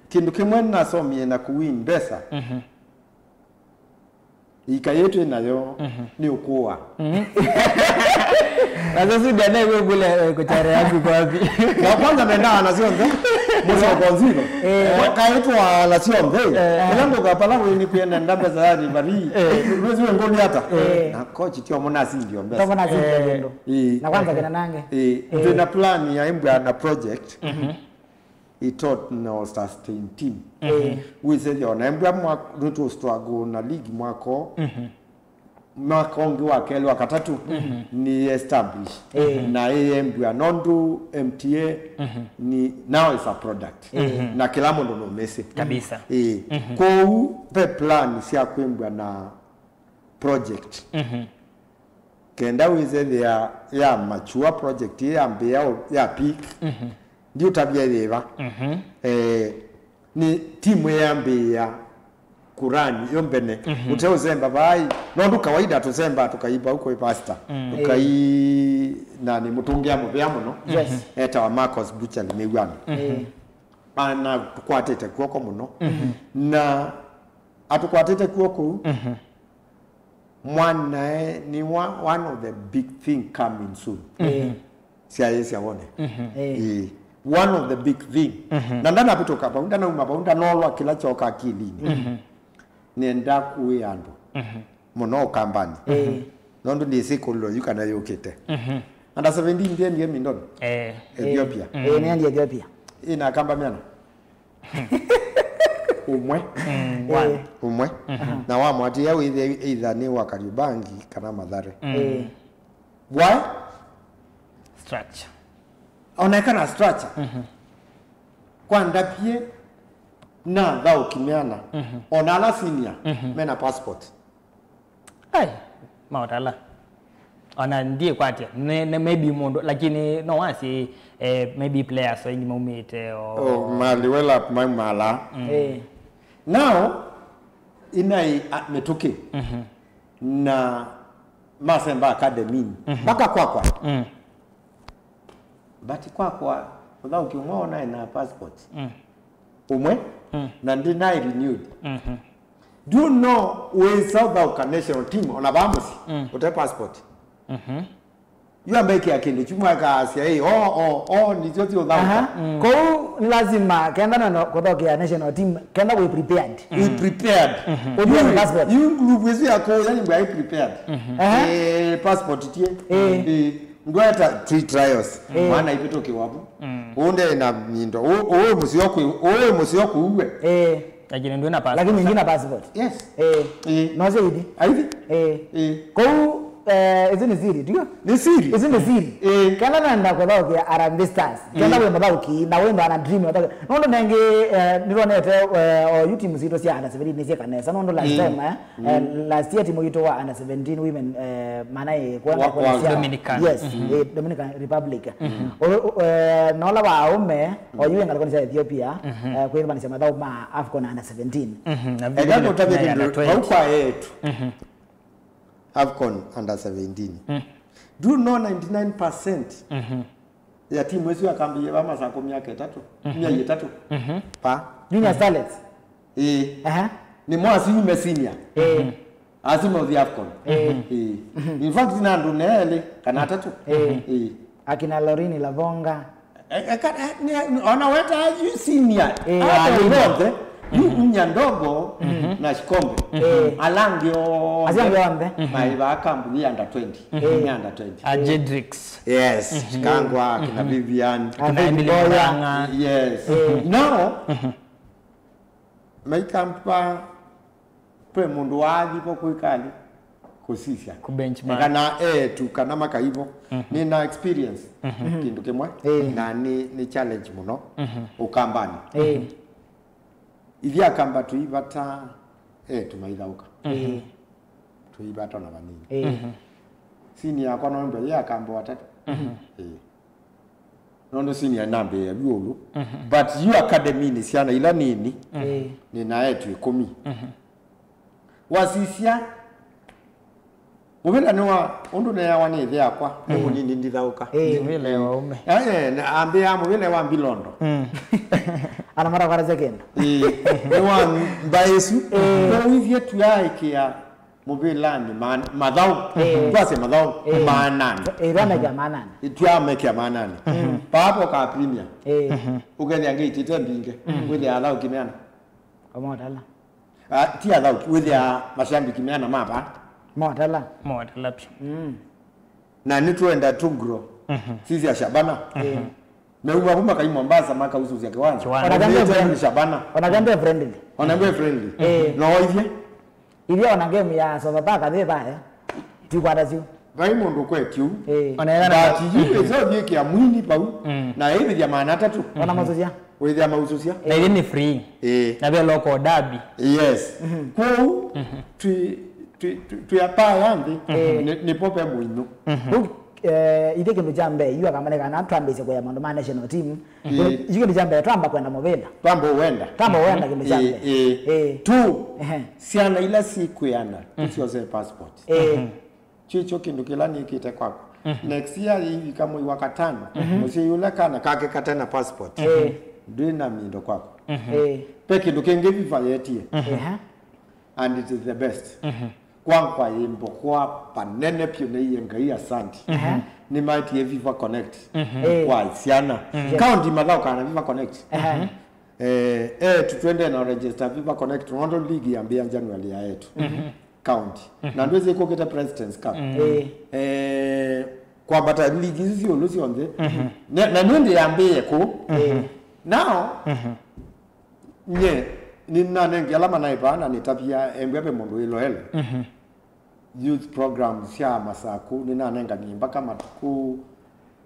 kindu kimwe nasomie na kuwin besa ikayetu nayo ni ukua sasa dane wewe bule kuchare yangu kwa wapi na kwanza nenda na sio ndio mwisho konzilo kayetu na sio ndio ndio kapala wewe ni kuenda ndamba za bari ruzi ngoni hata na coach tio monasi ndio mbesa tio monasi ndio na kwanza kina nange tuna plan ya imbwa na project itot no sustain team we said ona imbwa mwa ruto struggle na league mwako makongi wakeli wakatatu ni establish na imbwa nondu MTA ni now is a product na kila mundu no mesi kabisa ko pe plan si akwembwa na project kenda wize ya mature project ya mbea ya peak ndio tabia ile ni timu ya mbea kurani yombene uteusemba bai nondu kawaida tuzemba tukaiba huko ipasta tukai nani mutungia mubya muno eta wa Marcos Butcher limegwana ana tukwatete kuoko muno na atukwatete kuoko mwana ni one of the big thing coming soon sia wone one of the big thing na ndana pitoka baunda na mabaunda nolwa kila choka akilini nenda kuyandu muno kambani nondo ndisikolo yukana yokete anda 17 ndiye mindon Ethiopia ni ndiye Ethiopia ina kamba miana umwe na wa mwati yao either ni wa Kariobangi kana Mathare why structure onekana structure kwa ndapie na dhao kimiana onala senior mena passport ai mautala ona ndiye kwatia maybe mondo lakini no wasi maybe players so ingi mumite o maliwela mala now inai metuke na Masemba Academy mpaka kwakwa but kwakwa without ukimuona ina passport umwe na ndina renewed do you know when South Africa national team on abamusi uta passport you are making akili chumwa ka asia ni zote udhauka kwa lazima kenda na kutoka national team kenda we prepared you passport you group wezi yako yani we prepared passport tie ngweta 3 trials mwana ipito kiwapo unde na mindo owe musioku uwe lakini ndio na passport lakini nyingine passport yes no zaidi aivi kwa hizo ni siri ndio ni siri hizo ni siri kana nanda kwa bao ya Harambee Stars kana wewe mbao ki na wewe ana dream nataka nondo nenge nilonete o team zito sia under 17 nise kanesa nondo last time last year timu ito wa under 17 women manaye kwa Dominican yes Dominican Republic nola wa ume oyuwe ngalikuwa ni Ethiopia kwa hiyo banisema dao ma Afcon under 17 ndio tabia kwa yetu Afcon under 17 do you know 99% ya timu yetu akambi ya masako miaka 3 pa Junior Starlets ni mwasi yume senior asimo the Afcon in fact na ndunele kana 3 akina Lorini Lavonga ona weta senior wote nya ndogo na shikombe alangio azionde maiba kambu ya under 20 ya under 20 Ajedrix yes Kangwa kina Vivian kina Emily Moranga yes no maikampa pe mundu wathi poko ikali kusisha ku benchmark kana tukana makaibo nina experience kindu kimwe na ni challenge muno ukambani ivya kamba tuivata tumaithauka tuivata na vanini sini yako nondo ya kamba watatu nondo sini ya nambe ya biolu but you academy ni siana ila nini ni na yetu 10 wasisia ubela noa ondo na ya wane ithia kwa nini ndithauka vile wa ume na ambe amu vile wa Mbilondo ana mara kwa zekenda wa mbaesu kwa hivyo tuyaikia mobilani madhau twase madhau manani rana ya manani tuyameke manani papo ka premier ugeni angiti tembinge wile alau kimeana amodala ti alau wile mashambi kimeana mapa modala pia na nituenda tugro sisi ya Shabana meuma huma kai Mombasa maka uzu ya kiwanja wanagambia Shabana wanagambia friendly no hivyo wana game ya so baba be baya ti kwa dazu vai mundu kwetu wanaenda na tijiwe zo yake ya mwini pau na hivi ya maana 3 wana mazoea wewe ya mauzusia na ile ni free na vile local derby yes kwa tu ya pa yandi ni pope mwinu ide kindu jambe yu akamane kana twambise kwa mando ma national team yike jambe twamba kwenda movenda twamba uenda kindu jambe tu siana ila siku yana tusiose passport chicho kindu kilani kite kwako next year hivi kama wakatano msi yule kana kake katana passport ndina mindo kwako peke ndo kenge viva yetie and it is the best kwa yimbo kwa panene pio na yengai asante ni mighty Viva Connect kwa siana county madhao kana Viva Connect tutwende na register Viva Connect Rondo League ya mbia January ya yetu county na ndio ziko kita President's Cup kwa bata league hizi olusi onde na ndio yambie ko now nye nina nengela manaipa na nitapia embebe mundu iloele youth program sia masaku nina nenga nyimba kama tuku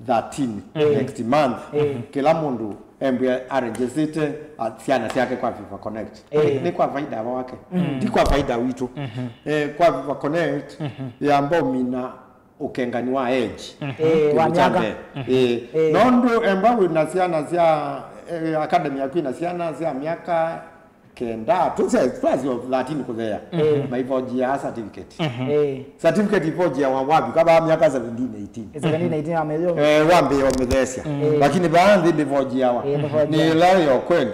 13 next month kila mundu embwe arrangesite siana siake kwa Viva Connect ni kwa faida wake ndi kwa faida witu kwa Viva Connect ya mbomina ukengani wa age wanyaga nondo embawe na siana sia academy ya kwina siana sia miaka kenda tu plus of 13 kuthea maivojia certificate certificate ivojia wa wapi kama miaka 17 18 ameyo wambe wamethesia lakini baadhi ndivojia wa ni leo kweli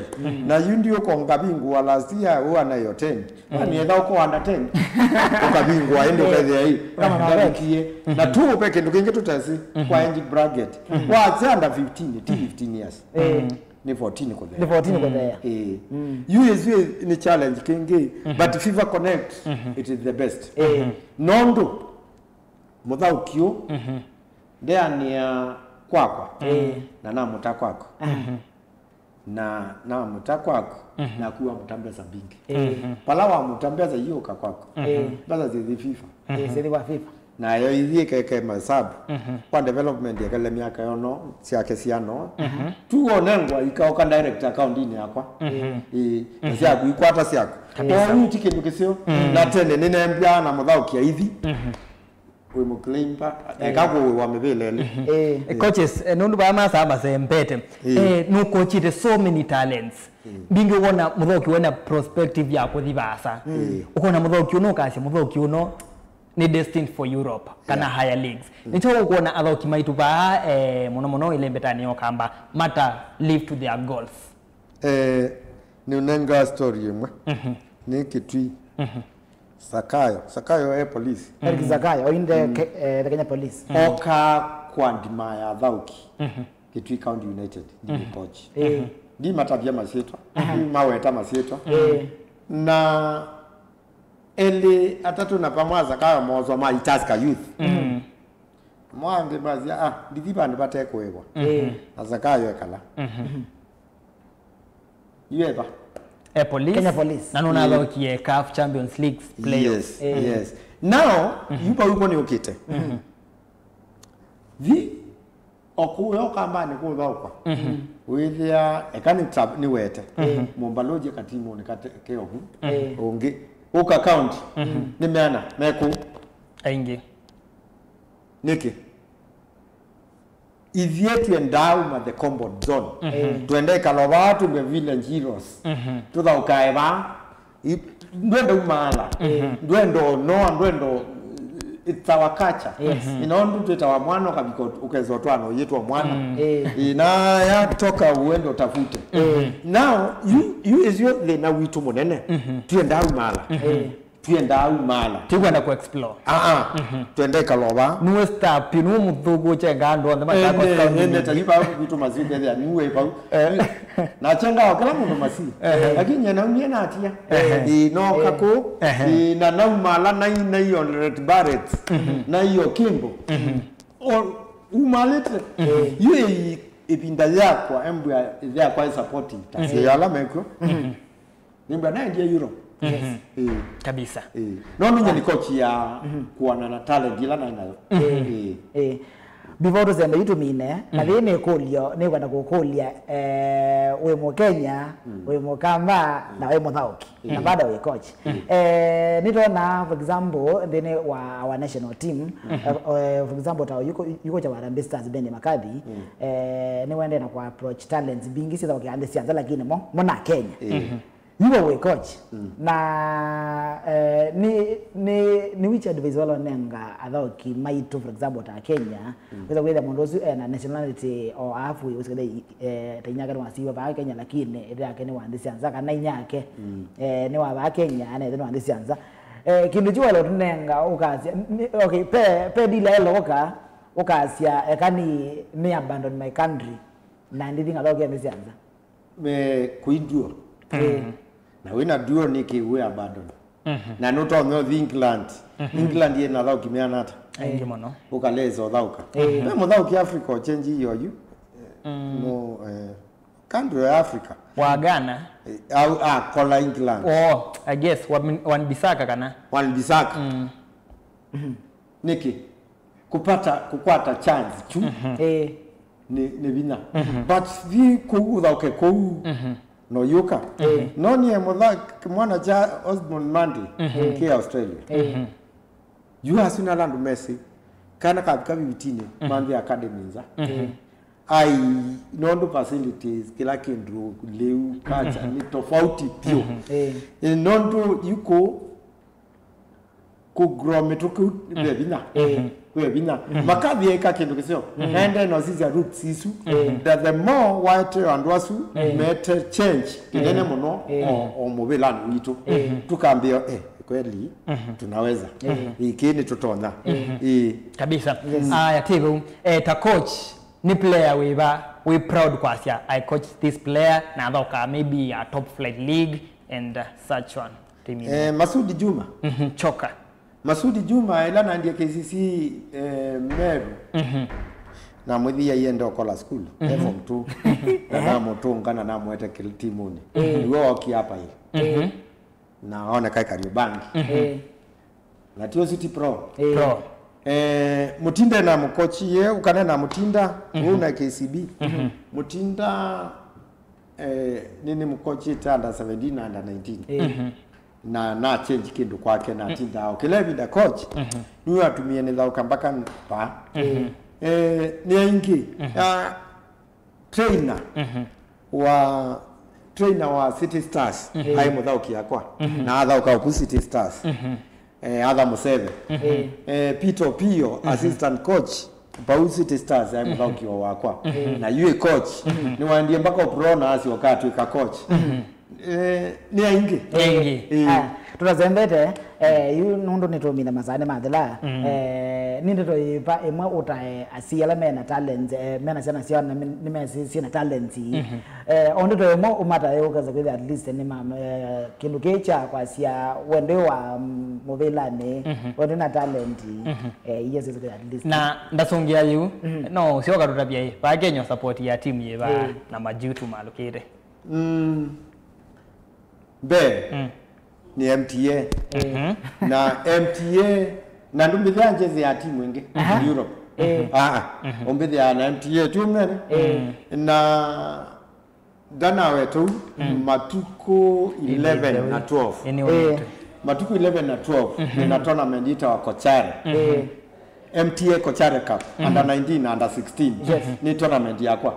na ndio kwa ngabingu last year huwa nayo 10 ni edha uko under 10 ukabingu aende kwa hii kama nawekie na tu peke ndo kinge tutasi kwa end bracket wa under 15 years ni 14 kwa there. Ni 14 kwa there. US ni challenge kingi but Viva Connect it is the best. Nondo muthaukio ndeania kwakwa na namuta kwako na muta kwako na kuwa mutambeza bingi pala wa mutambeza yoka kwako baza zithi FIFA zithi kwa FIFA na yo ithie keke masabu kwa development ya kale miaka yono siake siano tuonengwa ikaoka direct account ini yakwa siaku ikwata siaku o tike ndukisio na tene nene mbya na muthaukia ithi we muklimpa ekago wa mebelele coaches nundu ba masaba sempete no coachite so many talents bingi wona muthoki wona prospective ya kuthibasa ukona muthoki uno kasi muthoki uno ni destined for Europe kana higher leagues nicho kuona athoki maitu ba muno ile mbetani yokamba mata live to their goals ni unenga story imwe ni kitwi Sakayo police Eric Zakayo in the Kenya police oka kwa ndima ya thauki kitwi County United ni coach ndi matabia masitwa maweta masitwa na ele atatu na pamwaza kayo mozo ma itaska youth mwange bazi ndidiba ndibate kwegwa azakayo ekala yeba police Kenya police nanona alokie CAF Champions League players yes now yuko ni okite vi okuyo kamba ni kuba kwa withia ekani tab ni wete mumbaloje katimo ni kate keogu onge uka account ni meana meku aingi niki ithie tuendau ma the comfort zone tuende kalova tu be village heroes tuthaukaeva ndwendo umala ndwendo it's our culture inaondu twetawa mwana kabiko ukezotwano yetwa mwana ina ya toka uendo tafute now you is your the na witu munene tuendau mala tukwenda ku explore tuende kalova nuwe stop inu muthugu chenga ndo ndema tako nende talipa vitu mazuri ya niwe pa na chenga kala mundu masi lakini na umiena atia no kako na na mala na hiyo red barret na hiyo kimbo umalete yeye ipinda yako embu ya kwa support tasi yala meko nimba na ndio euro kabisa no ni coach ya kuona na talent ila na nayo before tuzenda yitumine na thine kulio ni kwenda gukulia we mu Kenya we mu Kamba na we muthauki na bado we coach nitona for example thine wa our national team for example ta yuko cha Harambee Stars Beni Makadhi ni wende na kwa approach talents bingi sitha wakiande sianza lakini mo na Kenya you we coach na ni which advice wala nenga athoki maitu for example ta Kenya kwa whether mondozu na nationality or afu usikade tanyaga wa siwa ba Kenya lakini ile yake ni wandisi anza kana inyake ni wa ba Kenya na ile wandisi anza kindu jwa lo nenga ukazi okay pe dila loka ukasia ekani ni abandon my country na ndinga athoki wandisi anza me kuiduo na wina duo niki we abandon na noto North England England ye na thau kimiana ata aingi mono ukalezo thauka na muthau ki Africa change hiyo you no country ya Africa wa Ghana au kola England I guess wan Bisaka kana wan Bisaka niki kukwata chance chu ni bina but vi kuuthauke kou no yuka no ni mwana cha Osmond Mandi ki Australia you asuna landu Messi kana kabika bitini Mandi Academy nza ai nondo facilities kila kindu leu kacha ni tofauti pio nondo yuko ku grometuku bebina bebina Makadhi eka kindu kisio ende no sisi roots isu that the more white and wasu mete change kinene muno o mobilani witu tukambia kweli tunaweza ikini tutona kabisa ya tibu ta coach ni player we proud kwasia I coach this player na thoka maybe a top flight league and such one Masudi Juma choka Masudi Juma ila na ndiye KCC Meru na mwithia yende okola school form 2 na mutungana na mwete timuni niwe oki hapa hii naona kai Kariobangi na Tio City Pro Mutinda na mkochi ye ukane na Mutinda una KCB Mutinda nini mkochi tanda 17 na under 19 na change kindu kwake na tinda kile vida coach niwe atumie ni dhauka mpaka pa ni aingi trainer wa City Stars hai muthauki yakwa na athauka ku City Stars Adha Museve Pito Pio assistant coach Pau City Stars hai muthauki wakwa na yue coach ni waandie mpaka pro na asi wakati ka coach ni aingi tutazembete yu nundu nitumina mazane mathila ninde to ipa imwe uta asiala mena talents mena sana siana nimesi sina talents ondo to imwe umata yokaza kwa at least ni mama kindu kecha kwa sia wende wa movelane wende na talent yes is at least na ndasongia yu no sioka tutabia hii pa Kenya support ya team yeba na majutu malokire ni MTA na MTA na ndumbithia njezi ya timu ingi Europe ombithia na MTA tu mene na dana wetu matuko 11 na 12 matuko 11 na 12 na tournament ita wa Kochare MTA Kochare Cup under 19 under 16 ni tournament yakwa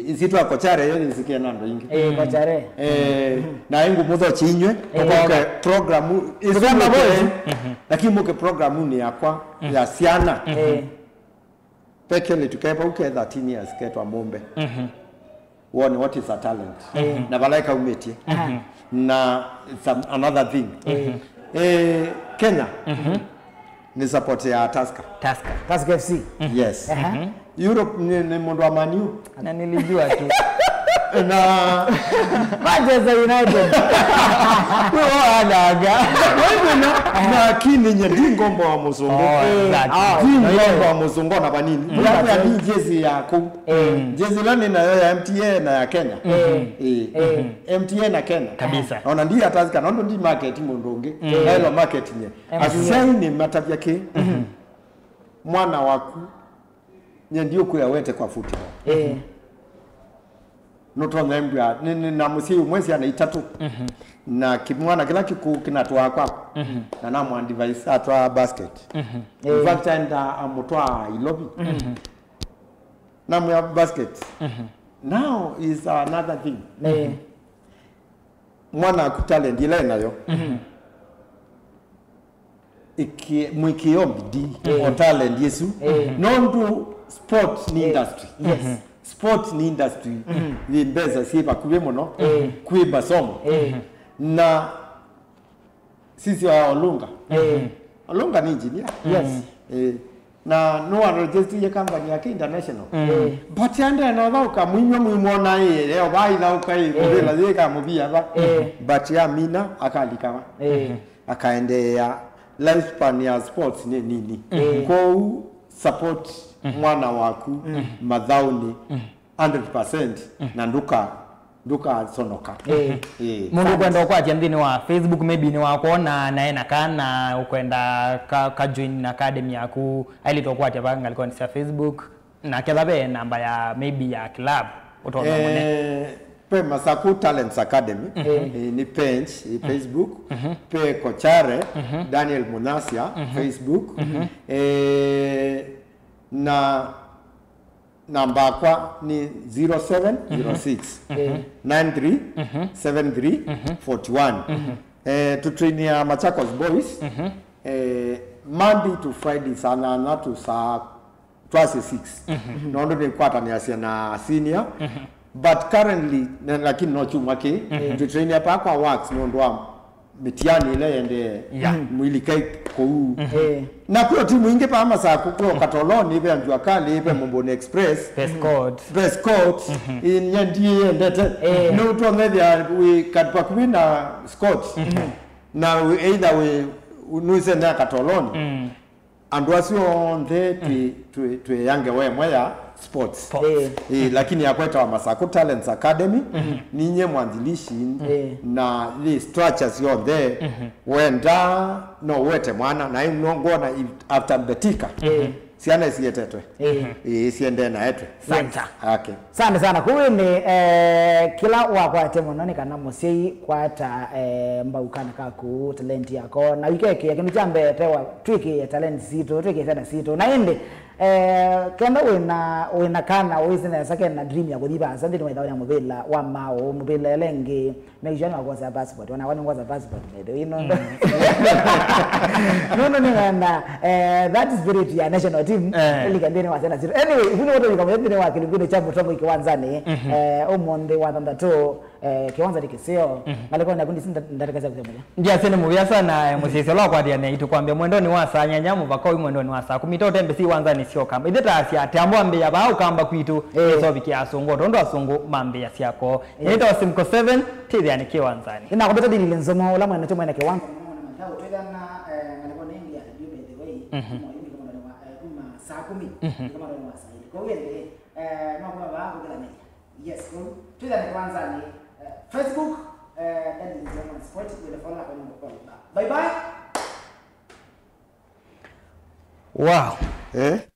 isitwa Kochare hiyo nisikie nando ingi Kochare na ingu mudho chinywe kwa programu isema boy lakini muke programu ni yakwa ya siana pekele tukaipa uke 13 years ketwa Mombe one what is a talent na balaika umetie na another thing Kenya ni support ya Tusker FC yes Europe ni mundu wa Man U na nilijua tu na Manchester United na kini nyendingombo wa muzungu ndingombo wa muzungu na banini ya ni jezi yako jezi lani na ya MTA na ya Kenya MTA na Kenya kabisa ona ndi atazika nondo ndi market mundungi hello market nye asini matapya ke mwana waku nyendio kuyawete kwa football noto ngembya na musiu mwezi ana itatu na kimwana kila kiku kinatwa kwako na na mwan device atwa basket in fact enda amutwa ilobi na mwa basket now is another thing mwana ku talent ile nayo mwikiombi di o talent yesu nondu sport ni industry sport ni industry ni mbeza sipa kuwe mono kuwe basomo na sisi wa Olunga ni engineer na no one register ya company yake international but anda na thauka mwinyo mwimona leo bai thauka kubela zeka mubia ba but ya mina akalikawa akaendea lifespan ya sports ni nini kwa support mwana waku madhauni 100% na nduka sonoka mundu kwenda kwa tiandini wa Facebook maybe ni wakuona naye nakana ukwenda ka join na academy yaku ali tokwa tia banga alikuwa ni Facebook na kebabe namba ya maybe ya club utaona mone pe Masaku Talents Academy ni page Facebook pe Kochare Daniel Munasia Facebook na namba kwa ni 0706 93 73 41 to train ya Machakos Boys Monday to Friday sana na to saa 26 nondo ni kwata ni asia na senior but currently lakini no chuma ke to train ya pa kwa works nondo wa mitiani ile ende mwili kai ko na kwa timu inge pa Masaku kwa Katoloni ibe anjua kali ibe Momboni Express best court in nyandie ndete no to media we kadpa kwina Scott now either nuise na katoloni andu acio onthe twi yange we moya sports lakini yakweta wa Masaku Talents Academy ninye mwanzilishi na the structures yonthe wenda no wete mwana na ngona after betika siana sietetwe siende na etwe Santa. Okay. Sana kuwini kila wakwate mononi kana musei kwata mbaukana kaku talent yako na wikeke yakini chambe tewa twiki talent sito twiki sana sito na ende kenda wina kana wizina sake na dream ya kudhiba asante ni waidha mobila wa mao mobila lengi mekishani wakoza passport wana ngoza passport medo no ngana that is very ya national team ili kandeni wasena zero anyway if you know what you come here wa kilingune chambo tomo ikiwanzani omonde wa thandato kiwanza dikisio ngalikuwa na kundi sinda ndatakasa kusema ndia sene mubiasa na musisi lo kwa dia itu kwambia mwendoni wa saa nyanyamu bakao mwendoni wa saa kumito tembe si wanza ni sio kamba itheta asia tambo ambia ba ukamba kwitu so bikia asongo ndo asongo mambia siako ito simko 7 tithia ni kiwanzani ina kubeta dili nzomo la mwana chomwe na kiwanza mwana twega na ngalikuwa na India you by the way kama saa 10 kama ndo saa ile kwa hiyo mambo yangu kila media yes cool twega ni kwanza ni Facebook that is German Sport with follow up on bye bye wow